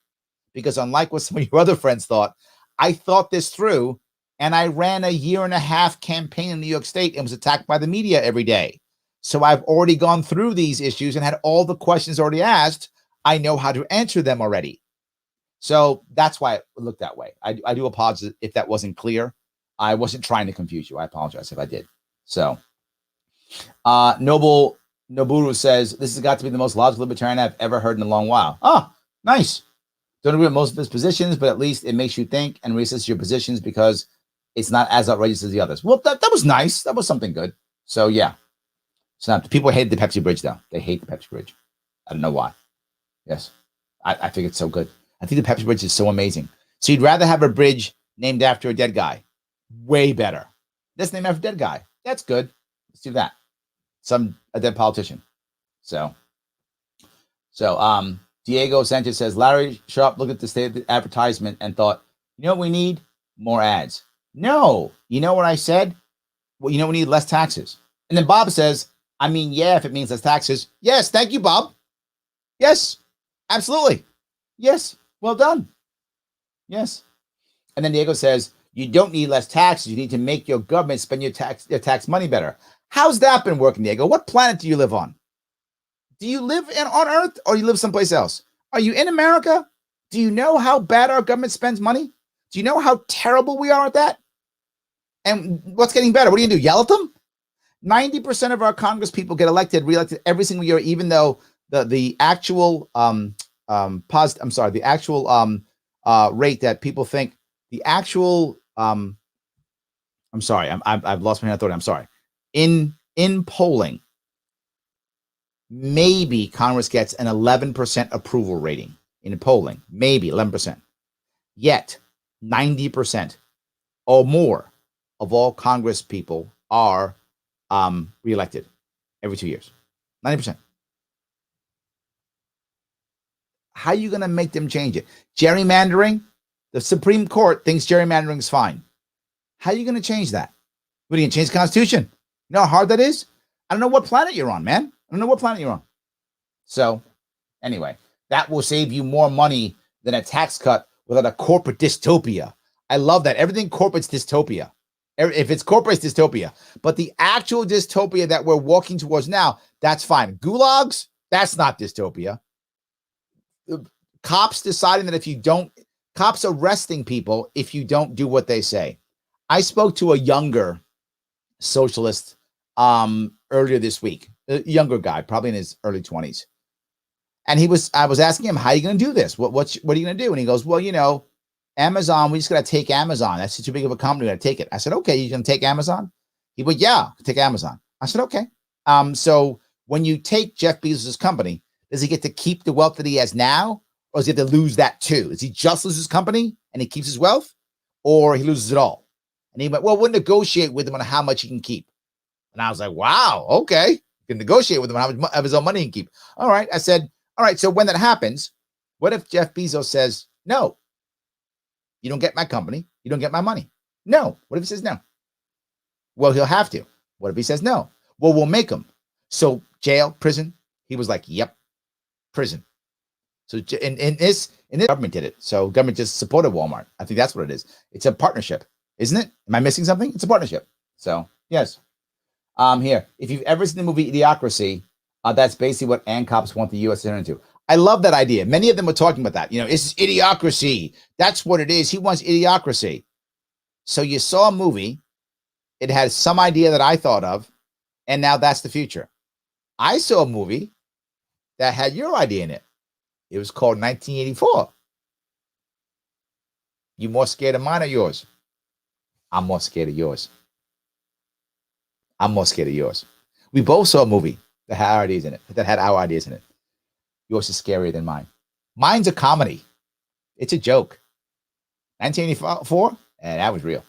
Because unlike what some of your other friends thought, I thought this through and I ran a 1.5-year campaign in New York State and was attacked by the media every day. So I've already gone through these issues and had all the questions already asked. I know how to answer them already. So that's why it looked that way. I do apologize if that wasn't clear. I wasn't trying to confuse you. I apologize if I did. So Noble Noburu says, this has got to be the most logical libertarian I've ever heard in a long while. Oh, nice. Don't agree with most of his positions, but at least it makes you think and reassess your positions because it's not as outrageous as the others. Well, that was nice. That was something good. So yeah. So now, people hate the Pepsi Bridge, though. They hate the Pepsi Bridge. I don't know why. Yes. I think it's so good. I think the Pepsi Bridge is so amazing. So you'd rather have a bridge named after a dead guy. Way better. This named after a dead guy. That's good. Let's do that. A dead politician. So Diego Sanchez says, Larry Sharpe looked at the state of the advertisement and thought, you know what we need? More ads. No. You know what I said? Well, you know, we need less taxes. And then Bob says, I mean, yeah, if it means less taxes. Yes. Thank you, Bob. Yes. Absolutely. Yes. Well done. Yes. And then Diego says, you don't need less taxes. You need to make your government spend your tax money better. How's that been working, Diego? What planet do you live on? Do you live on Earth or you live someplace else? Are you in America? Do you know how bad our government spends money? Do you know how terrible we are at that? And what's getting better? What are you going to do? Yell at them? 90% of our Congress people get elected, reelected every single year, even though the actual the actual rate that people think the actual I'm sorry, I've lost my train of thought. I'm sorry. In polling, maybe Congress gets an 11% approval rating in polling, maybe 11%. Yet 90% or more of all Congress people are reelected every 2 years. 90%. How are you going to make them change it? Gerrymandering, the Supreme Court thinks gerrymandering is fine. How are you going to change that? What are you going to change the Constitution? You know how hard that is? I don't know what planet you're on, man. I don't know what planet you're on. So, anyway, that will save you more money than a tax cut without a corporate dystopia. I love that. Everything corporate's dystopia. If it's corporate, it's dystopia. But the actual dystopia that we're walking towards now, that's fine. Gulags, that's not dystopia. Cops deciding that if you don't, cops arresting people if you don't do what they say. I spoke to a younger socialist earlier this week, a younger guy, probably in his early 20s. And I was asking him, how are you going to do this? What are you going to do? And he goes, well, you know, Amazon, we just got to take Amazon. That's too big of a company. We got to take it. I said, okay, you're going to take Amazon? He went, yeah, take Amazon. I said, okay. So when you take Jeff Bezos' company, does he get to keep the wealth that he has now? Or does he have to lose that too? Does he just lose his company and he keeps his wealth? Or he loses it all? And he went, well, we'll negotiate with him on how much he can keep. And I was like, wow, okay. You can negotiate with him on how much of his own money he can keep. All right. I said, all right, so when that happens, what if Jeff Bezos says, no, you don't get my company, you don't get my money? No. What if he says no? Well, he'll have to. What if he says no? Well, we'll make him. So jail, prison. He was like, yep, prison. So in this government did it. So government just supported Walmart. I think that's what it is. It's a partnership, isn't it? Am I missing something? It's a partnership. So yes. Here, if you've ever seen the movie Idiocracy, that's basically what ANCOPs want the U.S. to turn into. I love that idea. Many of them were talking about that. You know, it's idiocracy. That's what it is. He wants idiocracy. So you saw a movie. It had some idea that I thought of, and now that's the future. I saw a movie that had your idea in it. It was called 1984. You more scared of mine or yours? I'm more scared of yours. I'm more scared of yours. We both saw a movie that had our ideas in it. Yours is scarier than mine. Mine's a comedy. It's a joke. 1984? And that was real.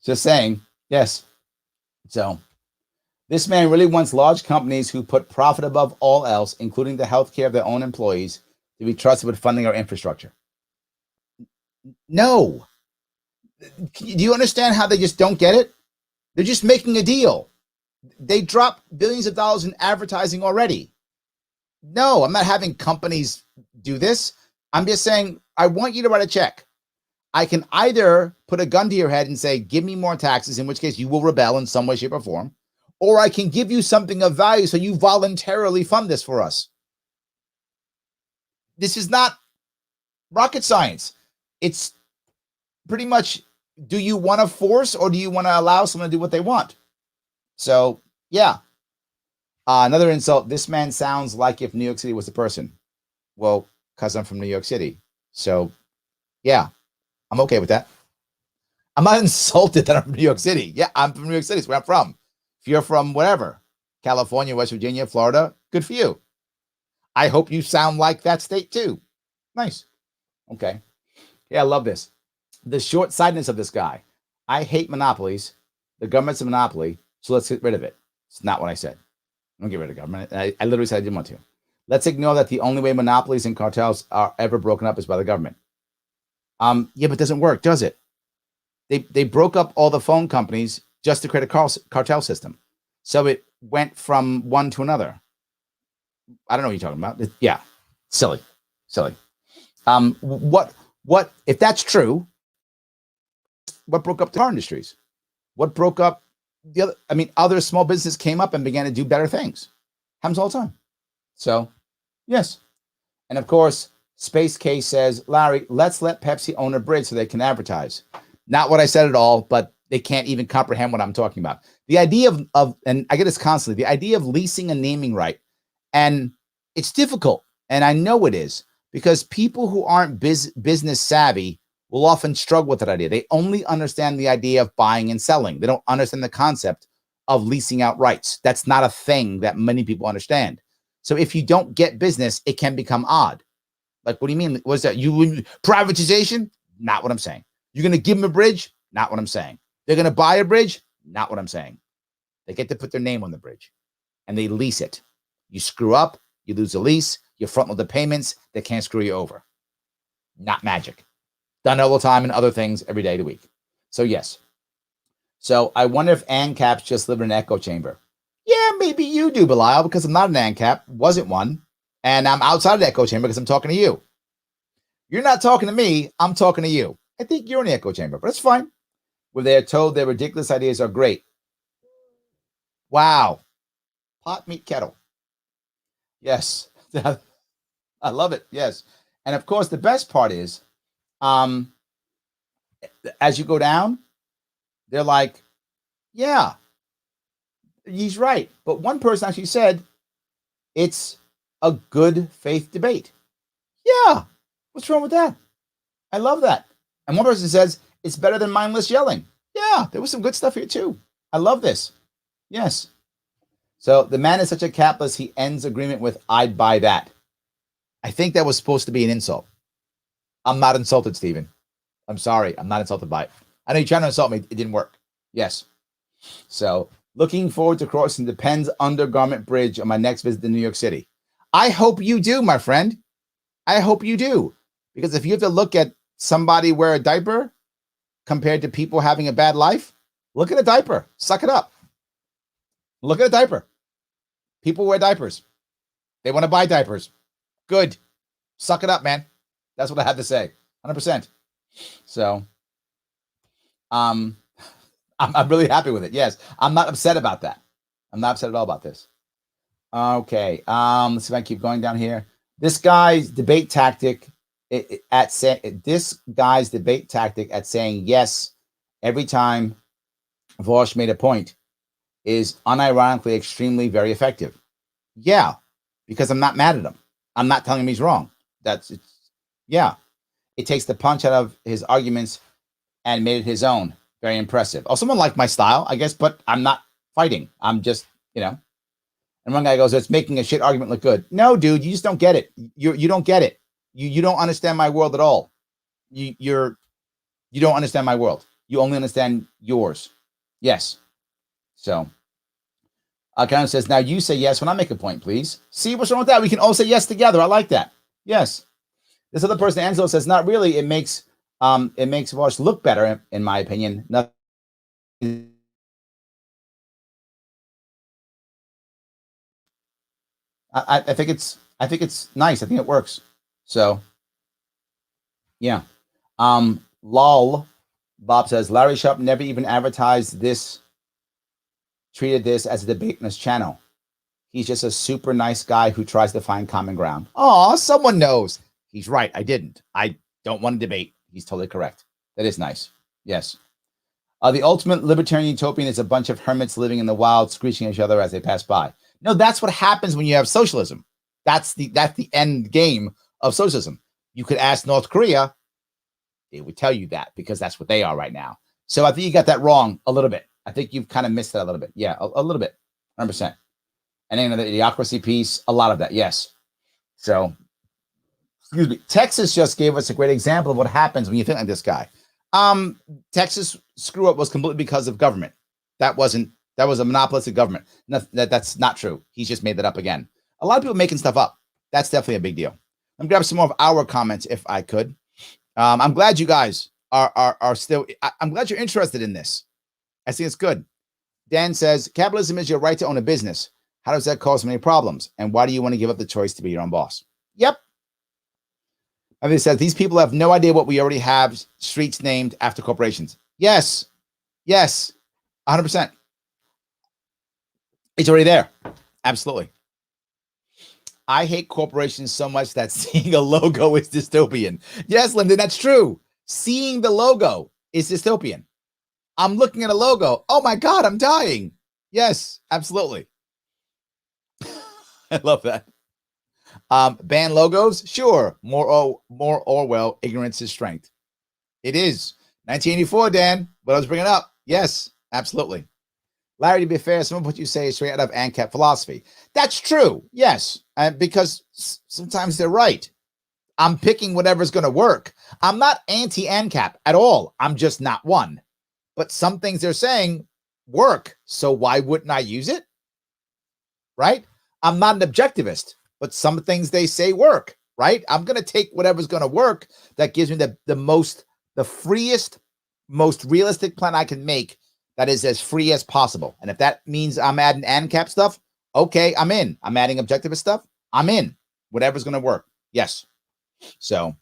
Just saying. Yes. So this man really wants large companies who put profit above all else, including the health care of their own employees, to be trusted with funding our infrastructure. No. Do you understand how they just don't get it? They're just making a deal. They drop billions of dollars in advertising already. No, I'm not having companies do this. I'm just saying, I want you to write a check. I can either put a gun to your head and say, give me more taxes, in which case you will rebel in some way, shape, or form, or I can give you something of value so you voluntarily fund this for us. This is not rocket science. It's pretty much, do you want to force or do you want to allow someone to do what they want? So, yeah. Another insult. This man sounds like if New York City was a person. Well, because I'm from New York City. So, yeah, I'm okay with that. I'm not insulted that I'm from New York City. Yeah, I'm from New York City. It's where I'm from. If you're from whatever, California, West Virginia, Florida, good for you. I hope you sound like that state too. Nice. Okay. Yeah, I love this. The short-sightedness of this guy. I hate monopolies. The government's a monopoly, so let's get rid of it. It's not what I said. Don't get rid of government. I literally said I didn't want to. Let's ignore that the only way monopolies and cartels are ever broken up is by the government. Yeah, but it doesn't work, does it? They broke up all the phone companies just to create a cartel system. So it went from one to another. I don't know what you're talking about. Yeah, silly. What if that's true? What broke up the car industries? What broke up the other? I mean, other small businesses came up and began to do better things. Happens all the time. So, yes. And of course, Space Case says, Larry, let's let Pepsi own a bridge so they can advertise. Not what I said at all, but they can't even comprehend what I'm talking about. The idea of and I get this constantly, the idea of leasing a naming right. And it's difficult. And I know it is, because people who aren't business savvy will often struggle with that idea. They only understand the idea of buying and selling. They don't understand the concept of leasing out rights. That's not a thing that many people understand. So if you don't get business, it can become odd. Like, what do you mean? What's that? You privatization? Not what I'm saying. You're going to give them a bridge? Not what I'm saying. They're going to buy a bridge? Not what I'm saying. They get to put their name on the bridge and they lease it. You screw up, you lose the lease, you front load the payments, they can't screw you over. Not magic. Done all the time and other things every day of the week. So yes. So I wonder if ANCAPs just live in an echo chamber. Yeah, maybe you do, Belial, because I'm not an ANCAP, wasn't one. And I'm outside of the echo chamber because I'm talking to you. You're not talking to me, I'm talking to you. I think you're in the echo chamber, but it's fine. Where they are told their ridiculous ideas are great. Wow. Pot, meat, kettle. Yes. I love it. Yes. And of course, the best part is, as you go down, they're like, yeah, he's right. But one person actually said, it's a good faith debate. Yeah. What's wrong with that? I love that. And one person says, it's better than mindless yelling. Yeah, there was some good stuff here too. I love this. Yes. So the man is such a capitalist, he ends agreement with, I'd buy that. I think that was supposed to be an insult. I'm not insulted, Stephen. I'm sorry. I'm not insulted by it. I know you're trying to insult me. It didn't work. Yes. So looking forward to crossing the Penn's Undergarment Bridge on my next visit to New York City. I hope you do, my friend. I hope you do. Because if you have to look at somebody wear a diaper compared to people having a bad life, look at a diaper. Suck it up. Look at a diaper. People wear diapers. They want to buy diapers. Good. Suck it up, man. That's what I have to say. 100%. So, I'm really happy with it. Yes. I'm not upset about that. I'm not upset at all about this. Okay. Let's see if I keep going down here. This guy's debate tactic at saying yes every time Vaush made a point is unironically extremely very effective. Yeah, because I'm not mad at him. I'm not telling him he's wrong. Yeah. It takes the punch out of his arguments and made it his own. Very impressive. Oh, someone liked my style, I guess, but I'm not fighting. I'm just, And one guy goes, it's making a shit argument look good. No, dude, you just don't get it. You don't get it. You don't understand my world at all. You don't understand my world. You only understand yours. Yes. So Karen says, now you say yes when I make a point, please. See, what's wrong with that? We can all say yes together. I like that. Yes. This other person, Angelo, says, not really. It makes Vaush look better, in my opinion. Nothing. I think it's nice. I think it works. So yeah. Lol. Bob says, Larry Sharpe never even advertised this, treated this as a debate on his channel. He's just a super nice guy who tries to find common ground. Oh, someone knows. He's right. I didn't. I don't want to debate. He's totally correct. That is nice. Yes. The ultimate libertarian utopian is a bunch of hermits living in the wild, screeching at each other as they pass by. No, that's what happens when you have socialism. That's the end game of socialism. You could ask North Korea, they would tell you that because that's what they are right now. So I think you got that wrong a little bit. I think you've kind of missed that a little bit. Yeah, a little bit, 100%. And then the idiocracy piece, a lot of that, yes. So, excuse me. Texas just gave us a great example of what happens when you think like this guy. Texas screw up was completely because of government. That was a monopolistic government. That's not true. He's just made that up again. A lot of people making stuff up. That's definitely a big deal. Let me grab some more of our comments if I could. I'm glad you guys are still. I'm glad you're interested in this. I think it's good. Dan says, capitalism is your right to own a business. How does that cause so many problems? And why do you want to give up the choice to be your own boss? Yep. I mean, it says these people have no idea what we already have streets named after corporations. Yes. Yes. 100%. It's already there. Absolutely. I hate corporations so much that seeing a logo is dystopian. Yes, Lyndon, that's true. Seeing the logo is dystopian. I'm looking at a logo. Oh my God, I'm dying. Yes, absolutely. I love that. Ban logos? Sure. More Orwell, ignorance is strength. It is. 1984, Dan. What I was bringing up. Yes, absolutely. Larry, to be fair, some of what you say is straight out of ANCAP philosophy. That's true. Yes. Because sometimes they're right. I'm picking whatever's going to work. I'm not anti-ANCAP at all. I'm just not one. But some things they're saying work. So why wouldn't I use it? Right? I'm not an objectivist, but some things they say work. Right? I'm going to take whatever's going to work that gives me the freest, most realistic plan I can make that is as free as possible. And if that means I'm adding ANCAP stuff, okay, I'm in. I'm adding objectivist stuff, I'm in. Whatever's going to work. Yes. So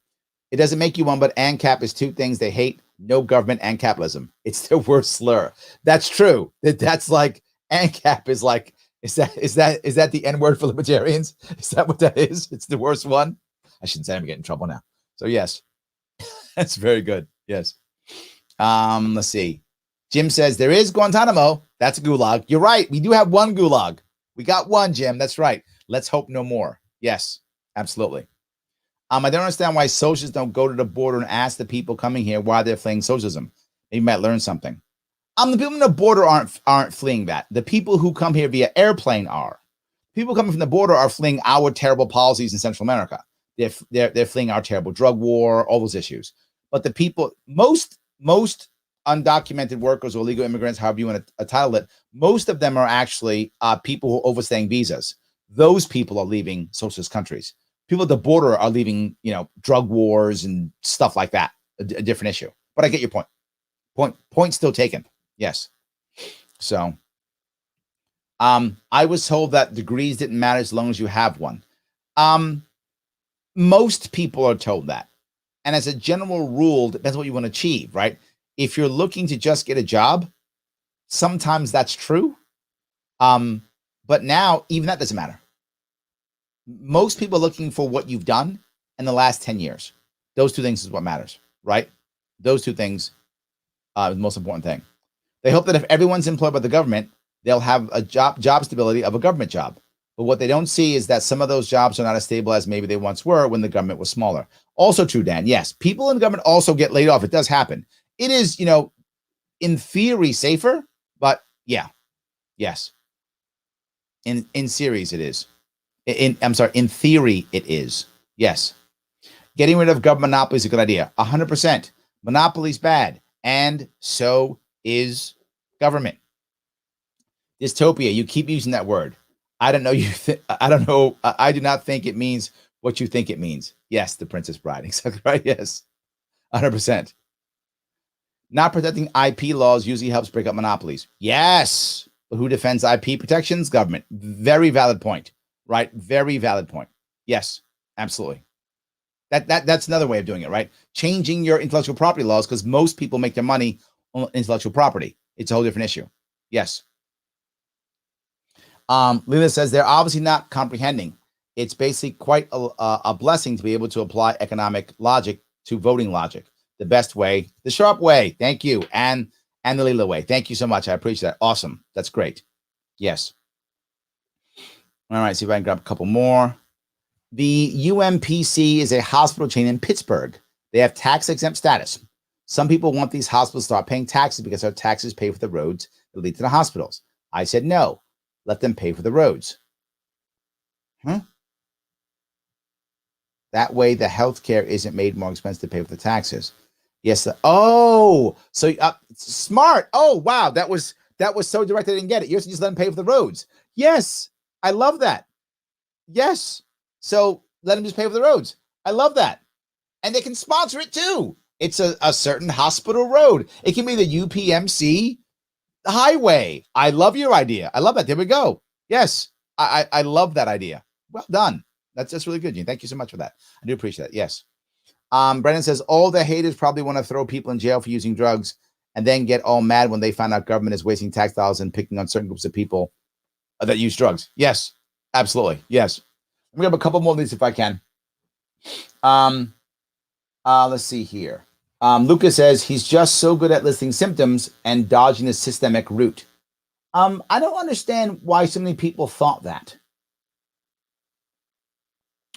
it doesn't make you one, but ANCAP is two things they hate: no government and capitalism. It's their worst slur. That's true. That's like ANCAP is like, is that the N word for libertarians? Is that what that is? It's the worst one. I shouldn't say I'm getting in trouble now. So yes, that's very good. Yes. Let's see. Jim says there is Guantanamo. That's a gulag. You're right. We do have one gulag. We got one, Jim. That's right. Let's hope no more. Yes, absolutely. I don't understand why socialists don't go to the border and ask the people coming here why they're fleeing socialism. Maybe you might learn something. The people on the border aren't fleeing that. The people who come here via airplane are. People coming from the border are fleeing our terrible policies in Central America. They're fleeing our terrible drug war, all those issues. But the people, most undocumented workers or illegal immigrants, however you want to title it, most of them are actually people who are overstaying visas. Those people are leaving socialist countries. People at the border are leaving, drug wars and stuff like that. A different issue. But I get your point. Point still taken. Yes. So, I was told that degrees didn't matter as long as you have one. Most people are told that. And as a general rule, depends on what you want to achieve, right? If you're looking to just get a job, sometimes that's true. But now, even that doesn't matter. Most people are looking for what you've done in the last 10 years. Those two things is what matters, right? Those two things are the most important thing. They hope that if everyone's employed by the government, they'll have a job stability of a government job. But what they don't see is that some of those jobs are not as stable as maybe they once were when the government was smaller. Also true, Dan. Yes, people in the government also get laid off. It does happen. It is, in theory safer, but yeah, yes. In series, it is. In theory, it is. Yes. Getting rid of government monopoly is a good idea. 100%. Monopoly's bad. And so is government. Dystopia. You keep using that word. I don't know. I don't know. I do not think it means what you think it means. Yes, the Princess Bride. Exactly right. Yes. 100%. Not protecting IP laws usually helps break up monopolies. Yes. But who defends IP protections? Government. Very valid point. Right? Very valid point. Yes, absolutely. That's another way of doing it, right? Changing your intellectual property laws, because most people make their money on intellectual property. It's a whole different issue. Yes. Lila says they're obviously not comprehending. It's basically quite a blessing to be able to apply economic logic to voting logic. The best way, the Sharpe way. Thank you. And the Lila way. Thank you so much. I appreciate that. Awesome. That's great. Yes. All right. See if I can grab a couple more. The UMPC is a hospital chain in Pittsburgh. They have tax exempt status. Some people want these hospitals to start paying taxes because our taxes pay for the roads that lead to the hospitals. I said, no, let them pay for the roads. That way, the healthcare isn't made more expensive to pay for the taxes. Yes. So smart. Oh, wow. That was so direct. I didn't get it. You're just let them pay for the roads. Yes. I love that. Yes. So let them just pay for the roads. I love that. And they can sponsor it too. It's a certain hospital road. It can be the UPMC highway. I love your idea. I love that. There we go. Yes. I love that idea. Well done. That's really good, Gene. Thank you so much for that. I do appreciate that. Yes. Brennan says all the haters probably want to throw people in jail for using drugs and then get all mad when they find out government is wasting tax dollars and picking on certain groups of people that use drugs. Yes, absolutely. Yes. I'm gonna have a couple more of these if I can. Let's see here. Lucas says he's just so good at listing symptoms and dodging the systemic root. I don't understand why so many people thought that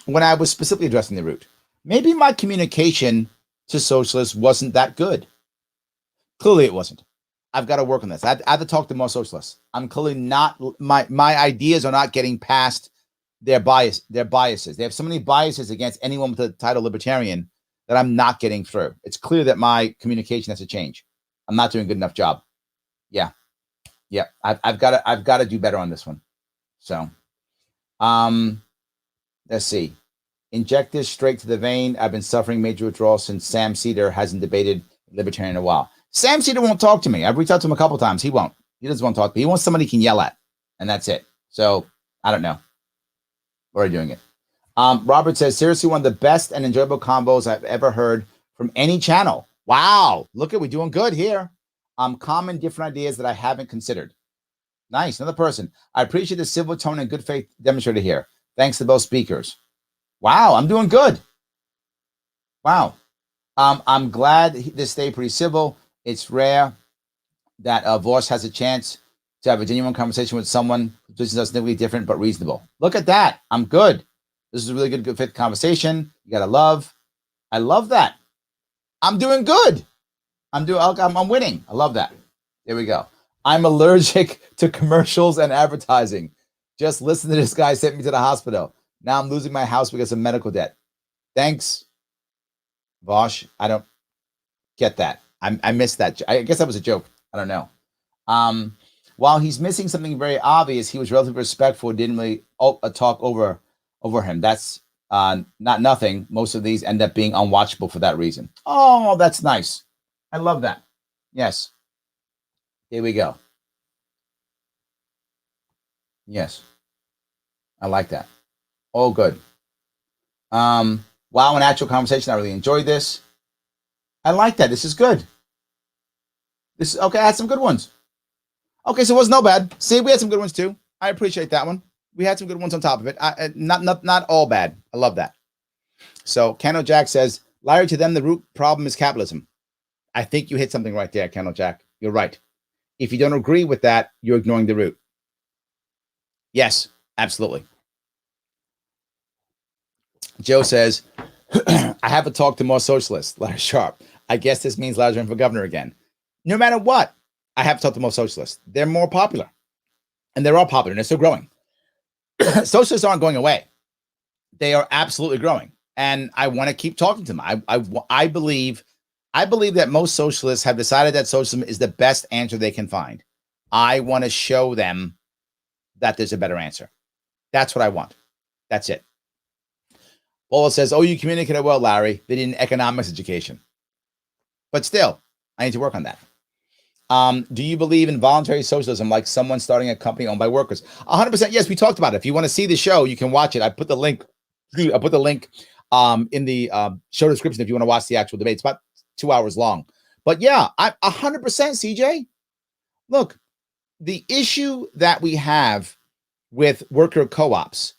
when I was specifically addressing the root. Maybe my communication to socialists wasn't that good. Clearly it wasn't. I've got to work on this. I have to talk to more socialists. I'm clearly not, my ideas are not getting past their biases. They have so many biases against anyone with the title libertarian that I'm not getting through. It's clear that my communication has to change. I'm not doing a good enough job. Yeah. I've got to do better on this one. So, let's see. Inject this straight to the vein. I've been suffering major withdrawal since Sam Cedar hasn't debated libertarian in a while. Sam Cedar won't talk to me. I've reached out to him a couple times. He won't. He doesn't want to talk to me. He wants somebody he can yell at, and that's it. So I don't know. We're doing it. Robert says, seriously, one of the best and enjoyable combos I've ever heard from any channel. Wow. Look at, we're doing good here. Common different ideas that I haven't considered. Nice. Another person. I appreciate the civil tone and good faith demonstrated here. Thanks to both speakers. Wow. I'm doing good. Wow. I'm glad this stayed pretty civil. It's rare that Vaush has a chance to have a genuine conversation with someone who is significantly different but reasonable. Look at that. I'm good. This is a really good fit conversation. You got to love. I love that. I'm doing good. I'm winning. I love that. There we go. I'm allergic to commercials and advertising. Just listen to this guy sent me to the hospital. Now I'm losing my house because of medical debt. Thanks, Vaush. I don't get that. I missed that. I guess that was a joke. I don't know. While he's missing something very obvious, he was relatively respectful, didn't really talk over him. That's not nothing. Most of these end up being unwatchable for that reason. Oh, that's nice. I love that. Yes. Here we go. Yes. I like that. Oh, good. Wow, an actual conversation. I really enjoyed this. I like that. This is good. This is okay. I had some good ones. Okay, so it was no bad. See, we had some good ones too. I appreciate that one. We had some good ones on top of it. Not all bad. I love that. So Candle Jack says, Larry, to them, the root problem is capitalism. I think you hit something right there, Candle Jack. You're right. If you don't agree with that, you're ignoring the root. Yes, absolutely. Joe says, I haven't talked to more socialists, Larry Sharpe. I guess this means Larry's running for governor again. No matter what, I have talked to more socialists. They're more popular. And they're all popular, and they're still growing. Socialists aren't going away. They are absolutely growing. And I want to keep talking to them. I believe that most socialists have decided that socialism is the best answer they can find. I want to show them that there's a better answer. That's what I want. That's it. Paula says, oh, you communicated well, Larry. They did an economics education. But still, I need to work on that. Do you believe in voluntary socialism, like someone starting a company owned by workers? 100%. Yes, we talked about it. If you want to see the show, you can watch it. I put the link in the show description if you want to watch the actual debate. It's about 2 hours long. But yeah, I 100%, CJ. Look, the issue that we have with worker co-ops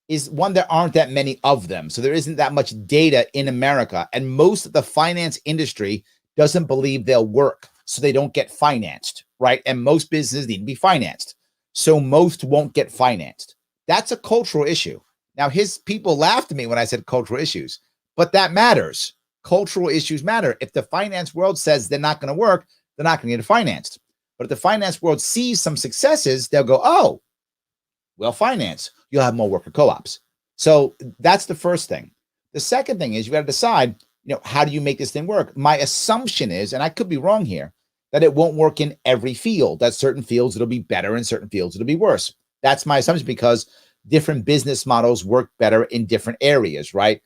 is one, there aren't that many of them. So there isn't that much data in America. And most of the finance industry doesn't believe they'll work. So they don't get financed, right? And most businesses need to be financed. So most won't get financed. That's a cultural issue. Now, his people laughed at me when I said cultural issues, but that matters. Cultural issues matter. If the finance world says they're not going to work, they're not going to get financed. But if the finance world sees some successes, they'll go, oh, well, finance, you'll have more worker co-ops. So that's the first thing. The second thing is you got to decide, how do you make this thing work? My assumption is, and I could be wrong here, that it won't work in every field. That certain fields it'll be better, and certain fields it'll be worse. That's my assumption because different business models work better in different areas, right?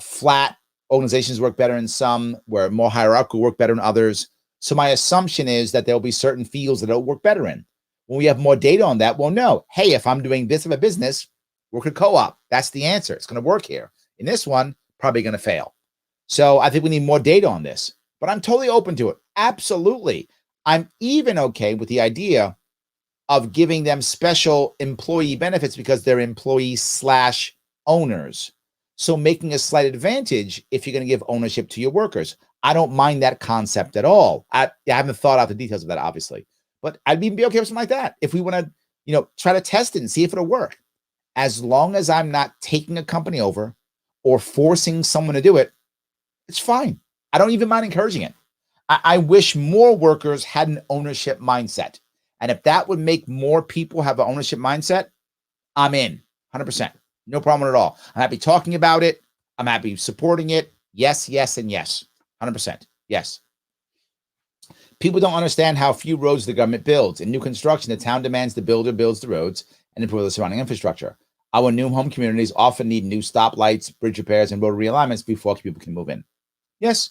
Flat organizations work better in some, where more hierarchical work better in others. So my assumption is that there'll be certain fields that it'll work better in. When we have more data on that, we'll know, hey, if I'm doing this of a business, worker co-op, that's the answer. It's going to work here. In this one, probably going to fail. So I think we need more data on this, but I'm totally open to it. Absolutely. I'm even okay with the idea of giving them special employee benefits because they're employees/owners. So making a slight advantage if you're going to give ownership to your workers. I don't mind that concept at all. I haven't thought out the details of that, obviously, but I'd even be okay with something like that. If we want to, try to test it and see if it'll work, as long as I'm not taking a company over or forcing someone to do it, it's fine. I don't even mind encouraging it. I wish more workers had an ownership mindset. And if that would make more people have an ownership mindset, I'm in 100%. No problem at all. I'm happy talking about it. I'm happy supporting it. Yes, yes, and yes. 100%. Yes. People don't understand how few roads the government builds. In new construction, the town demands the builder builds the roads and improve the surrounding infrastructure. Our new home communities often need new stoplights, bridge repairs, and road realignments before people can move in. Yes.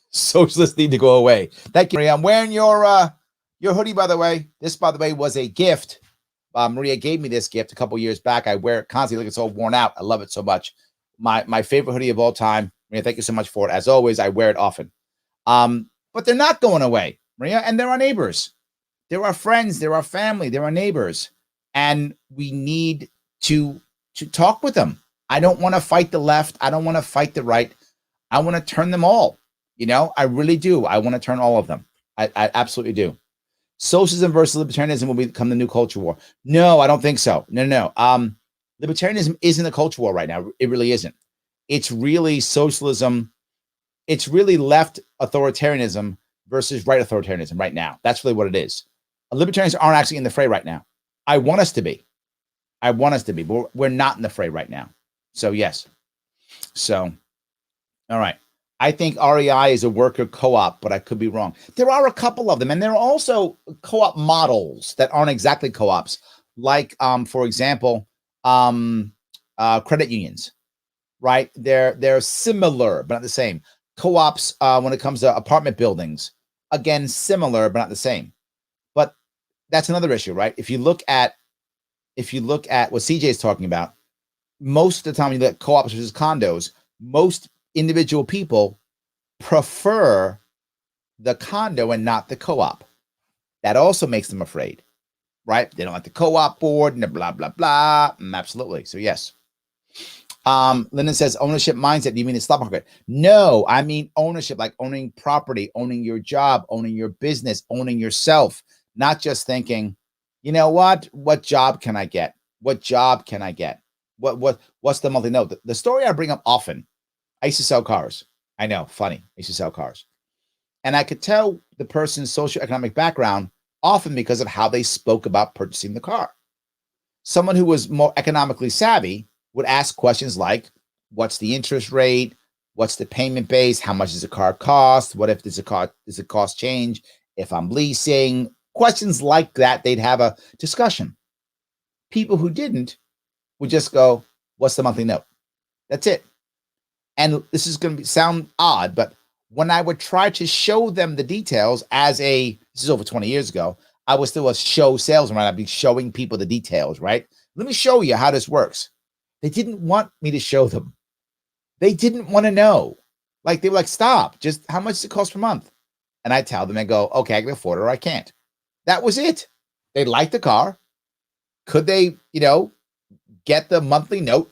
Socialists need to go away. Thank you, Maria. I'm wearing your hoodie, by the way. This, by the way, was a gift. Maria gave me this gift a couple years back. I wear it constantly. Look, it's all worn out. I love it so much. My favorite hoodie of all time. Maria, thank you so much for it. As always, I wear it often. But they're not going away, Maria, and they're our neighbors. They're our friends. They're our family. They're our neighbors. And we need to talk with them. I don't want to fight the left. I don't want to fight the right. I want to turn them all. I really do. I want to turn all of them. I absolutely do. Socialism versus libertarianism will become the new culture war. No, I don't think so. No. Libertarianism isn't a culture war right now. It really isn't. It's really socialism. It's really left authoritarianism versus right authoritarianism right now. That's really what it is. Libertarians aren't actually in the fray right now. I want us to be. But we're not in the fray right now. So, yes. So, all right. I think REI is a worker co-op, but I could be wrong. There are a couple of them, and there are also co-op models that aren't exactly co-ops, like, for example, credit unions, right? They're similar, but not the same. Co-ops, when it comes to apartment buildings, again, similar, but not the same. But that's another issue, right? If you look at what CJ is talking about, most of the time you look at co-ops versus condos, most individual people prefer the condo and not the co-op. That also makes them afraid, right? They don't like the co-op board and the blah, blah, blah. Absolutely. So yes. Lyndon says ownership mindset. Do you mean the stock market? No, I mean ownership, like owning property, owning your job, owning your business, owning yourself, not just thinking, you know what job can I get? What job can I get? What's the monthly note? The story I bring up often, I used to sell cars. I know, funny. I used to sell cars. And I could tell the person's socioeconomic background often because of how they spoke about purchasing the car. Someone who was more economically savvy would ask questions like, what's the interest rate? What's the payment base? How much does a car cost? What if does the cost change if I'm leasing? Questions like that, they'd have a discussion. People who didn't would just go, what's the monthly note? That's it. And this is going to sound odd, but when I would try to show them the details this is over 20 years ago, I was still a show salesman, right? I'd be showing people the details, right? Let me show you how this works. They didn't want me to show them. They didn't want to know. Like, they were like, stop, just how much does it cost per month? And I tell them and go, okay, I can afford it or I can't. That was it. They liked the car. Could they, get the monthly note?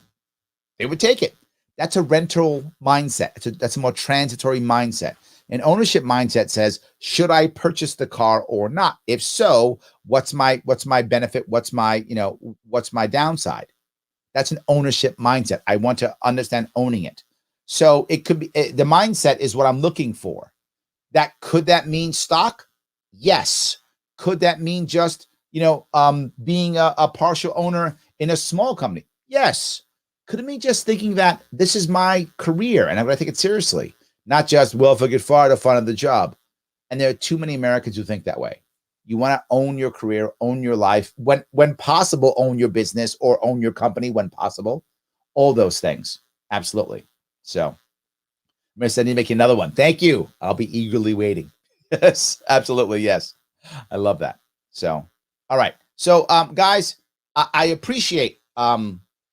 They would take it. That's a rental mindset. That's a more transitory mindset. An ownership mindset says, should I purchase the car or not? If so, what's my benefit? What's my downside? That's an ownership mindset. I want to understand owning it. So it could be the mindset is what I'm looking for. Could that mean stock? Yes. Could that mean just, being a partial owner in a small company? Yes. Could it mean just thinking that this is my career and I'm going to take it seriously, not just, well, if I get fired, I'll find another job. And there are too many Americans who think that way. You want to own your career, own your life, when possible, own your business or own your company when possible. All those things. Absolutely. So I'm going to send you make another one. Thank you. I'll be eagerly waiting. Yes, absolutely. Yes. I love that. So, all right. So, guys, I appreciate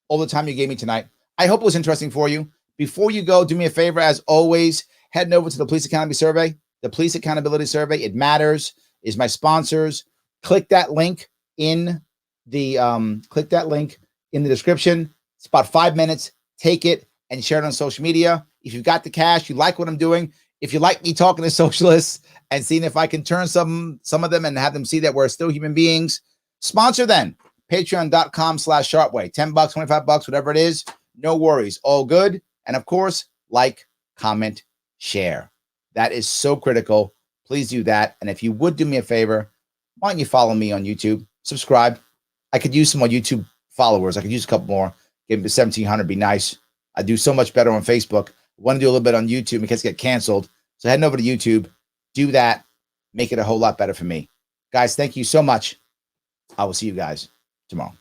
all the time you gave me tonight. I hope it was interesting for you. Before you go, do me a favor, as always, head over to the Police Accountability Survey. The Police Accountability Survey, it matters, is my sponsors. Click that link in the description. It's about 5 minutes. take it and share it on social media. If you've got the cash, you like what I'm doing, if you like me talking to socialists and seeing if I can turn some of them and have them see that we're still human beings, sponsor them. Patreon.com/Sharpe Way. $10, $25, whatever it is. No worries. All good. And of course, like, comment, share. That is so critical. Please do that. And if you would do me a favor, why don't you follow me on YouTube? Subscribe. I could use some more YouTube followers. I could use a couple more. Give me 1,700. Be nice. I do so much better on Facebook. I want to do a little bit on YouTube in case I get canceled. So heading over to YouTube. Do that. Make it a whole lot better for me. Guys, thank you so much. I will see you guys tomorrow.